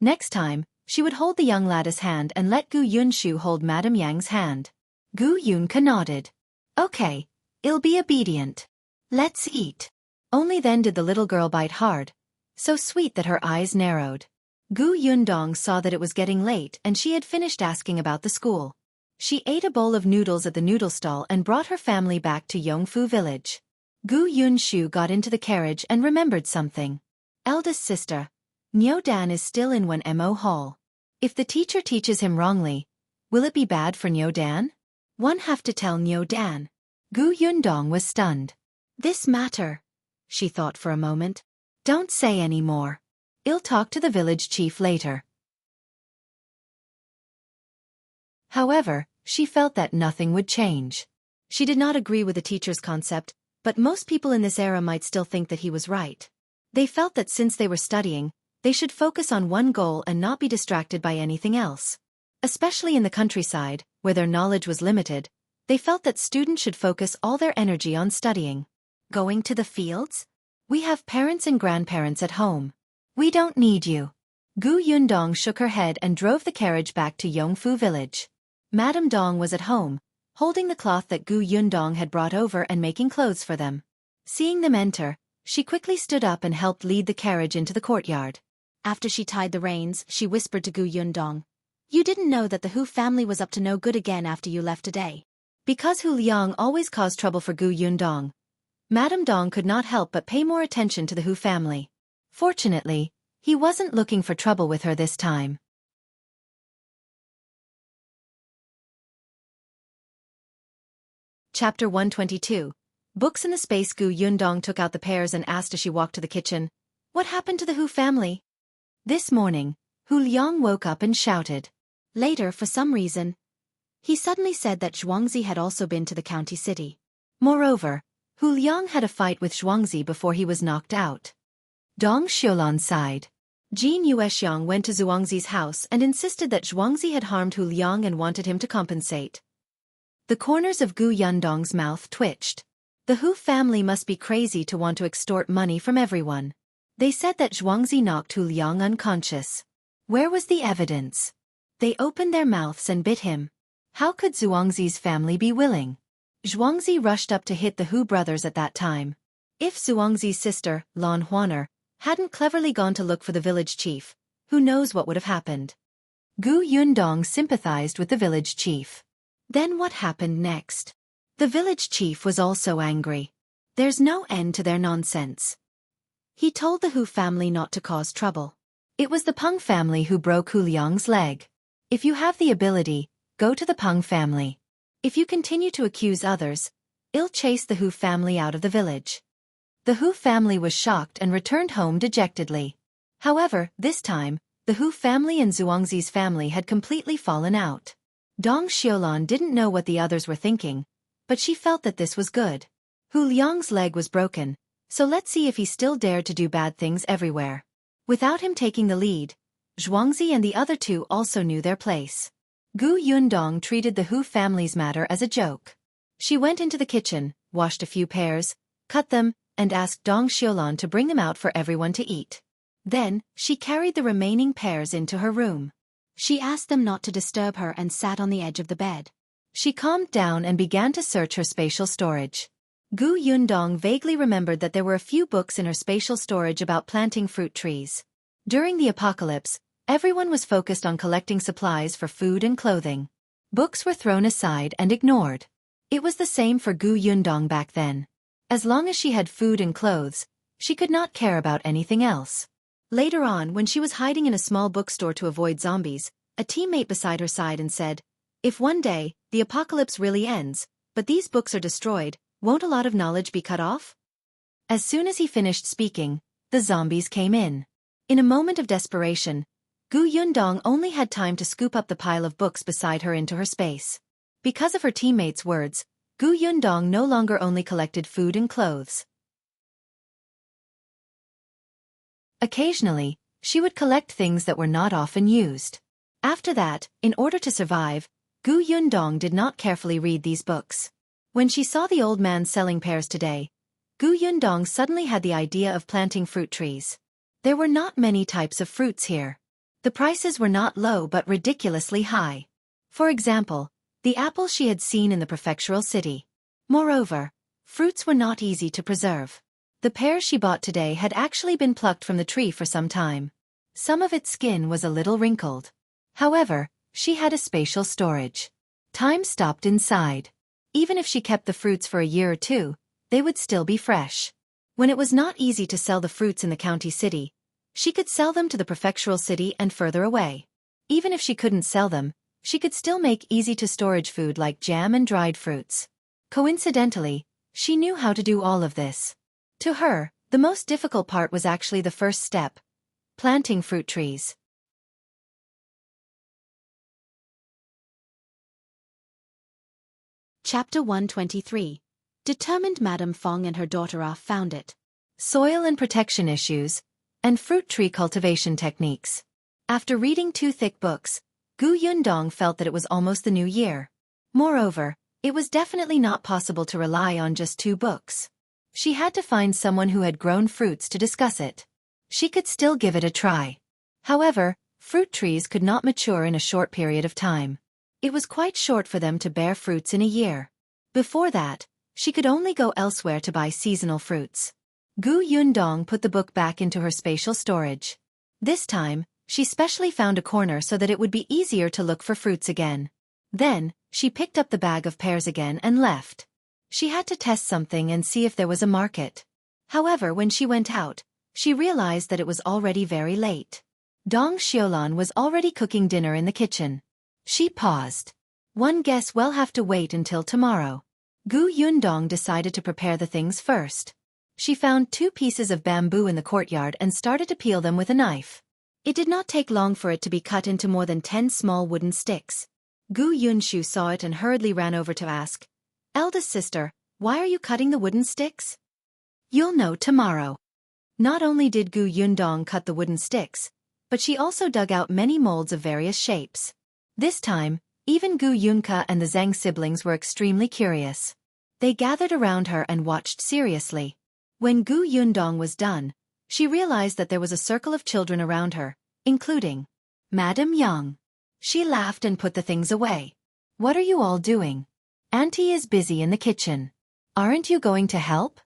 Next time, she would hold the young lad's hand and let Gu Yunshu hold Madame Yang's hand. Gu Yunke nodded. "Okay, I'll be obedient. Let's eat." Only then did the little girl bite hard, so sweet that her eyes narrowed. Gu Yundong saw that it was getting late and she had finished asking about the school. She ate a bowl of noodles at the noodle stall and brought her family back to Yongfu village. Gu Yunshu got into the carriage and remembered something. Eldest sister, Niu Dan is still in 1mo hall. If the teacher teaches him wrongly, will it be bad for Niu Dan? One have to tell Niu Dan. Gu Yundong was stunned. This matter, she thought for a moment. Don't say any more. I'll talk to the village chief later. However, she felt that nothing would change. She did not agree with the teacher's concept, but most people in this era might still think that he was right. They felt that since they were studying, they should focus on one goal and not be distracted by anything else. Especially in the countryside, where their knowledge was limited, they felt that students should focus all their energy on studying. Going to the fields? We have parents and grandparents at home. We don't need you. Gu Yundong shook her head and drove the carriage back to Yongfu village. Madame Dong was at home, holding the cloth that Gu Yundong had brought over and making clothes for them. Seeing them enter, she quickly stood up and helped lead the carriage into the courtyard. After she tied the reins, she whispered to Gu Yundong, "You didn't know that the Hu family was up to no good again after you left today." Because Hu Liang always caused trouble for Gu Yundong, Madame Dong could not help but pay more attention to the Hu family. Fortunately, he wasn't looking for trouble with her this time. Chapter 122. Books in the space. Gu Yundong took out the pears and asked as she walked to the kitchen, "What happened to the Hu family?" This morning, Hu Liang woke up and shouted. Later, for some reason, he suddenly said that Zhuangzi had also been to the county city. Moreover, Hu Liang had a fight with Zhuangzi before he was knocked out. Dong Xiulan sighed. Jin Yuexiang went to Zhuangzi's house and insisted that Zhuangzi had harmed Hu Liang and wanted him to compensate. The corners of Gu Yundong's mouth twitched. The Hu family must be crazy to want to extort money from everyone. They said that Zhuangzi knocked Hu Liang unconscious. Where was the evidence? They opened their mouths and bit him. How could Zhuangzi's family be willing? Zhuangzi rushed up to hit the Hu brothers at that time. If Zhuangzi's sister, Lan Huaner, hadn't cleverly gone to look for the village chief, who knows what would have happened? Gu Yundong sympathized with the village chief. Then what happened next? The village chief was also angry. There's no end to their nonsense. He told the Hu family not to cause trouble. It was the Peng family who broke Hu Liang's leg. If you have the ability, go to the Peng family. If you continue to accuse others, I'll chase the Hu family out of the village. The Hu family was shocked and returned home dejectedly. However, this time, the Hu family and Zhuangzi's family had completely fallen out. Dong Xiulan didn't know what the others were thinking, but she felt that this was good. Hu Liang's leg was broken, so let's see if he still dared to do bad things everywhere. Without him taking the lead, Zhuangzi and the other two also knew their place. Gu Yundong treated the Hu family's matter as a joke. She went into the kitchen, washed a few pears, cut them, and asked Dong Xiulan to bring them out for everyone to eat. Then, she carried the remaining pears into her room. She asked them not to disturb her and sat on the edge of the bed. She calmed down and began to search her spatial storage. Gu Yundong vaguely remembered that there were a few books in her spatial storage about planting fruit trees. During the apocalypse, everyone was focused on collecting supplies for food and clothing. Books were thrown aside and ignored. It was the same for Gu Yundong back then. As long as she had food and clothes, she could not care about anything else. Later on, when she was hiding in a small bookstore to avoid zombies, a teammate beside her sighed and said, "If one day, the apocalypse really ends, but these books are destroyed, won't a lot of knowledge be cut off?" As soon as he finished speaking, the zombies came in. In a moment of desperation, Gu Yundong only had time to scoop up the pile of books beside her into her space. Because of her teammates' words, Gu Yundong no longer only collected food and clothes. Occasionally, she would collect things that were not often used. After that, in order to survive, Gu Yundong did not carefully read these books. When she saw the old man selling pears today, Gu Yundong suddenly had the idea of planting fruit trees. There were not many types of fruits here. The prices were not low but ridiculously high. For example, the apples she had seen in the prefectural city. Moreover, fruits were not easy to preserve. The pears she bought today had actually been plucked from the tree for some time. Some of its skin was a little wrinkled. However, she had a spatial storage. Time stopped inside. Even if she kept the fruits for a year or two, they would still be fresh. When it was not easy to sell the fruits in the county city, she could sell them to the prefectural city and further away. Even if she couldn't sell them, she could still make easy-to-storage food like jam and dried fruits. Coincidentally, she knew how to do all of this. To her, the most difficult part was actually the first step: planting fruit trees. Chapter 123. Determined Madame Fang and her daughter found it. Soil and protection issues, and fruit tree cultivation techniques. After reading 2 thick books, Gu Yundong felt that it was almost the new year. Moreover, it was definitely not possible to rely on just 2 books. She had to find someone who had grown fruits to discuss it. She could still give it a try. However, fruit trees could not mature in a short period of time. It was quite short for them to bear fruits in a year. Before that, she could only go elsewhere to buy seasonal fruits. Gu Yundong put the book back into her spatial storage. This time, she specially found a corner so that it would be easier to look for fruits again. Then, she picked up the bag of pears again and left. She had to test something and see if there was a market. However, when she went out, she realized that it was already very late. Dong Xiulan was already cooking dinner in the kitchen. She paused. One guess we'll have to wait until tomorrow. Gu Yundong decided to prepare the things first. She found 2 pieces of bamboo in the courtyard and started to peel them with a knife. It did not take long for it to be cut into more than 10 small wooden sticks. Gu Yunshu saw it and hurriedly ran over to ask, "Eldest sister, why are you cutting the wooden sticks?" "You'll know tomorrow." Not only did Gu Yundong cut the wooden sticks, but she also dug out many molds of various shapes. This time, even Gu Yunke and the Zhang siblings were extremely curious. They gathered around her and watched seriously. When Gu Yundong was done, she realized that there was a circle of children around her, including Madame Yang. She laughed and put the things away. "What are you all doing? Auntie is busy in the kitchen. Aren't you going to help?"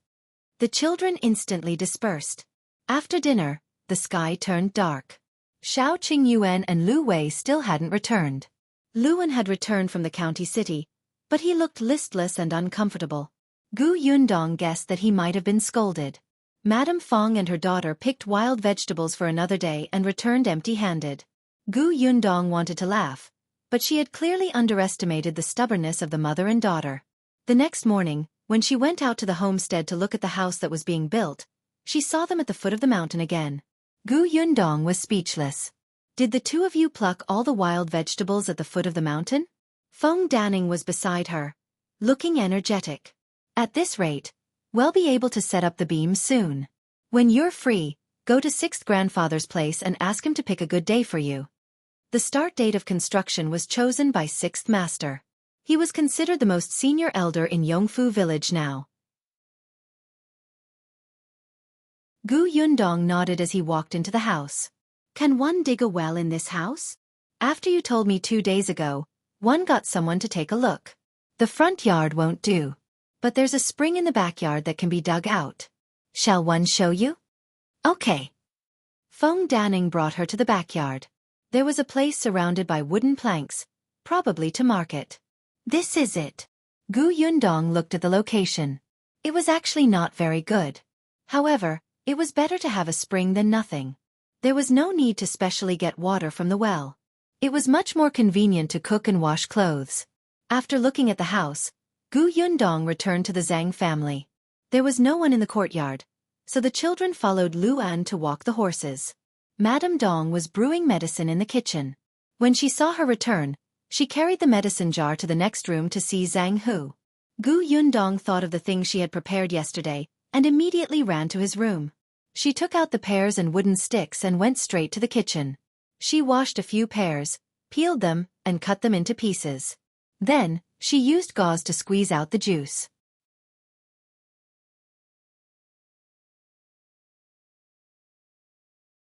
The children instantly dispersed. After dinner, the sky turned dark. Shao, Qingyuan and Lu Wei still hadn't returned. Luan had returned from the county city, but he looked listless and uncomfortable. Gu Yundong guessed that he might have been scolded. Madame Fang and her daughter picked wild vegetables for another day and returned empty-handed. Gu Yundong wanted to laugh, but she had clearly underestimated the stubbornness of the mother and daughter. The next morning, when she went out to the homestead to look at the house that was being built, she saw them at the foot of the mountain again. Gu Yundong was speechless. "Did the 2 of you pluck all the wild vegetables at the foot of the mountain?" Feng Danning was beside her, looking energetic. At this rate, we'll be able to set up the beam soon. When you're free, go to 6th grandfather's place and ask him to pick a good day for you. The start date of construction was chosen by 6th master. He was considered the most senior elder in Yongfu village now. Gu Yundong nodded as he walked into the house. Can one dig a well in this house? After you told me 2 days ago, one got someone to take a look. The front yard won't do. But there's a spring in the backyard that can be dug out. Shall one show you? Okay. Feng Danning brought her to the backyard. There was a place surrounded by wooden planks, probably to market. This is it. Gu Yundong looked at the location. It was actually not very good. However, it was better to have a spring than nothing. There was no need to specially get water from the well. It was much more convenient to cook and wash clothes. After looking at the house, Gu Yundong returned to the Zhang family. There was no one in the courtyard, so the children followed Liu An to walk the horses. Madame Dong was brewing medicine in the kitchen. When she saw her return, she carried the medicine jar to the next room to see Zhang Hu. Gu Yundong thought of the things she had prepared yesterday and immediately ran to his room. She took out the pears and wooden sticks and went straight to the kitchen. She washed a few pears, peeled them, and cut them into pieces. Then, she used gauze to squeeze out the juice.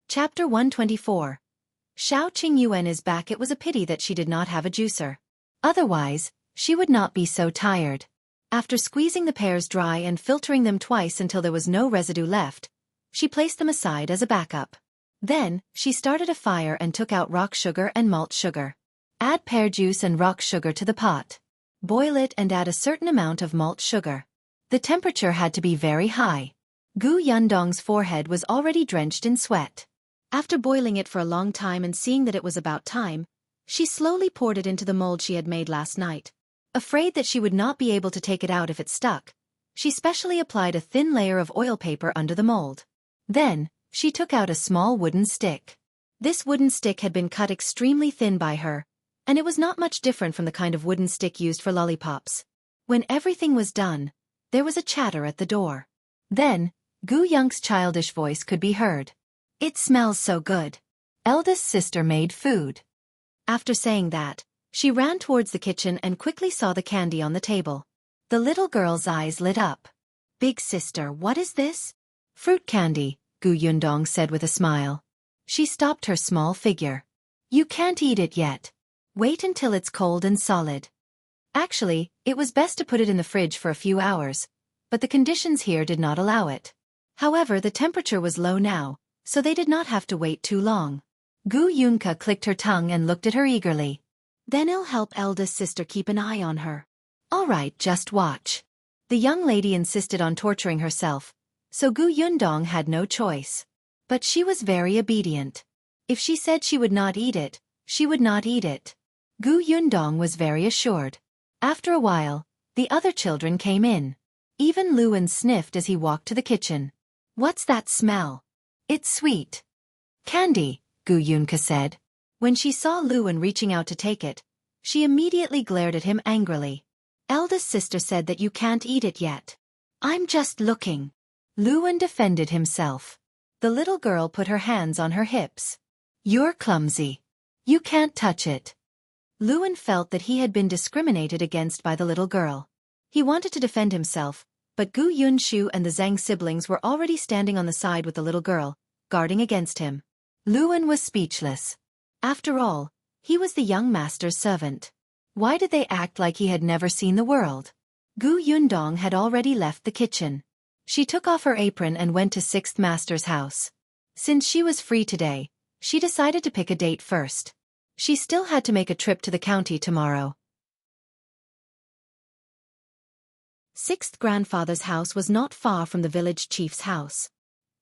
Chapter 124. Shao Qingyuan is back. It was a pity that she did not have a juicer. Otherwise, she would not be so tired. After squeezing the pears dry and filtering them twice until there was no residue left, she placed them aside as a backup. Then, she started a fire and took out rock sugar and malt sugar. Add pear juice and rock sugar to the pot. Boil it and add a certain amount of malt sugar. The temperature had to be very high. Gu Yundong's forehead was already drenched in sweat. After boiling it for a long time and seeing that it was about time, she slowly poured it into the mold she had made last night. Afraid that she would not be able to take it out if it stuck, she specially applied a thin layer of oil paper under the mold. Then, she took out a small wooden stick. This wooden stick had been cut extremely thin by her, and it was not much different from the kind of wooden stick used for lollipops. When everything was done, there was a chatter at the door. Then, Gu Yunke's childish voice could be heard. It smells so good. Eldest sister made food. After saying that, she ran towards the kitchen and quickly saw the candy on the table. The little girl's eyes lit up. Big sister, what is this? Fruit candy, Gu Yundong said with a smile. She stopped her small figure. You can't eat it yet. Wait until it's cold and solid. Actually, it was best to put it in the fridge for a few hours, but the conditions here did not allow it. However, the temperature was low now, so they did not have to wait too long. Gu Yunke clicked her tongue and looked at her eagerly. Then I'll help eldest sister keep an eye on her. All right, just watch. The young lady insisted on torturing herself, so Gu Yundong had no choice. But she was very obedient. If she said she would not eat it, she would not eat it. Gu Yundong was very assured. After a while, the other children came in. Even Liu An sniffed as he walked to the kitchen. What's that smell? It's sweet. Candy, Gu Yunke said. When she saw Liu An reaching out to take it, she immediately glared at him angrily. Eldest sister said that you can't eat it yet. I'm just looking. Liu An defended himself. The little girl put her hands on her hips. You're clumsy. You can't touch it. Liu An felt that he had been discriminated against by the little girl. He wanted to defend himself, but Gu Yunshu and the Zhang siblings were already standing on the side with the little girl, guarding against him. Liu An was speechless. After all, he was the young master's servant. Why did they act like he had never seen the world? Gu Yundong had already left the kitchen. She took off her apron and went to 6th master's house. Since she was free today, she decided to pick a date first. She still had to make a trip to the county tomorrow. 6th grandfather's house was not far from the village chief's house.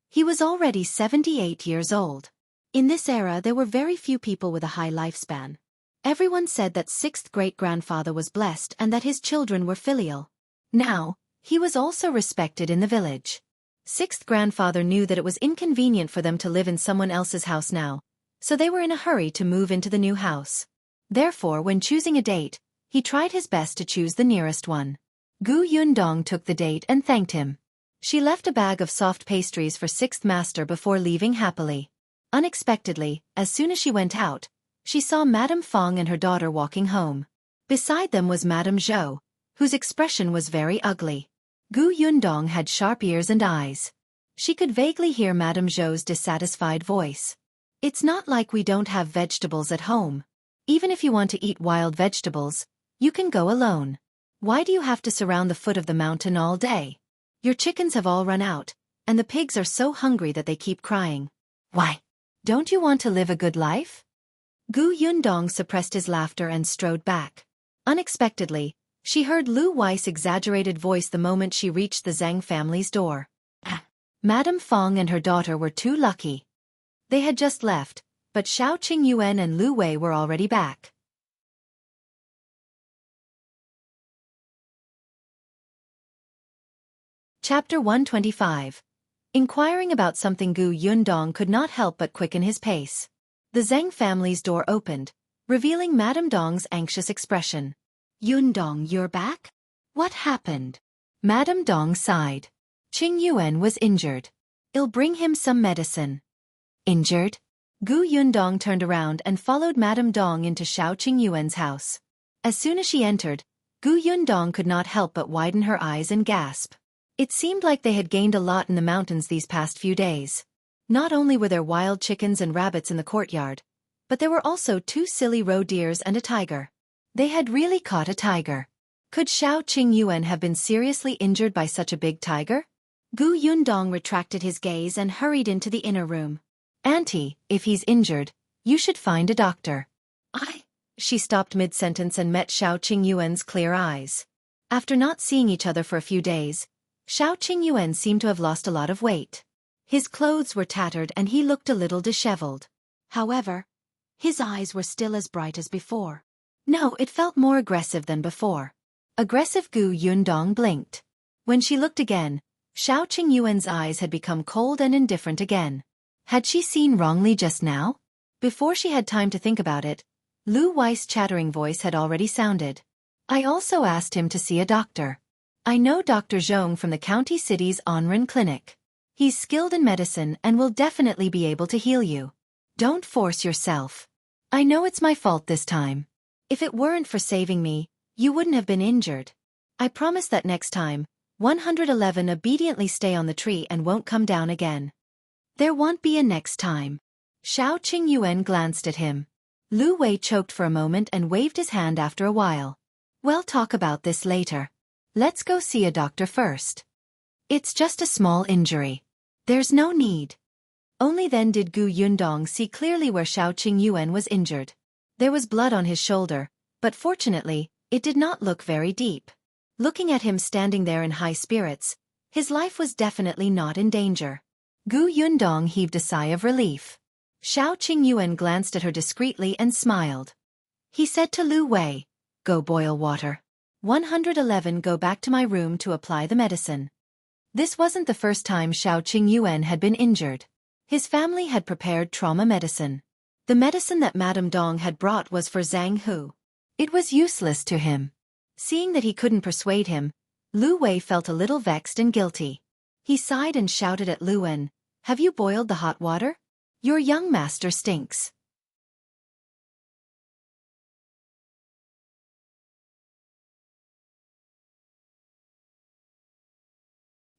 He was already 78 years old. In this era there were very few people with a high lifespan. Everyone said that 6th great-grandfather was blessed and that his children were filial. Now, he was also respected in the village. 6th grandfather knew that it was inconvenient for them to live in someone else's house now, so they were in a hurry to move into the new house. Therefore, when choosing a date, He tried his best to choose the nearest one. Gu Yundong took the date and thanked him. She left a bag of soft pastries for sixth master before leaving happily. Unexpectedly, as soon as she went out, she saw Madame Fang and her daughter walking home. Beside them was Madame Zhou, whose expression was very ugly. Gu Yundong had sharp ears and eyes. She could vaguely hear Madame Zhou's dissatisfied voice. It's not like we don't have vegetables at home. Even if you want to eat wild vegetables, you can go alone. Why do you have to surround the foot of the mountain all day? Your chickens have all run out, and the pigs are so hungry that they keep crying. Why? Don't you want to live a good life? Gu Yundong suppressed his laughter and strode back. Unexpectedly, she heard Lu Wei's exaggerated voice the moment she reached the Zhang family's door. Madame Fang and her daughter were too lucky. They had just left, but Shao Qingyuan and Lu Wei were already back. Chapter 125. Inquiring about something, Gu Yundong could not help but quicken his pace. The Zhang family's door opened, revealing Madame Dong's anxious expression. Yundong, you're back? What happened? Madame Dong sighed. Qingyuan was injured. I'll bring him some medicine. Injured? Gu Yundong turned around and followed Madame Dong into Shao Qingyuan's house. As soon as she entered, Gu Yundong could not help but widen her eyes and gasp. It seemed like they had gained a lot in the mountains these past few days. Not only were there wild chickens and rabbits in the courtyard, but there were also 2 silly roe deers and a tiger. They had really caught a tiger. Could Shao Qingyuan have been seriously injured by such a big tiger? Gu Yundong retracted his gaze and hurried into the inner room. Auntie, if he's injured, you should find a doctor. She stopped mid-sentence and met Shao Qingyuan's clear eyes. After not seeing each other for a few days, Shao Qingyuan seemed to have lost a lot of weight. His clothes were tattered and he looked a little disheveled. However, his eyes were still as bright as before. No, it felt more aggressive than before. Aggressive. Gu Yundong blinked. When she looked again, Shao Qingyuan's eyes had become cold and indifferent again. Had she seen wrongly just now? Before she had time to think about it, Lu Wei's chattering voice had already sounded. I also asked him to see a doctor. I know Dr. Zhou from the county city's Onren clinic. He's skilled in medicine and will definitely be able to heal you. Don't force yourself. I know it's my fault this time. If it weren't for saving me, you wouldn't have been injured. I promise that next time, 111 obediently stay on the tree and won't come down again. There won't be a next time. Shao Qingyuan glanced at him. Lu Wei choked for a moment and waved his hand after a while. We'll talk about this later. Let's go see a doctor first. It's just a small injury. There's no need. Only then did Gu Yundong see clearly where Shao Qingyuan was injured. There was blood on his shoulder, but fortunately, it did not look very deep. Looking at him standing there in high spirits, his life was definitely not in danger. Gu Yundong heaved a sigh of relief. Shao Qingyuan glanced at her discreetly and smiled. He said to Lu Wei, Go boil water. 111 Go back to my room to apply the medicine. This wasn't the first time Shao Qingyuan had been injured. His family had prepared trauma medicine. The medicine that Madame Dong had brought was for Zhang Hu. It was useless to him. Seeing that he couldn't persuade him, Lu Wei felt a little vexed and guilty. He sighed and shouted at Lu An, Have you boiled the hot water? Your young master stinks.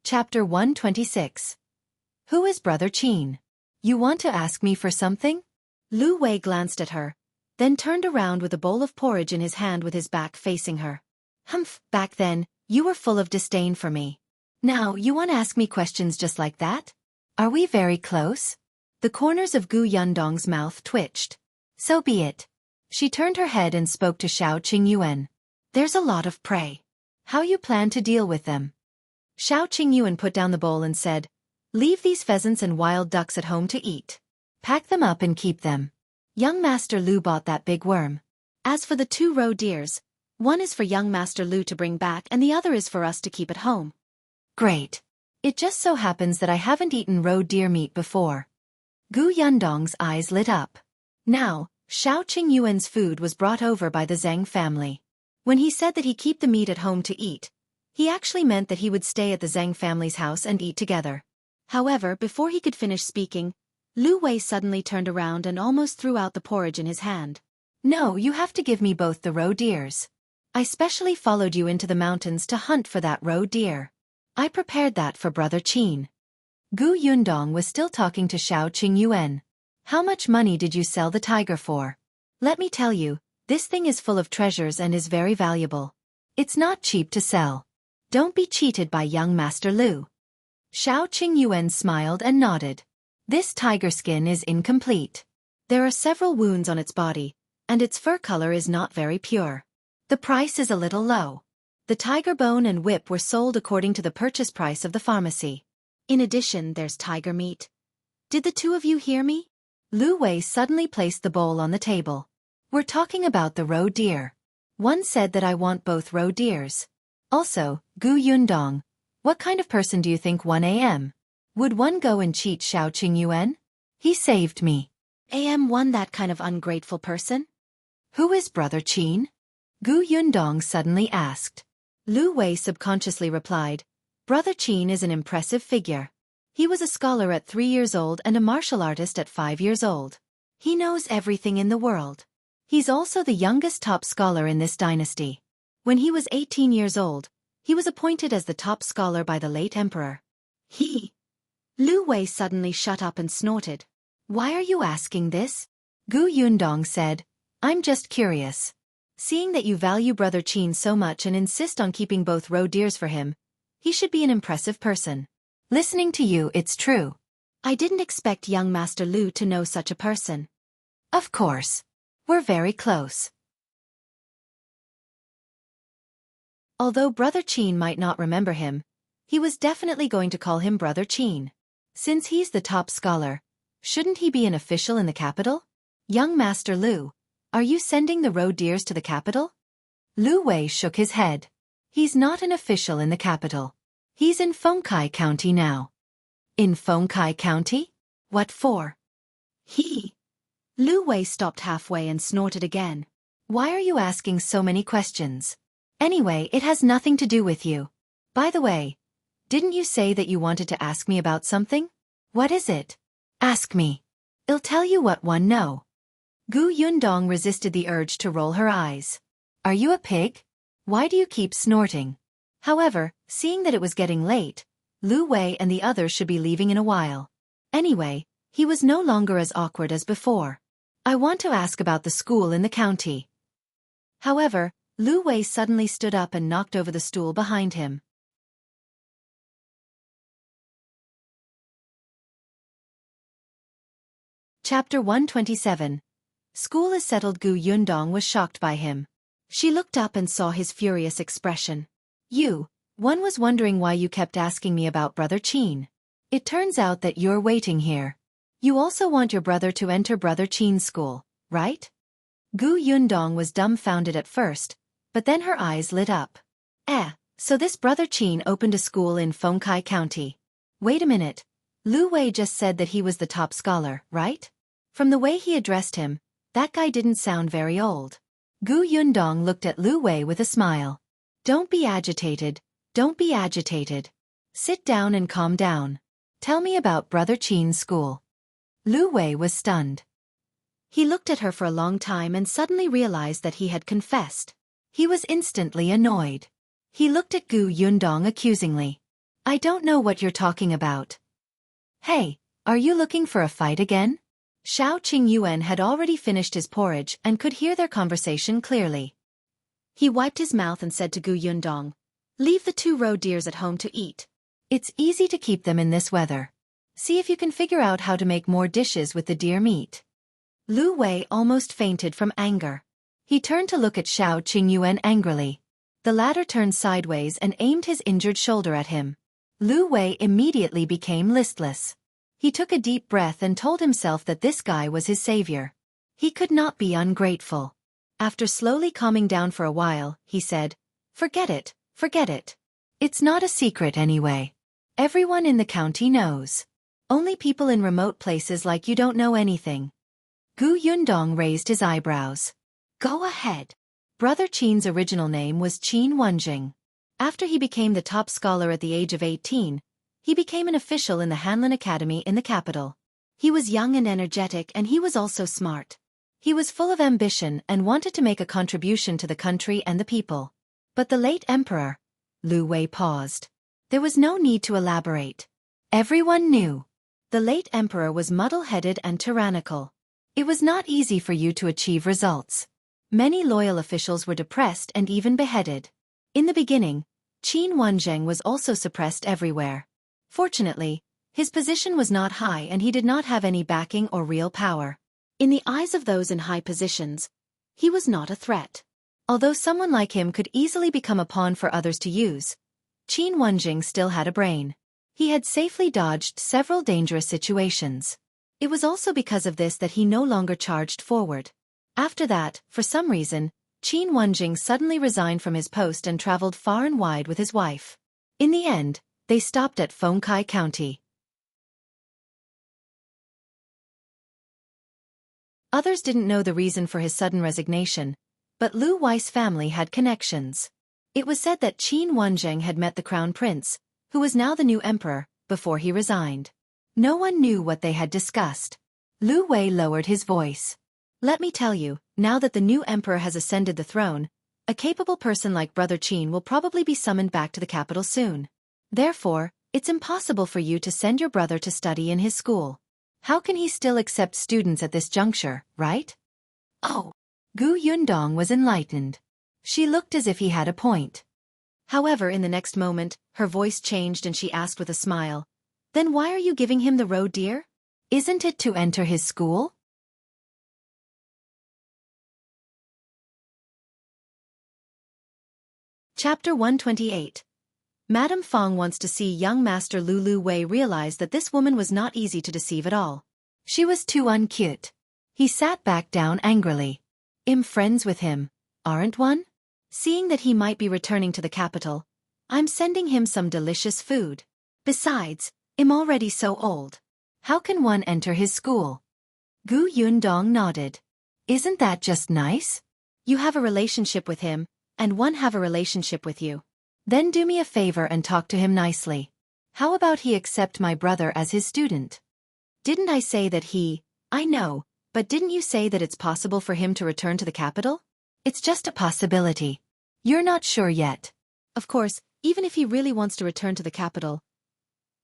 Chapter 126. Who is Brother Qin? You want to ask me for something? Lu Wei glanced at her, then turned around with a bowl of porridge in his hand with his back facing her. Humph, back then, you were full of disdain for me. Now you want to ask me questions just like that? Are we very close? The corners of Gu Yundong's mouth twitched. So be it. She turned her head and spoke to Shao Qingyuan. There's a lot of prey. How you plan to deal with them? Shao Qingyuan put down the bowl and said, Leave these pheasants and wild ducks at home to eat. Pack them up and keep them. Young Master Lu bought that big worm. As for the 2 roe deers, one is for young Master Lu to bring back and the other is for us to keep at home. Great. It just so happens that I haven't eaten roe deer meat before. Gu Yundong's eyes lit up. Now, Shao Qingyuan's food was brought over by the Zhang family. When he said that he keep the meat at home to eat, he actually meant that he would stay at the Zhang family's house and eat together. However, before he could finish speaking, Lu Wei suddenly turned around and almost threw out the porridge in his hand. No, you have to give me both the roe deers. I specially followed you into the mountains to hunt for that roe deer. I prepared that for Brother Qin. Gu Yundong was still talking to Shao Qingyuan. How much money did you sell the tiger for? Let me tell you, this thing is full of treasures and is very valuable. It's not cheap to sell. Don't be cheated by young Master Lu. Shao Qingyuan smiled and nodded. This tiger skin is incomplete. There are several wounds on its body, and its fur color is not very pure. The price is a little low. The tiger bone and whip were sold according to the purchase price of the pharmacy. In addition, there's tiger meat. Did the two of you hear me? Lu Wei suddenly placed the bowl on the table. We're talking about the roe deer. One said that I want both roe deers. Also, Gu Yundong, what kind of person do you think 1 a.m.? Would one go and cheat Shao Qingyuan? He saved me. AM1 that kind of ungrateful person? Who is Brother Qin? Gu Yundong suddenly asked. Lu Wei subconsciously replied, Brother Qin is an impressive figure. He was a scholar at 3 years old and a martial artist at 5 years old. He knows everything in the world. He's also the youngest top scholar in this dynasty. When he was 18 years old, he was appointed as the top scholar by the late emperor. Lu Wei suddenly shut up and snorted. Why are you asking this? Gu Yundong said, I'm just curious. Seeing that you value Brother Qin so much and insist on keeping both roe deers for him, he should be an impressive person. Listening to you, it's true. I didn't expect young Master Lu to know such a person. Of course. We're very close. Although Brother Qin might not remember him, he was definitely going to call him Brother Qin. Since he's the top scholar, shouldn't he be an official in the capital? Young Master Lu, are you sending the roe deers to the capital? Lu Wei shook his head. He's not an official in the capital. He's in Fengkai County now. In Fengkai County? What for? Lu Wei stopped halfway and snorted again. Why are you asking so many questions? Anyway, it has nothing to do with you. By the way, didn't you say that you wanted to ask me about something? What is it? Ask me. I'll tell you what one know. Gu Yundong resisted the urge to roll her eyes. Are you a pig? Why do you keep snorting? However, seeing that it was getting late, Lu Wei and the others should be leaving in a while. Anyway, he was no longer as awkward as before. I want to ask about the school in the county. However, Lu Wei suddenly stood up and knocked over the stool behind him. Chapter 127. School is settled. Gu Yundong was shocked by him. She looked up and saw his furious expression. One was wondering why you kept asking me about Brother Qin. It turns out that you're waiting here. You also want your brother to enter Brother Qin's school, right? Gu Yundong was dumbfounded at first, but then her eyes lit up. So this Brother Qin opened a school in Fengkai County. Wait a minute. Lu Wei just said that he was the top scholar, right? From the way he addressed him, that guy didn't sound very old. Gu Yundong looked at Lu Wei with a smile. Don't be agitated. Don't be agitated. Sit down and calm down. Tell me about Brother Qin's school. Lu Wei was stunned. He looked at her for a long time and suddenly realized that he had confessed. He was instantly annoyed. He looked at Gu Yundong accusingly. I don't know what you're talking about. Hey, are you looking for a fight again? Shao Qingyuan had already finished his porridge and could hear their conversation clearly. He wiped his mouth and said to Gu Yundong, leave the 2 roe deers at home to eat. It's easy to keep them in this weather. See if you can figure out how to make more dishes with the deer meat. Lu Wei almost fainted from anger. He turned to look at Shao Qingyuan angrily. The latter turned sideways and aimed his injured shoulder at him. Lu Wei immediately became listless. He took a deep breath and told himself that this guy was his savior. He could not be ungrateful. After slowly calming down for a while, he said, forget it, forget it. It's not a secret anyway. Everyone in the county knows. Only people in remote places like you don't know anything. Gu Yundong raised his eyebrows. Go ahead. Brother Qin's original name was Qin Wenjing. After he became the top scholar at the age of 18, he became an official in the Hanlin Academy in the capital. He was young and energetic, and he was also smart. He was full of ambition and wanted to make a contribution to the country and the people. But the late emperor, Liu Wei, paused. There was no need to elaborate. Everyone knew. The late emperor was muddle-headed and tyrannical. It was not easy for you to achieve results. Many loyal officials were depressed and even beheaded. In the beginning, Qin Wenjing was also suppressed everywhere. Fortunately, his position was not high and he did not have any backing or real power. In the eyes of those in high positions, he was not a threat. Although someone like him could easily become a pawn for others to use, Qin Wenjing still had a brain. He had safely dodged several dangerous situations. It was also because of this that he no longer charged forward. After that, for some reason, Qin Wenjing suddenly resigned from his post and traveled far and wide with his wife. In the end, they stopped at Fengkai County. Others didn't know the reason for his sudden resignation, but Liu Wei's family had connections. It was said that Qin Wenjing had met the crown prince, who was now the new emperor, before he resigned. No one knew what they had discussed. Liu Wei lowered his voice. Let me tell you, now that the new emperor has ascended the throne, a capable person like Brother Qin will probably be summoned back to the capital soon. Therefore, it's impossible for you to send your brother to study in his school. How can he still accept students at this juncture, right? Oh. Gu Yundong was enlightened. She looked as if he had a point. However, in the next moment, her voice changed and she asked with a smile, Then why are you giving him the road, dear? Isn't it to enter his school? Chapter 128. Madame Fang wants to see young Master Liu Wei realize that this woman was not easy to deceive at all. She was too uncute. He sat back down angrily. I'm friends with him, aren't one? Seeing that he might be returning to the capital, I'm sending him some delicious food. Besides, I'm already so old. How can one enter his school? Gu Yundong nodded. Isn't that just nice? You have a relationship with him, and one have a relationship with you. Then do me a favor and talk to him nicely. How about he accept my brother as his student? Didn't I say that I know, but didn't you say that it's possible for him to return to the capital? It's just a possibility. You're not sure yet. Of course, even if he really wants to return to the capital,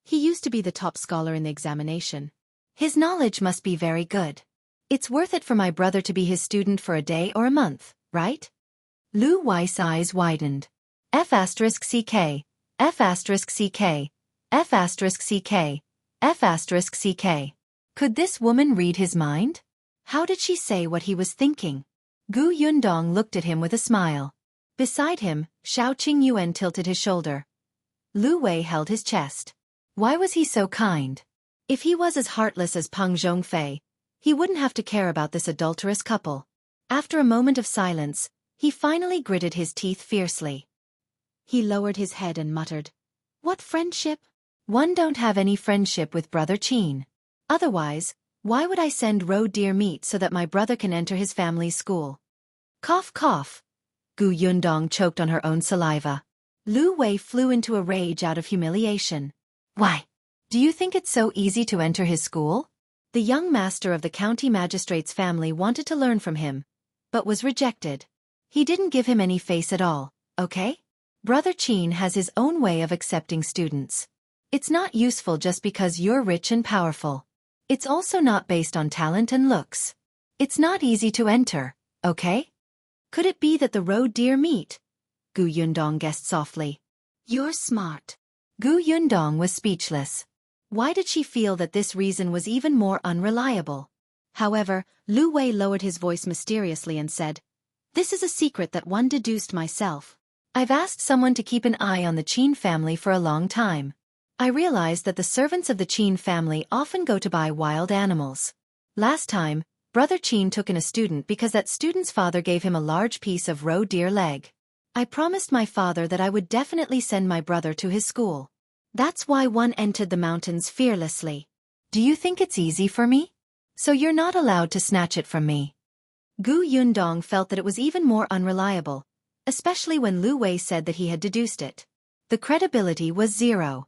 he used to be the top scholar in the examination. His knowledge must be very good. It's worth it for my brother to be his student for a day or a month, right? Liu Wei's eyes widened. F*CK, F*CK, F*CK, F*CK. Could this woman read his mind? How did she say what he was thinking? Gu Yundong looked at him with a smile. Beside him, Shao Qingyuan tilted his shoulder. Liu Wei held his chest. Why was he so kind? If he was as heartless as Peng Zhongfei, he wouldn't have to care about this adulterous couple. After a moment of silence, he finally gritted his teeth fiercely. He lowered his head and muttered, What friendship? One don't have any friendship with Brother Qin. Otherwise, why would I send roe deer meat so that my brother can enter his family's school? Cough cough. Gu Yundong choked on her own saliva. Liu Wei flew into a rage out of humiliation. Why? Do you think it's so easy to enter his school? The young master of the county magistrate's family wanted to learn from him, but was rejected. He didn't give him any face at all, okay? Brother Qin has his own way of accepting students. It's not useful just because you're rich and powerful. It's also not based on talent and looks. It's not easy to enter, okay? Could it be that the roe deer meat? Gu Yundong guessed softly. You're smart. Gu Yundong was speechless. Why did she feel that this reason was even more unreliable? However, Liu Wei lowered his voice mysteriously and said, This is a secret that one deduced myself. I've asked someone to keep an eye on the Qin family for a long time. I realized that the servants of the Qin family often go to buy wild animals. Last time, Brother Qin took in a student because that student's father gave him a large piece of roe deer leg. I promised my father that I would definitely send my brother to his school. That's why one entered the mountains fearlessly. Do you think it's easy for me? So you're not allowed to snatch it from me. Gu Yundong felt that it was even more unreliable, especially when Lu Wei said that he had deduced it. The credibility was zero.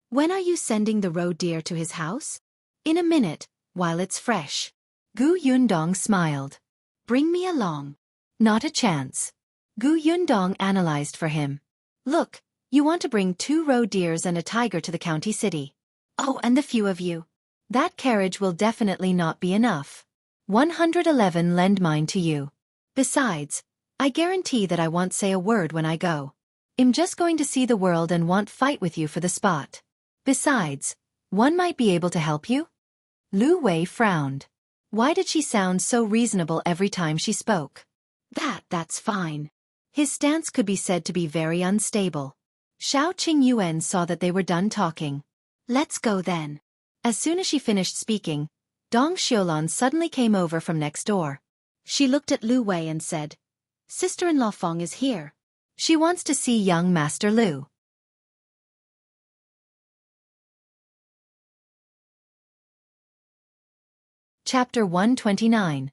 When are you sending the roe deer to his house? In a minute, while it's fresh. Gu Yundong smiled. Bring me along. Not a chance. Gu Yundong analyzed for him. Look, you want to bring 2 roe deers and a tiger to the county city. Oh, and the few of you. That carriage will definitely not be enough. 111 lend mine to you. Besides, I guarantee that I won't say a word when I go. I'm just going to see the world and won't fight with you for the spot. Besides, one might be able to help you? Lu Wei frowned. Why did she sound so reasonable every time she spoke? That's fine. His stance could be said to be very unstable. Shao Qingyuan saw that they were done talking. Let's go then. As soon as she finished speaking, Dong Xiulan suddenly came over from next door. She looked at Lu Wei and said, Sister-in-law Fang is here. She wants to see young Master Lu. Chapter 129.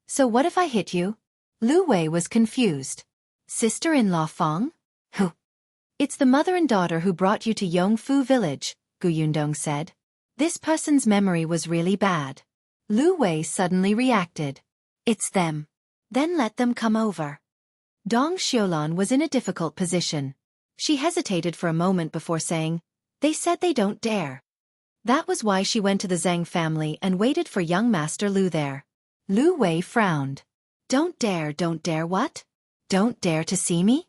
So what if I hit you? Lu Wei was confused. Sister-in-law Fang? Who? It's the mother and daughter who brought you to Yongfu village, Gu Yundong said. This person's memory was really bad. Lu Wei suddenly reacted. It's them. Then let them come over. Dong Xiulan was in a difficult position. She hesitated for a moment before saying, They said they don't dare. That was why she went to the Zhang family and waited for young Master Lu there. Lu Wei frowned. Don't dare what? Don't dare to see me?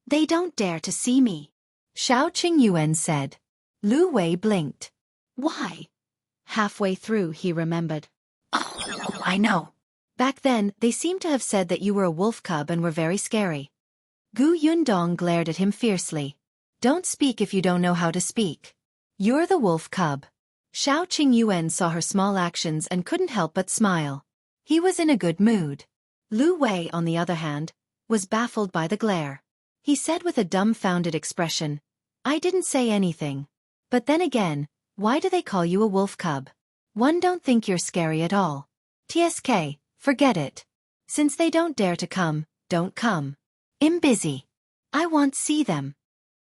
They don't dare to see me. Shao Qingyuan said. Lu Wei blinked. Why? Halfway through he remembered. Oh, I know. Back then, they seemed to have said that you were a wolf cub and were very scary. Gu Yundong glared at him fiercely. Don't speak if you don't know how to speak. You're the wolf cub. Shao Qingyuan saw her small actions and couldn't help but smile. He was in a good mood. Lu Wei, on the other hand, was baffled by the glare. He said with a dumbfounded expression, I didn't say anything. But then again, why do they call you a wolf cub? One don't think you're scary at all. TSK, forget it. Since they don't dare to come, don't come. I'm busy. I won't see them.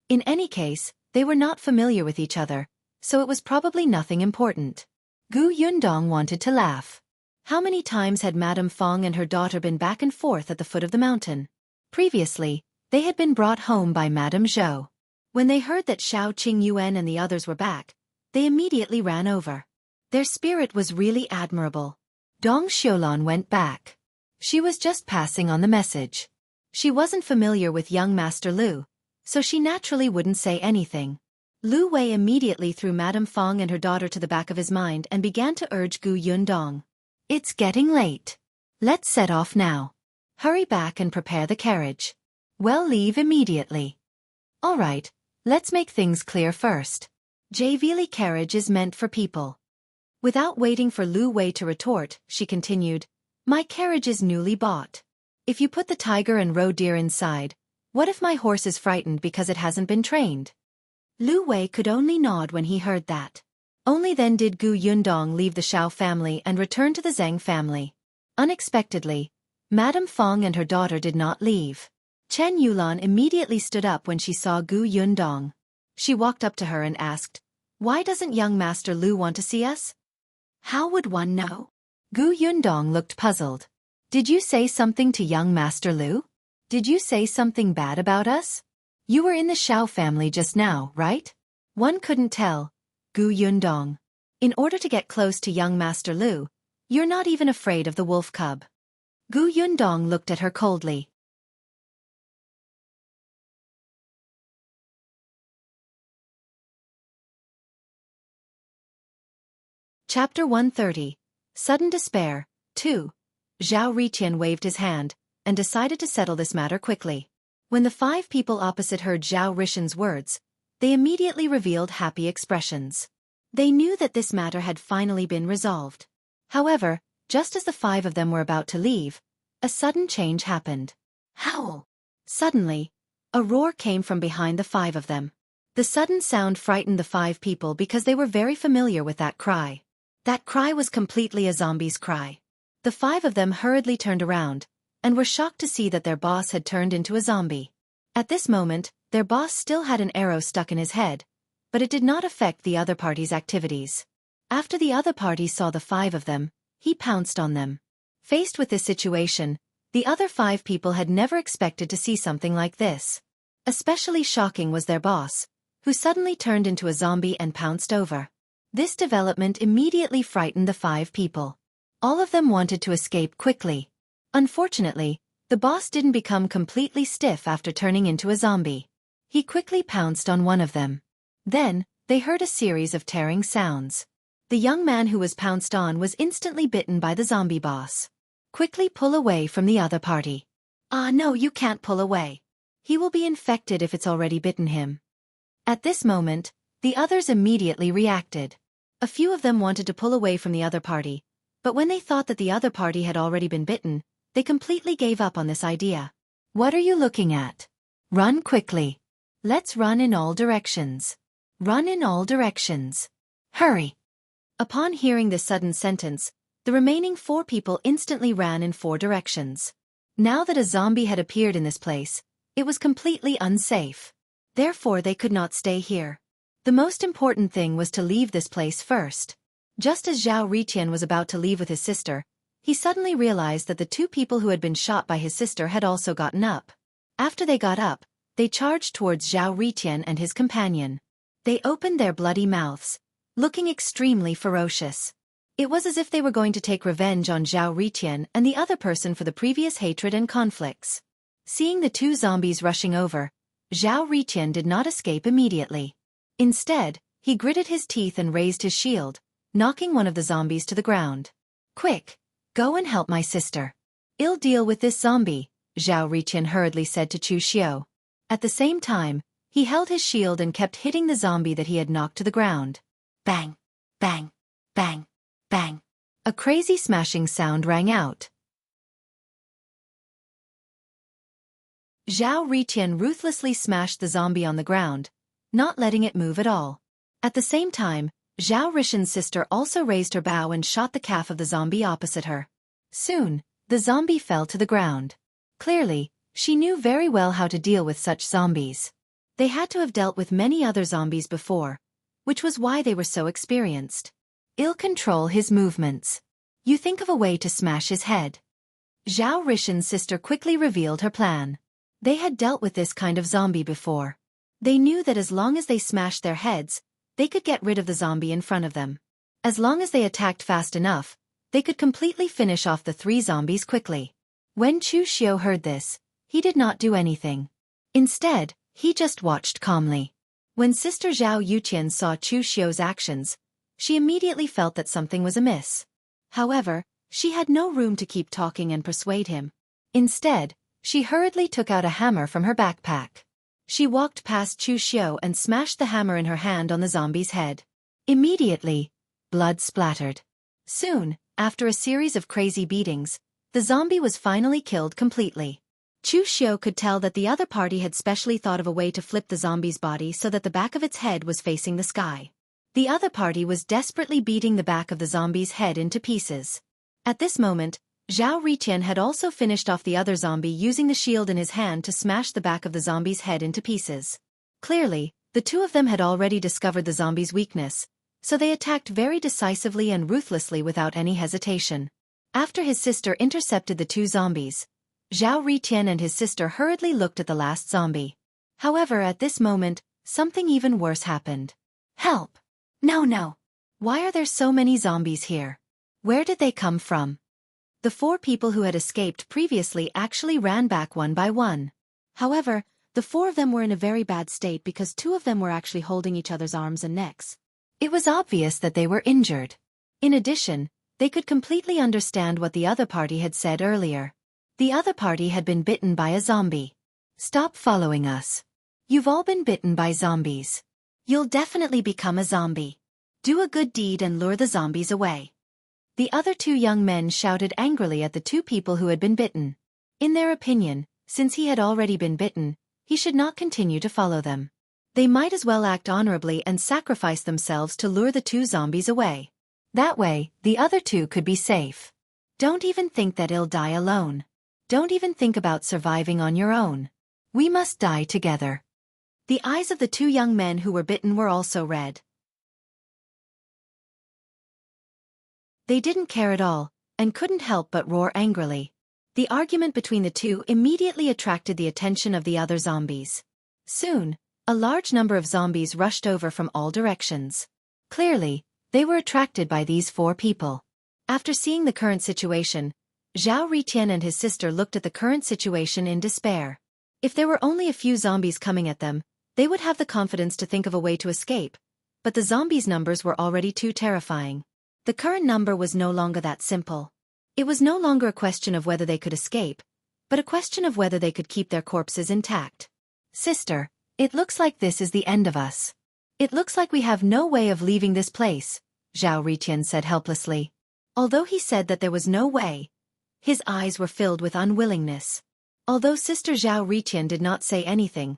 In any case, they were not familiar with each other, so it was probably nothing important. Gu Yundong wanted to laugh. How many times had Madame Fang and her daughter been back and forth at the foot of the mountain? Previously, they had been brought home by Madame Zhou. When they heard that Shao Qingyuan and the others were back, they immediately ran over. Their spirit was really admirable. Dong Xiulan went back. She was just passing on the message. She wasn't familiar with young Master Lu, so she naturally wouldn't say anything. Lu Wei immediately threw Madame Fang and her daughter to the back of his mind and began to urge Gu Yundong. It's getting late. Let's set off now. Hurry back and prepare the carriage. We'll leave immediately. All right, let's make things clear first. JVL carriage is meant for people. Without waiting for Lu Wei to retort, she continued, My carriage is newly bought. If you put the tiger and roe deer inside, what if my horse is frightened because it hasn't been trained? Lu Wei could only nod when he heard that. Only then did Gu Yundong leave the Shao family and return to the Zhang family. Unexpectedly, Madame Fang and her daughter did not leave. Chen Yulan immediately stood up when she saw Gu Yundong. She walked up to her and asked, Why doesn't young Master Lu want to see us? How would one know? Gu Yundong looked puzzled. Did you say something to young Master Lu? Did you say something bad about us? You were in the Shao family just now, right? One couldn't tell. Gu Yundong. In order to get close to young Master Lu, you're not even afraid of the wolf cub. Gu Yundong looked at her coldly. Chapter 130. Sudden Despair, 2. Zhao Riqian waved his hand, and decided to settle this matter quickly. When the 5 people opposite heard Zhao Riqian's words, they immediately revealed happy expressions. They knew that this matter had finally been resolved. However, just as the 5 of them were about to leave, a sudden change happened. Howl! Suddenly, a roar came from behind the 5 of them. The sudden sound frightened the 5 people because they were very familiar with that cry. That cry was completely a zombie's cry. The 5 of them hurriedly turned around, and were shocked to see that their boss had turned into a zombie. At this moment, their boss still had an arrow stuck in his head, but it did not affect the other party's activities. After the other party saw the 5 of them, he pounced on them. Faced with this situation, the other 5 people had never expected to see something like this. Especially shocking was their boss, who suddenly turned into a zombie and pounced over. This development immediately frightened the 5 people. All of them wanted to escape quickly. Unfortunately, the boss didn't become completely stiff after turning into a zombie. He quickly pounced on one of them. Then, they heard a series of tearing sounds. The young man who was pounced on was instantly bitten by the zombie boss. Quickly pull away from the other party. Ah no, you can't pull away. He will be infected if it's already bitten him. At this moment, the others immediately reacted. A few of them wanted to pull away from the other party, but when they thought that the other party had already been bitten, they completely gave up on this idea. What are you looking at? Run quickly. Let's run in all directions. Run in all directions. Hurry. Upon hearing this sudden sentence, the remaining 4 people instantly ran in 4 directions. Now that a zombie had appeared in this place, it was completely unsafe. Therefore they could not stay here. The most important thing was to leave this place first. Just as Zhou Riqian was about to leave with his sister, he suddenly realized that the 2 people who had been shot by his sister had also gotten up. After they got up, they charged towards Zhou Riqian and his companion. They opened their bloody mouths, looking extremely ferocious. It was as if they were going to take revenge on Zhou Riqian and the other person for the previous hatred and conflicts. Seeing the 2 zombies rushing over, Zhou Riqian did not escape immediately. Instead, he gritted his teeth and raised his shield, knocking one of the zombies to the ground. Quick, go and help my sister. I'll deal with this zombie, Zhou Riqian hurriedly said to Chu Xiu. At the same time, he held his shield and kept hitting the zombie that he had knocked to the ground. Bang, bang, bang, bang. A crazy smashing sound rang out. Zhou Riqian ruthlessly smashed the zombie on the ground, not letting it move at all. At the same time, Zhou Riqian's sister also raised her bow and shot the calf of the zombie opposite her. Soon, the zombie fell to the ground. Clearly, she knew very well how to deal with such zombies. They had to have dealt with many other zombies before, which was why they were so experienced. I'll control his movements. You think of a way to smash his head. Zhou Riqian's sister quickly revealed her plan. They had dealt with this kind of zombie before. They knew that as long as they smashed their heads, they could get rid of the zombie in front of them. As long as they attacked fast enough, they could completely finish off the 3 zombies quickly. When Chu Xiu heard this, he did not do anything. Instead, he just watched calmly. When Sister Zhao Yuqian saw Chu Xiu's actions, she immediately felt that something was amiss. However, she had no room to keep talking and persuade him. Instead, she hurriedly took out a hammer from her backpack. She walked past Chu Xiu and smashed the hammer in her hand on the zombie's head. Immediately, blood splattered. Soon, after a series of crazy beatings, the zombie was finally killed completely. Chu Xiu could tell that the other party had specially thought of a way to flip the zombie's body so that the back of its head was facing the sky. The other party was desperately beating the back of the zombie's head into pieces. At this moment, Zhou Riqian had also finished off the other zombie using the shield in his hand to smash the back of the zombie's head into pieces. Clearly, the 2 of them had already discovered the zombie's weakness, so they attacked very decisively and ruthlessly without any hesitation. After his sister intercepted the 2 zombies, Zhou Riqian and his sister hurriedly looked at the last zombie. However, at this moment, something even worse happened. Help! No! Why are there so many zombies here? Where did they come from? The 4 people who had escaped previously actually ran back one by one. However, the 4 of them were in a very bad state because 2 of them were actually holding each other's arms and necks. It was obvious that they were injured. In addition, they could completely understand what the other party had said earlier. The other party had been bitten by a zombie. Stop following us. You've all been bitten by zombies. You'll definitely become a zombie. Do a good deed and lure the zombies away. The other 2 young men shouted angrily at the 2 people who had been bitten. In their opinion, since he had already been bitten, he should not continue to follow them. They might as well act honorably and sacrifice themselves to lure the 2 zombies away. That way, the other two could be safe. Don't even think that you'll die alone. Don't even think about surviving on your own. We must die together. The eyes of the two young men who were bitten were also red. They didn't care at all, and couldn't help but roar angrily. The argument between the two immediately attracted the attention of the other zombies. Soon, a large number of zombies rushed over from all directions. Clearly, they were attracted by these four people. After seeing the current situation, Zhou Riqian and his sister looked at the current situation in despair. If there were only a few zombies coming at them, they would have the confidence to think of a way to escape, but the zombies' numbers were already too terrifying. The current number was no longer that simple. It was no longer a question of whether they could escape, but a question of whether they could keep their corpses intact. Sister, it looks like this is the end of us. It looks like we have no way of leaving this place, Zhou Riqian said helplessly. Although he said that there was no way, his eyes were filled with unwillingness. Although Sister Zhou Riqian did not say anything,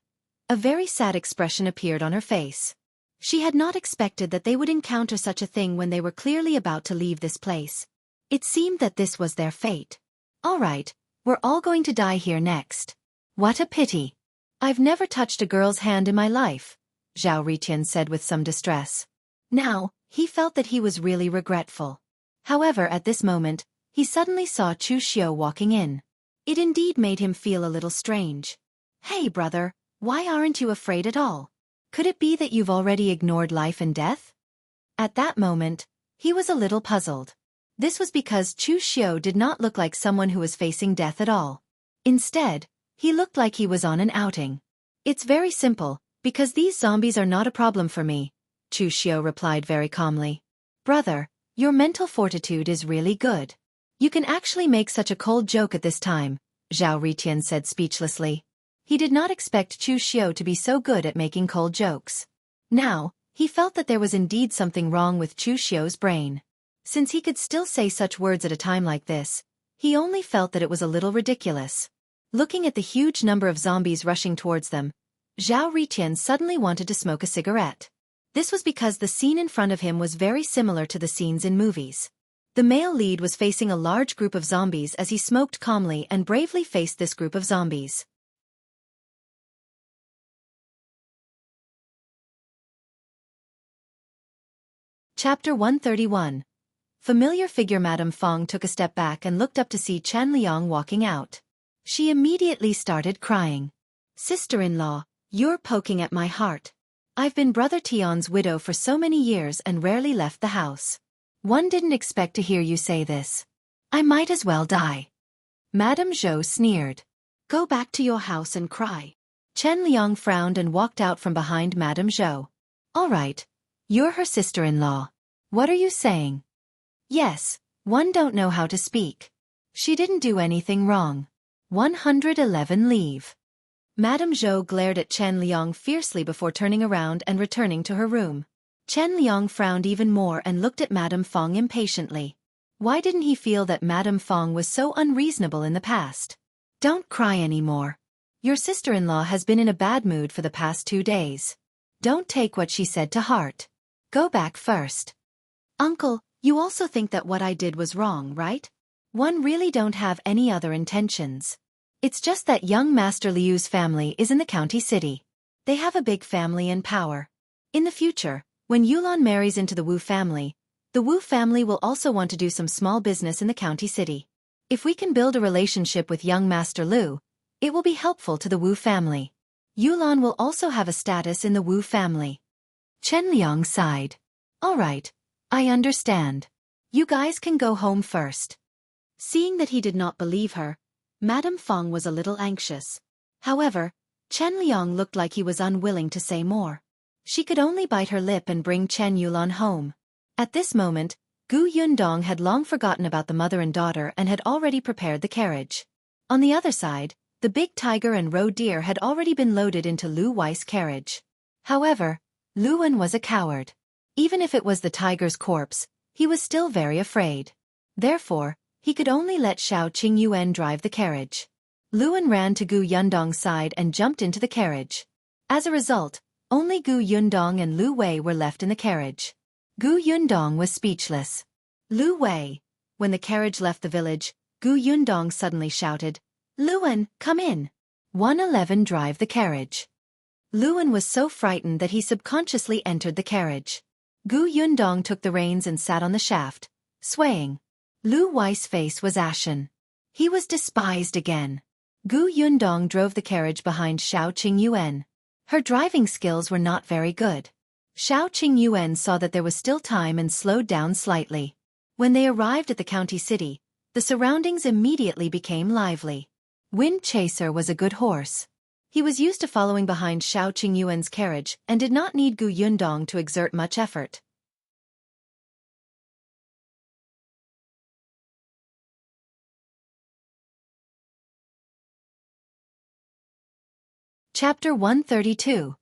a very sad expression appeared on her face. She had not expected that they would encounter such a thing when they were clearly about to leave this place. It seemed that this was their fate. All right, we're all going to die here next. What a pity. I've never touched a girl's hand in my life, Zhou Riqian said with some distress. Now, he felt that he was really regretful. However, at this moment, he suddenly saw Chu Xiu walking in. It indeed made him feel a little strange. Hey brother, why aren't you afraid at all? Could it be that you've already ignored life and death? At that moment, he was a little puzzled. This was because Chu Xiu did not look like someone who was facing death at all. Instead, he looked like he was on an outing. It's very simple, because these zombies are not a problem for me, Chu Xiu replied very calmly. Brother, your mental fortitude is really good. You can actually make such a cold joke at this time, Zhou Riqian said speechlessly. He did not expect Chu Xiu to be so good at making cold jokes. Now, he felt that there was indeed something wrong with Chu Xiu's brain. Since he could still say such words at a time like this, he only felt that it was a little ridiculous. Looking at the huge number of zombies rushing towards them, Zhou Riqian suddenly wanted to smoke a cigarette. This was because the scene in front of him was very similar to the scenes in movies. The male lead was facing a large group of zombies as he smoked calmly and bravely faced this group of zombies. Chapter 131. Familiar figure. Madame Fang took a step back and looked up to see Chen Liang walking out. She immediately started crying. Sister-in-law, you're poking at my heart. I've been Brother Qin's widow for so many years and rarely left the house. One didn't expect to hear you say this. I might as well die. Madame Zhou sneered. Go back to your house and cry. Chen Liang frowned and walked out from behind Madame Zhou. All right. You're her sister-in-law. What are you saying? Yes, one don't know how to speak. She didn't do anything wrong. 111 leave. Madame Zhou glared at Chen Liang fiercely before turning around and returning to her room. Chen Liang frowned even more and looked at Madame Fang impatiently. Why didn't he feel that Madame Fang was so unreasonable in the past? Don't cry anymore. Your sister-in-law has been in a bad mood for the past 2 days. Don't take what she said to heart. Go back first. Uncle, you also think that what I did was wrong, right? One really don't have any other intentions. It's just that young Master Liu's family is in the county city. They have a big family and power. In the future, when Yulan marries into the Wu family, the Wu family will also want to do some small business in the county city. If we can build a relationship with young Master Liu, it will be helpful to the Wu family. Yulan will also have a status in the Wu family. Chen Liang sighed. All right, I understand. You guys can go home first. Seeing that he did not believe her, Madame Fang was a little anxious. However, Chen Liang looked like he was unwilling to say more. She could only bite her lip and bring Chen Yulan home. At this moment, Gu Yundong had long forgotten about the mother and daughter and had already prepared the carriage. On the other side, the big tiger and roe deer had already been loaded into Lu Wei's carriage. However, Liu An was a coward. Even if it was the tiger's corpse, he was still very afraid. Therefore, he could only let Shao Qingyuan drive the carriage. Liu An ran to Gu Yundong's side and jumped into the carriage. As a result, only Gu Yundong and Lu Wei were left in the carriage. Gu Yundong was speechless. Lu Wei. When the carriage left the village, Gu Yundong suddenly shouted, Liu An, come in. 111 drive the carriage. Liu An was so frightened that he subconsciously entered the carriage. Gu Yundong took the reins and sat on the shaft, swaying. Lu Wei's face was ashen. He was despised again. Gu Yundong drove the carriage behind Shao Qingyuan. Her driving skills were not very good. Shao Qingyuan saw that there was still time and slowed down slightly. When they arrived at the county city, the surroundings immediately became lively. Wind Chaser was a good horse. He was used to following behind Shao Qingyuan's carriage and did not need Gu Yundong to exert much effort. Chapter 132.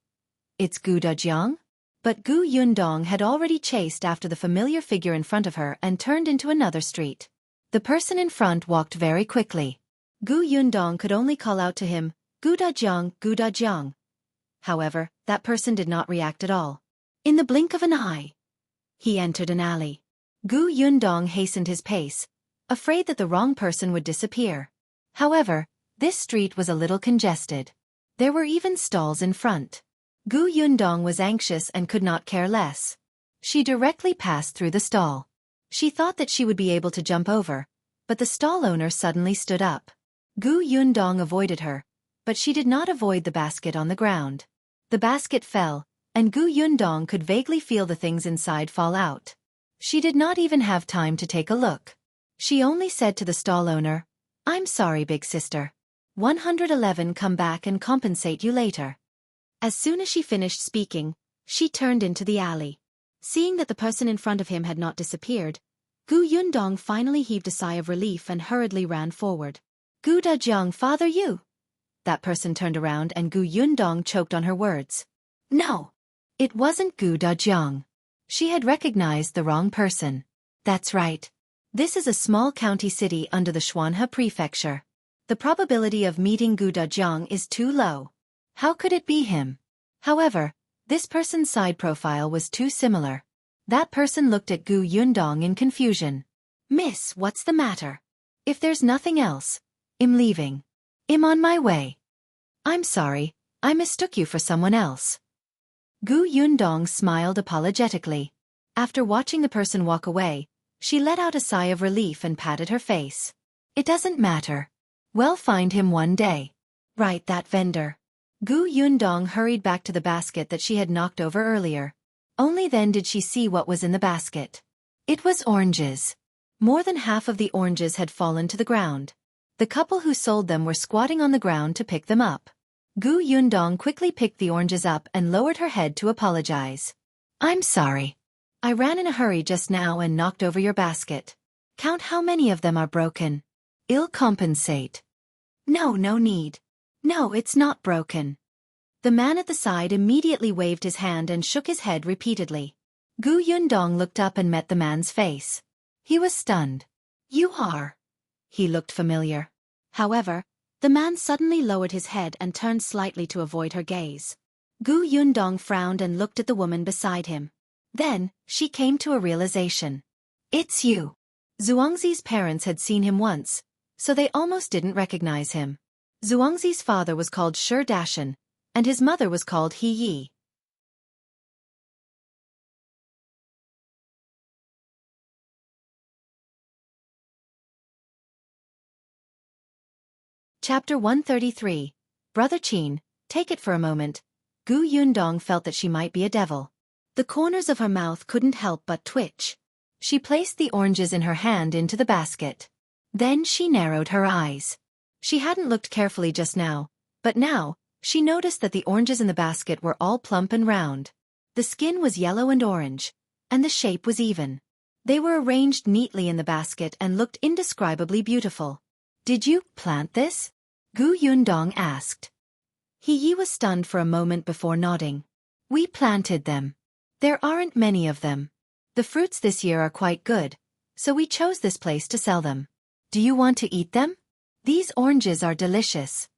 It's Gu Dajiang? But Gu Yundong had already chased after the familiar figure in front of her and turned into another street. The person in front walked very quickly. Gu Yundong could only call out to him, Gu Dajiang, Gu Dajiang. However, that person did not react at all. In the blink of an eye, he entered an alley. Gu Yundong hastened his pace, afraid that the wrong person would disappear. However, this street was a little congested. There were even stalls in front. Gu Yundong was anxious and could not care less. She directly passed through the stall. She thought that she would be able to jump over, but the stall owner suddenly stood up. Gu Yundong avoided her, but she did not avoid the basket on the ground. The basket fell, and Gu Yundong could vaguely feel the things inside fall out. She did not even have time to take a look. She only said to the stall owner, I'm sorry, big sister. 111 come back and compensate you later. As soon as she finished speaking, she turned into the alley. Seeing that the person in front of him had not disappeared, Gu Yundong finally heaved a sigh of relief and hurriedly ran forward. Gu Dajiang, father you? That person turned around and Gu Yundong choked on her words. No, it wasn't Gu Dajiang. She had recognized the wrong person. That's right. This is a small county city under the Xuanhe prefecture. The probability of meeting Gu Dajiang is too low. How could it be him? However, this person's side profile was too similar. That person looked at Gu Yundong in confusion. Miss, what's the matter? If there's nothing else, I'm leaving. I'm on my way. I'm sorry, I mistook you for someone else. Gu Yundong smiled apologetically. After watching the person walk away, she let out a sigh of relief and patted her face. It doesn't matter. We'll find him one day. Right, that vendor. Gu Yundong hurried back to the basket that she had knocked over earlier. Only then did she see what was in the basket. It was oranges. More than half of the oranges had fallen to the ground. The couple who sold them were squatting on the ground to pick them up. Gu Yundong quickly picked the oranges up and lowered her head to apologize. I'm sorry. I ran in a hurry just now and knocked over your basket. Count how many of them are broken. I'll compensate. No need. No, it's not broken. The man at the side immediately waved his hand and shook his head repeatedly. Gu Yundong looked up and met the man's face. He was stunned. You are. He looked familiar. However, the man suddenly lowered his head and turned slightly to avoid her gaze. Gu Yundong frowned and looked at the woman beside him. Then, she came to a realization. It's you. Zhuangzi's parents had seen him once, so they almost didn't recognize him. Zhuangzi's father was called Shi Dashan, and his mother was called He Yi. Chapter 133. Brother Qin, take it for a moment. Gu Yundong felt that she might be a devil. The corners of her mouth couldn't help but twitch. She placed the oranges in her hand into the basket. Then she narrowed her eyes. She hadn't looked carefully just now, but now, she noticed that the oranges in the basket were all plump and round. The skin was yellow and orange, and the shape was even. They were arranged neatly in the basket and looked indescribably beautiful. Did you plant this? Gu Yundong asked. He Yi was stunned for a moment before nodding. We planted them. There aren't many of them. The fruits this year are quite good, so we chose this place to sell them. Do you want to eat them? These oranges are delicious.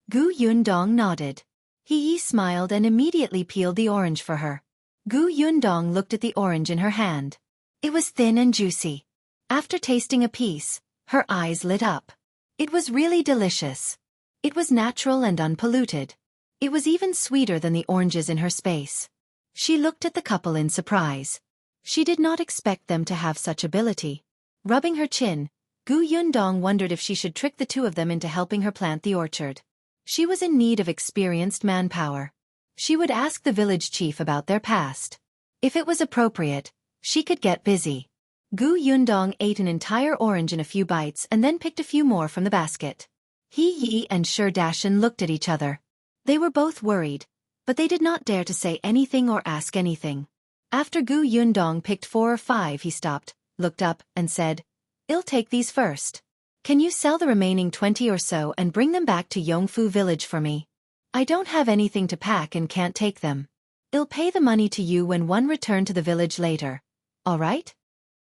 Gu Yundong nodded. He Yi smiled and immediately peeled the orange for her. Gu Yundong looked at the orange in her hand. It was thin and juicy. After tasting a piece, her eyes lit up. It was really delicious. It was natural and unpolluted. It was even sweeter than the oranges in her space. She looked at the couple in surprise. She did not expect them to have such ability. Rubbing her chin, Gu Yundong wondered if she should trick the two of them into helping her plant the orchard. She was in need of experienced manpower. She would ask the village chief about their past. If it was appropriate, she could get busy. Gu Yundong ate an entire orange in a few bites and then picked a few more from the basket. He Yi and Dajiang looked at each other. They were both worried, but they did not dare to say anything or ask anything. After Gu Yundong picked 4 or 5, he stopped, looked up, and said, "I'll take these first. Can you sell the remaining 20 or so and bring them back to Yongfu village for me? I don't have anything to pack and can't take them. I'll pay the money to you when one return to the village later. All right?"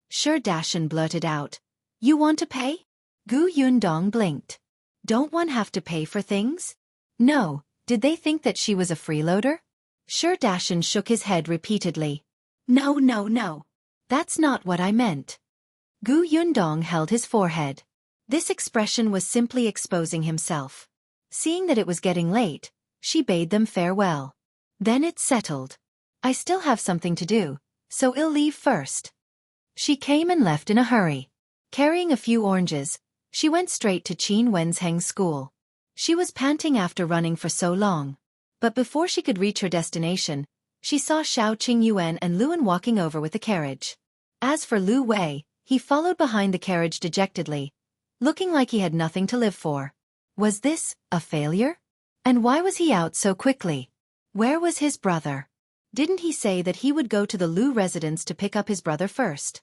Dajiang blurted out, "You want to pay?" Gu Yundong blinked. "Don't one have to pay for things?" No, did they think that she was a freeloader? Dajiang shook his head repeatedly. No. That's not what I meant." Gu Yundong held his forehead. This expression was simply exposing himself. Seeing that it was getting late, she bade them farewell. "Then it's settled. I still have something to do, so I'll leave first." She came and left in a hurry. Carrying a few oranges, she went straight to Qingyuan's school. She was panting after running for so long. But before she could reach her destination, she saw Shao, Qingyuan and Liu An walking over with the carriage. As for Lu Wei, he followed behind the carriage dejectedly, looking like he had nothing to live for. Was this a failure? And why was he out so quickly? Where was his brother? Didn't he say that he would go to the Liu residence to pick up his brother first?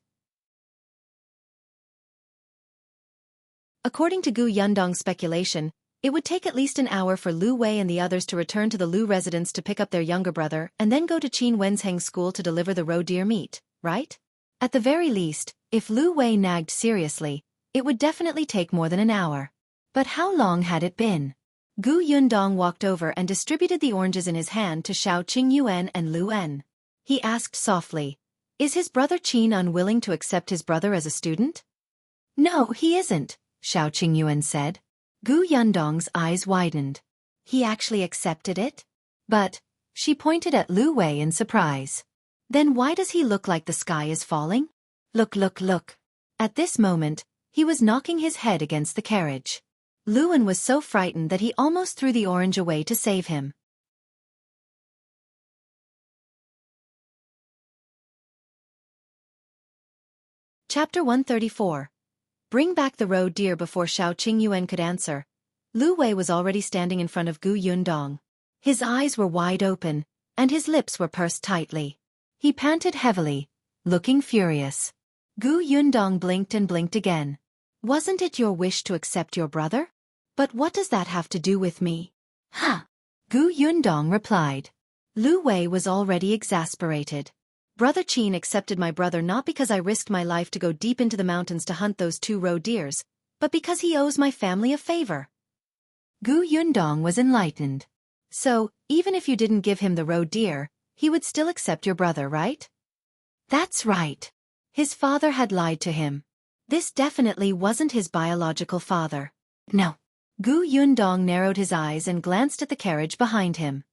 According to Gu Yundong's speculation, it would take at least an hour for Lu Wei and the others to return to the Liu residence to pick up their younger brother and then go to Qingyuan's school to deliver the roe deer meat, right? At the very least, if Lu Wei nagged seriously, it would definitely take more than an hour. But how long had it been? Gu Yundong walked over and distributed the oranges in his hand to Shao, Qingyuan and Liu An. He asked softly, "Is his brother Qin unwilling to accept his brother as a student?" "No, he isn't," Shao Qingyuan said. Gu Yundong's eyes widened. He actually accepted it? But, she pointed at Lu Wei in surprise. Then why does he look like the sky is falling? Look. At this moment, he was knocking his head against the carriage. Liu An was so frightened that he almost threw the orange away to save him. Chapter 134. Bring back the roe deer. Before Shao Qingyuan could answer, Lu Wei was already standing in front of Gu Yundong. His eyes were wide open, and his lips were pursed tightly. He panted heavily, looking furious. Gu Yundong blinked and blinked again. "Wasn't it your wish to accept your brother? But what does that have to do with me?" "Huh!" Gu Yundong replied. Lu Wei was already exasperated. "Brother Qin accepted my brother not because I risked my life to go deep into the mountains to hunt those 2 roe deers, but because he owes my family a favor." Gu Yundong was enlightened. "So, even if you didn't give him the roe deer, he would still accept your brother, right?" "That's right." His father had lied to him. This definitely wasn't his biological father. "No." Gu Yundong narrowed his eyes and glanced at the carriage behind him.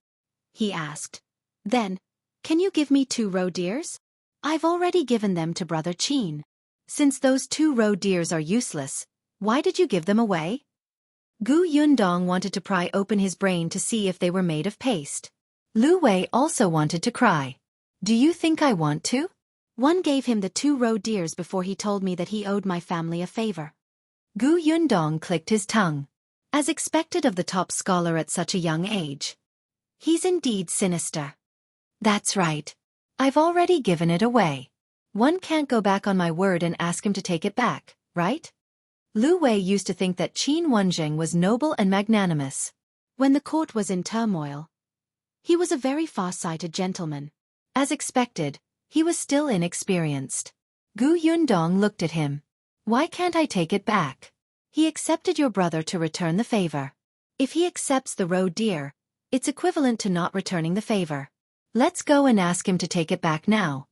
He asked, "Then, can you give me 2 roe deers? I've already given them to Brother Qin. Since those 2 roe deers are useless, why did you give them away?" Gu Yundong wanted to pry open his brain to see if they were made of paste. Lu Wei also wanted to cry. "Do you think I want to? One gave him the 2 roe deers before he told me that he owed my family a favor." Gu Yundong clicked his tongue. As expected of the top scholar at such a young age. He's indeed sinister. "That's right. I've already given it away. One can't go back on my word and ask him to take it back, right?" Lu Wei used to think that Qin Wanzheng was noble and magnanimous. When the court was in turmoil, he was a very far-sighted gentleman. As expected, he was still inexperienced. Gu Yundong looked at him. "Why can't I take it back? He accepted your brother to return the favor. If he accepts the roe deer, it's equivalent to not returning the favor. Let's go and ask him to take it back now."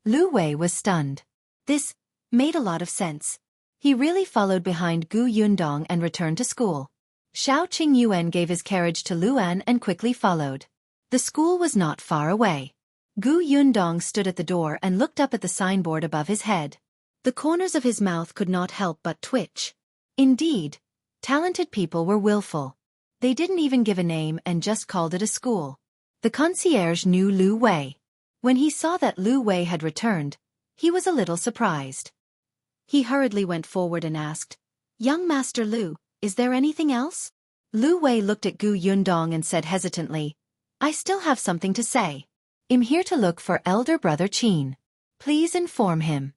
Lu Wei was stunned. This Made a lot of sense. He really followed behind Gu Yundong and returned to school. Shao Qingyuan gave his carriage to Liu An and quickly followed. The school was not far away. Gu Yundong stood at the door and looked up at the signboard above his head. The corners of his mouth could not help but twitch. Indeed, talented people were willful. They didn't even give a name and just called it a school. The concierge knew Lu Wei. When he saw that Lu Wei had returned, he was a little surprised. He hurriedly went forward and asked, "Young Master Lu, is there anything else?" Lu Wei looked at Gu Yundong and said hesitantly, "I still have something to say. I'm here to look for Elder Brother Qin. Please inform him."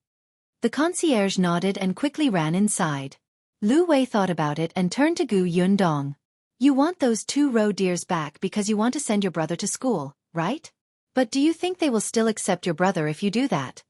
The concierge nodded and quickly ran inside. Lu Wei thought about it and turned to Gu Yundong. "You want those 2 roe deers back because you want to send your brother to school, right? But do you think they will still accept your brother if you do that?"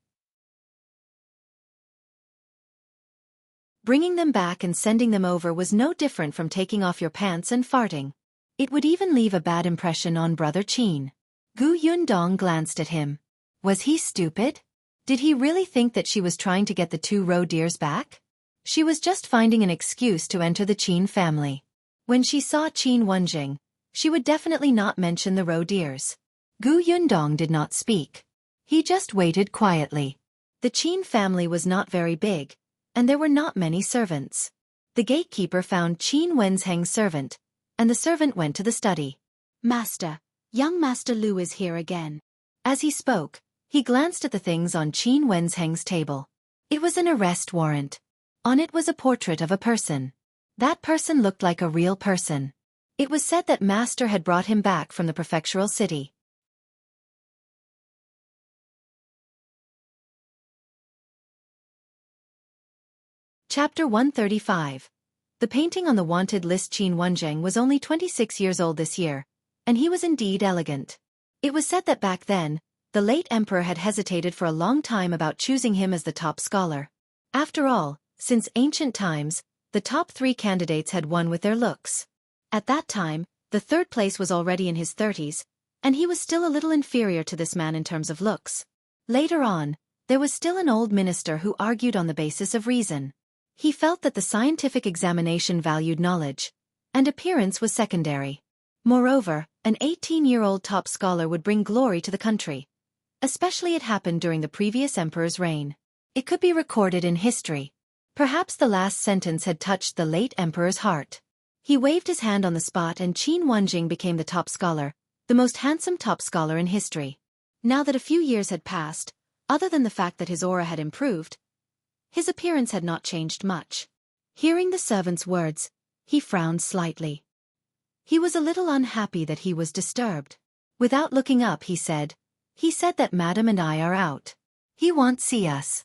Bringing them back and sending them over was no different from taking off your pants and farting. It would even leave a bad impression on Brother Qin. Gu Yundong glanced at him. Was he stupid? Did he really think that she was trying to get the 2 roe deers back? She was just finding an excuse to enter the Qin family. When she saw Qin Wenjing, she would definitely not mention the roe deers. Gu Yundong did not speak. He just waited quietly. The Qin family was not very big, and there were not many servants. The gatekeeper found Qin Wenheng's servant, and the servant went to the study. "Master, young Master Lu is here again." As he spoke, he glanced at the things on Qin Wenheng's table. It was an arrest warrant. On it was a portrait of a person. That person looked like a real person. It was said that Master had brought him back from the prefectural city. Chapter 135. The painting on the wanted list. Qin Wenjing was only 26 years old this year, and he was indeed elegant. It was said that back then, the late emperor had hesitated for a long time about choosing him as the top scholar. After all, since ancient times, the top 3 candidates had won with their looks. At that time, the 3rd place was already in his 30s, and he was still a little inferior to this man in terms of looks. Later on, there was still an old minister who argued on the basis of reason. He felt that the scientific examination valued knowledge, and appearance was secondary. Moreover, an 18-year-old top scholar would bring glory to the country. Especially it happened during the previous emperor's reign. It could be recorded in history. Perhaps the last sentence had touched the late emperor's heart. He waved his hand on the spot and Qin Wenjing became the top scholar, the most handsome top scholar in history. Now that a few years had passed, other than the fact that his aura had improved, his appearance had not changed much. Hearing the servant's words, he frowned slightly. He was a little unhappy that he was disturbed. Without looking up, he said that Madam and I are out. He won't see us.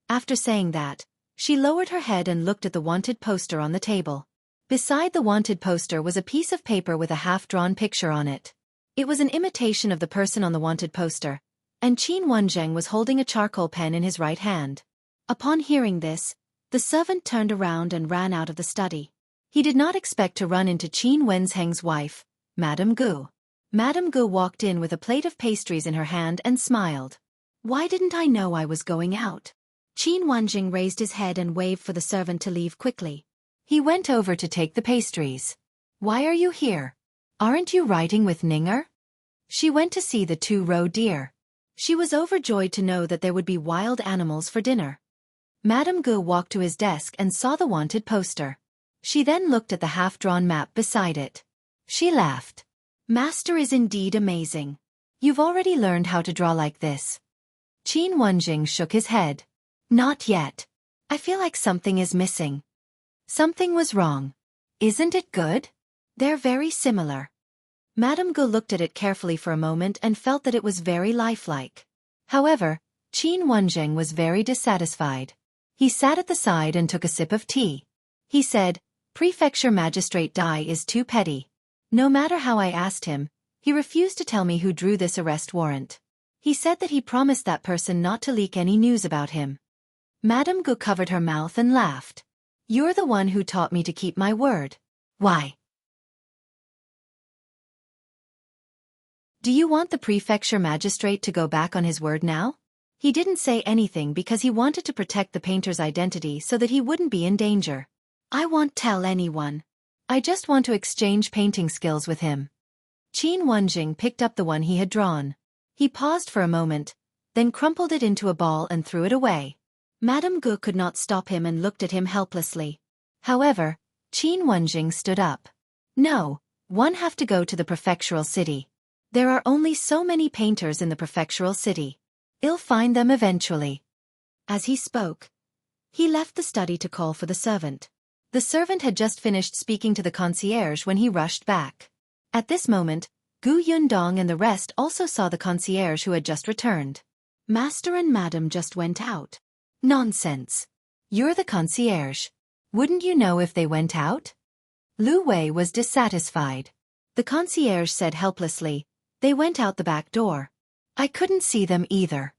After saying that, she lowered her head and looked at the wanted poster on the table. Beside the wanted poster was a piece of paper with a half-drawn picture on it. It was an imitation of the person on the wanted poster, and Qin Wenjing was holding a charcoal pen in his right hand. Upon hearing this, the servant turned around and ran out of the study. He did not expect to run into Qin Wenheng's wife, Madame Gu. Madame Gu walked in with a plate of pastries in her hand and smiled. "Why didn't I know I was going out?" Qin Wenjing raised his head and waved for the servant to leave quickly. He went over to take the pastries. "Why are you here? Aren't you riding with Ninger?" She went to see the 2 roe deer. She was overjoyed to know that there would be wild animals for dinner. Madame Gu walked to his desk and saw the wanted poster. She then looked at the half-drawn map beside it. She laughed. "Master is indeed amazing. You've already learned how to draw like this." Qin Wenjing shook his head. "Not yet. I feel like something is missing." Something was wrong. "Isn't it good? They're very similar." Madame Gu looked at it carefully for a moment and felt that it was very lifelike. However, Qin Wenjing was very dissatisfied. He sat at the side and took a sip of tea. He said, "Prefecture Magistrate Dai is too petty. No matter how I asked him, he refused to tell me who drew this arrest warrant. He said that he promised that person not to leak any news about him." Madame Gu covered her mouth and laughed. "You're the one who taught me to keep my word. Why? Do you want the prefecture magistrate to go back on his word now?" He didn't say anything because he wanted to protect the painter's identity so that he wouldn't be in danger. I won't tell anyone. I just want to exchange painting skills with him. Qin Wenjing picked up the one he had drawn. He paused for a moment, then crumpled it into a ball and threw it away. Madame Gu could not stop him and looked at him helplessly. However, Qin Wenjing stood up. No, one have to go to the prefectural city. There are only so many painters in the prefectural city. I'll find them eventually. As he spoke, he left the study to call for the servant. The servant had just finished speaking to the concierge when he rushed back. At this moment, Gu Yundong and the rest also saw the concierge who had just returned. Master and Madam just went out. Nonsense. You're the concierge. Wouldn't you know if they went out? Lu Wei was dissatisfied. The concierge said helplessly, they went out the back door. I couldn't see them either.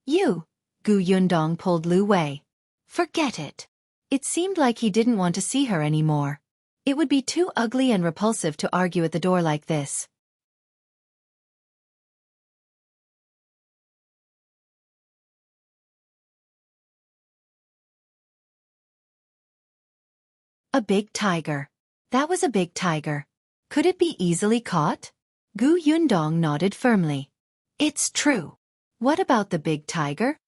You, Gu Yundong pulled Lu Wei. Forget it. It seemed like he didn't want to see her anymore. It would be too ugly and repulsive to argue at the door like this. A big tiger. That was a big tiger. Could it be easily caught? Gu Yundong nodded firmly. It's true. What about the big tiger?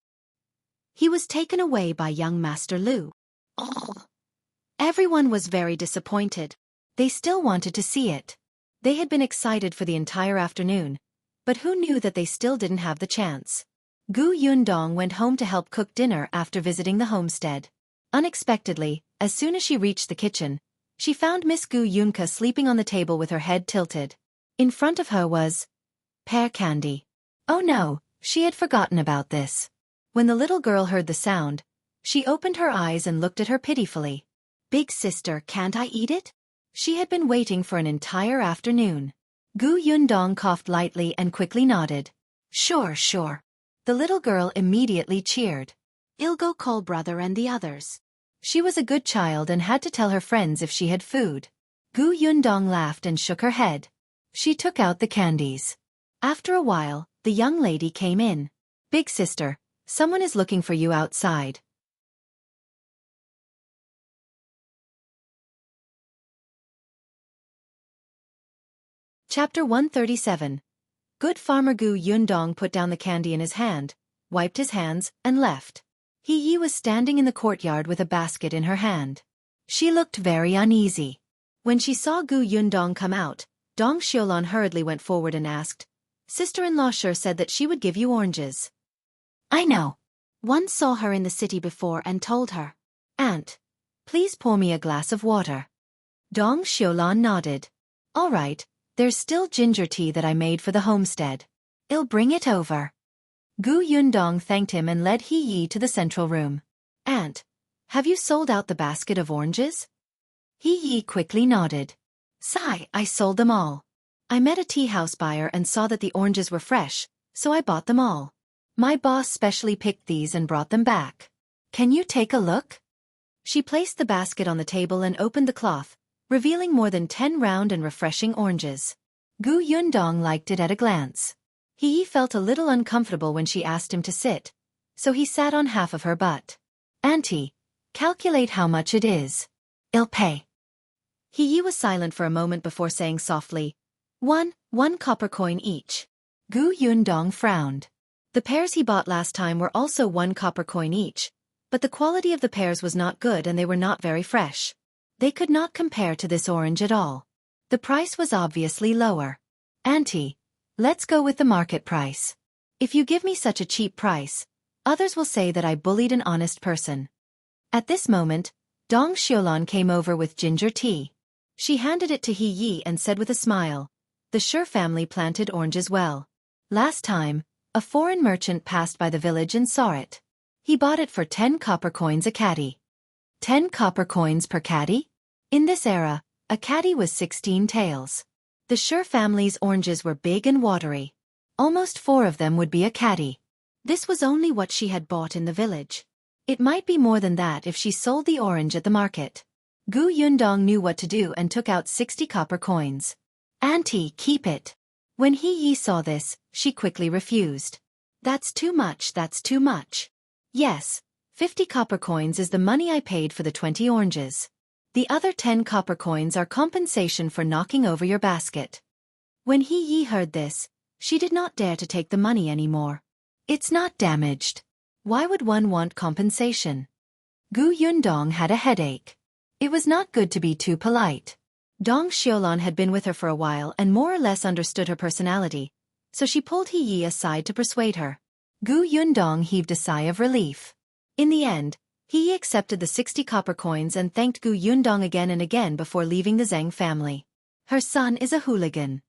He was taken away by young Master Lu. Oh. Everyone was very disappointed. They still wanted to see it. They had been excited for the entire afternoon, but who knew that they still didn't have the chance? Gu Yundong went home to help cook dinner after visiting the homestead. Unexpectedly, as soon as she reached the kitchen, she found Miss Gu Yunke sleeping on the table with her head tilted. In front of her was pear candy. Oh no, she had forgotten about this. When the little girl heard the sound, she opened her eyes and looked at her pitifully. Big sister, can't I eat it? She had been waiting for an entire afternoon. Gu Yundong coughed lightly and quickly nodded. Sure, sure. The little girl immediately cheered. I'll go call brother and the others. She was a good child and had to tell her friends if she had food. Gu Yundong laughed and shook her head. She took out the candies. After a while, the young lady came in. Big sister, someone is looking for you outside. Chapter 137. Good farmer Gu Yundong put down the candy in his hand, wiped his hands, and left. He Yi was standing in the courtyard with a basket in her hand. She looked very uneasy. When she saw Gu Yundong come out, Dong Xiulan hurriedly went forward and asked, Sister-in-law sure said that she would give you oranges. I know. One saw her in the city before and told her. Aunt, please pour me a glass of water. Dong Xiulan nodded. All right, there's still ginger tea that I made for the homestead. I'll bring it over. Gu Yundong thanked him and led He Yi to the central room. Aunt, have you sold out the basket of oranges? He Yi quickly nodded. Sigh, I sold them all. I met a tea house buyer and saw that the oranges were fresh, so I bought them all. My boss specially picked these and brought them back. Can you take a look? She placed the basket on the table and opened the cloth, revealing more than 10 round and refreshing oranges. Gu Yundong liked it at a glance. He Yi felt a little uncomfortable when she asked him to sit, so he sat on half of her butt. Auntie, calculate how much it is. I'll pay. He Yi was silent for a moment before saying softly, one copper coin each. Gu Yundong frowned. The pears he bought last time were also 1 copper coin each, but the quality of the pears was not good and they were not very fresh. They could not compare to this orange at all. The price was obviously lower. Auntie, let's go with the market price. If you give me such a cheap price, others will say that I bullied an honest person. At this moment, Dong Xiulan came over with ginger tea. She handed it to He Yi and said with a smile, the Sure family planted oranges well. Last time, a foreign merchant passed by the village and saw it. He bought it for 10 copper coins a caddy. 10 copper coins per caddy? In this era, a caddy was 16 taels. The Sure family's oranges were big and watery. Almost 4 of them would be a caddy. This was only what she had bought in the village. It might be more than that if she sold the orange at the market. Gu Yundong knew what to do and took out 60 copper coins. Auntie, keep it. When He Yi saw this, she quickly refused. That's too much, that's too much. Yes, 50 copper coins is the money I paid for the 20 oranges. The other 10 copper coins are compensation for knocking over your basket. When Yi heard this, she did not dare to take the money anymore. It's not damaged. Why would one want compensation? Gu Yundong had a headache. It was not good to be too polite. Dong Xiaolan had been with her for a while and more or less understood her personality, so she pulled Yi aside to persuade her. Gu Yundong heaved a sigh of relief. In the end, Yi accepted the 60 copper coins and thanked Gu Yundong again and again before leaving the Zhang family. Her son is a hooligan.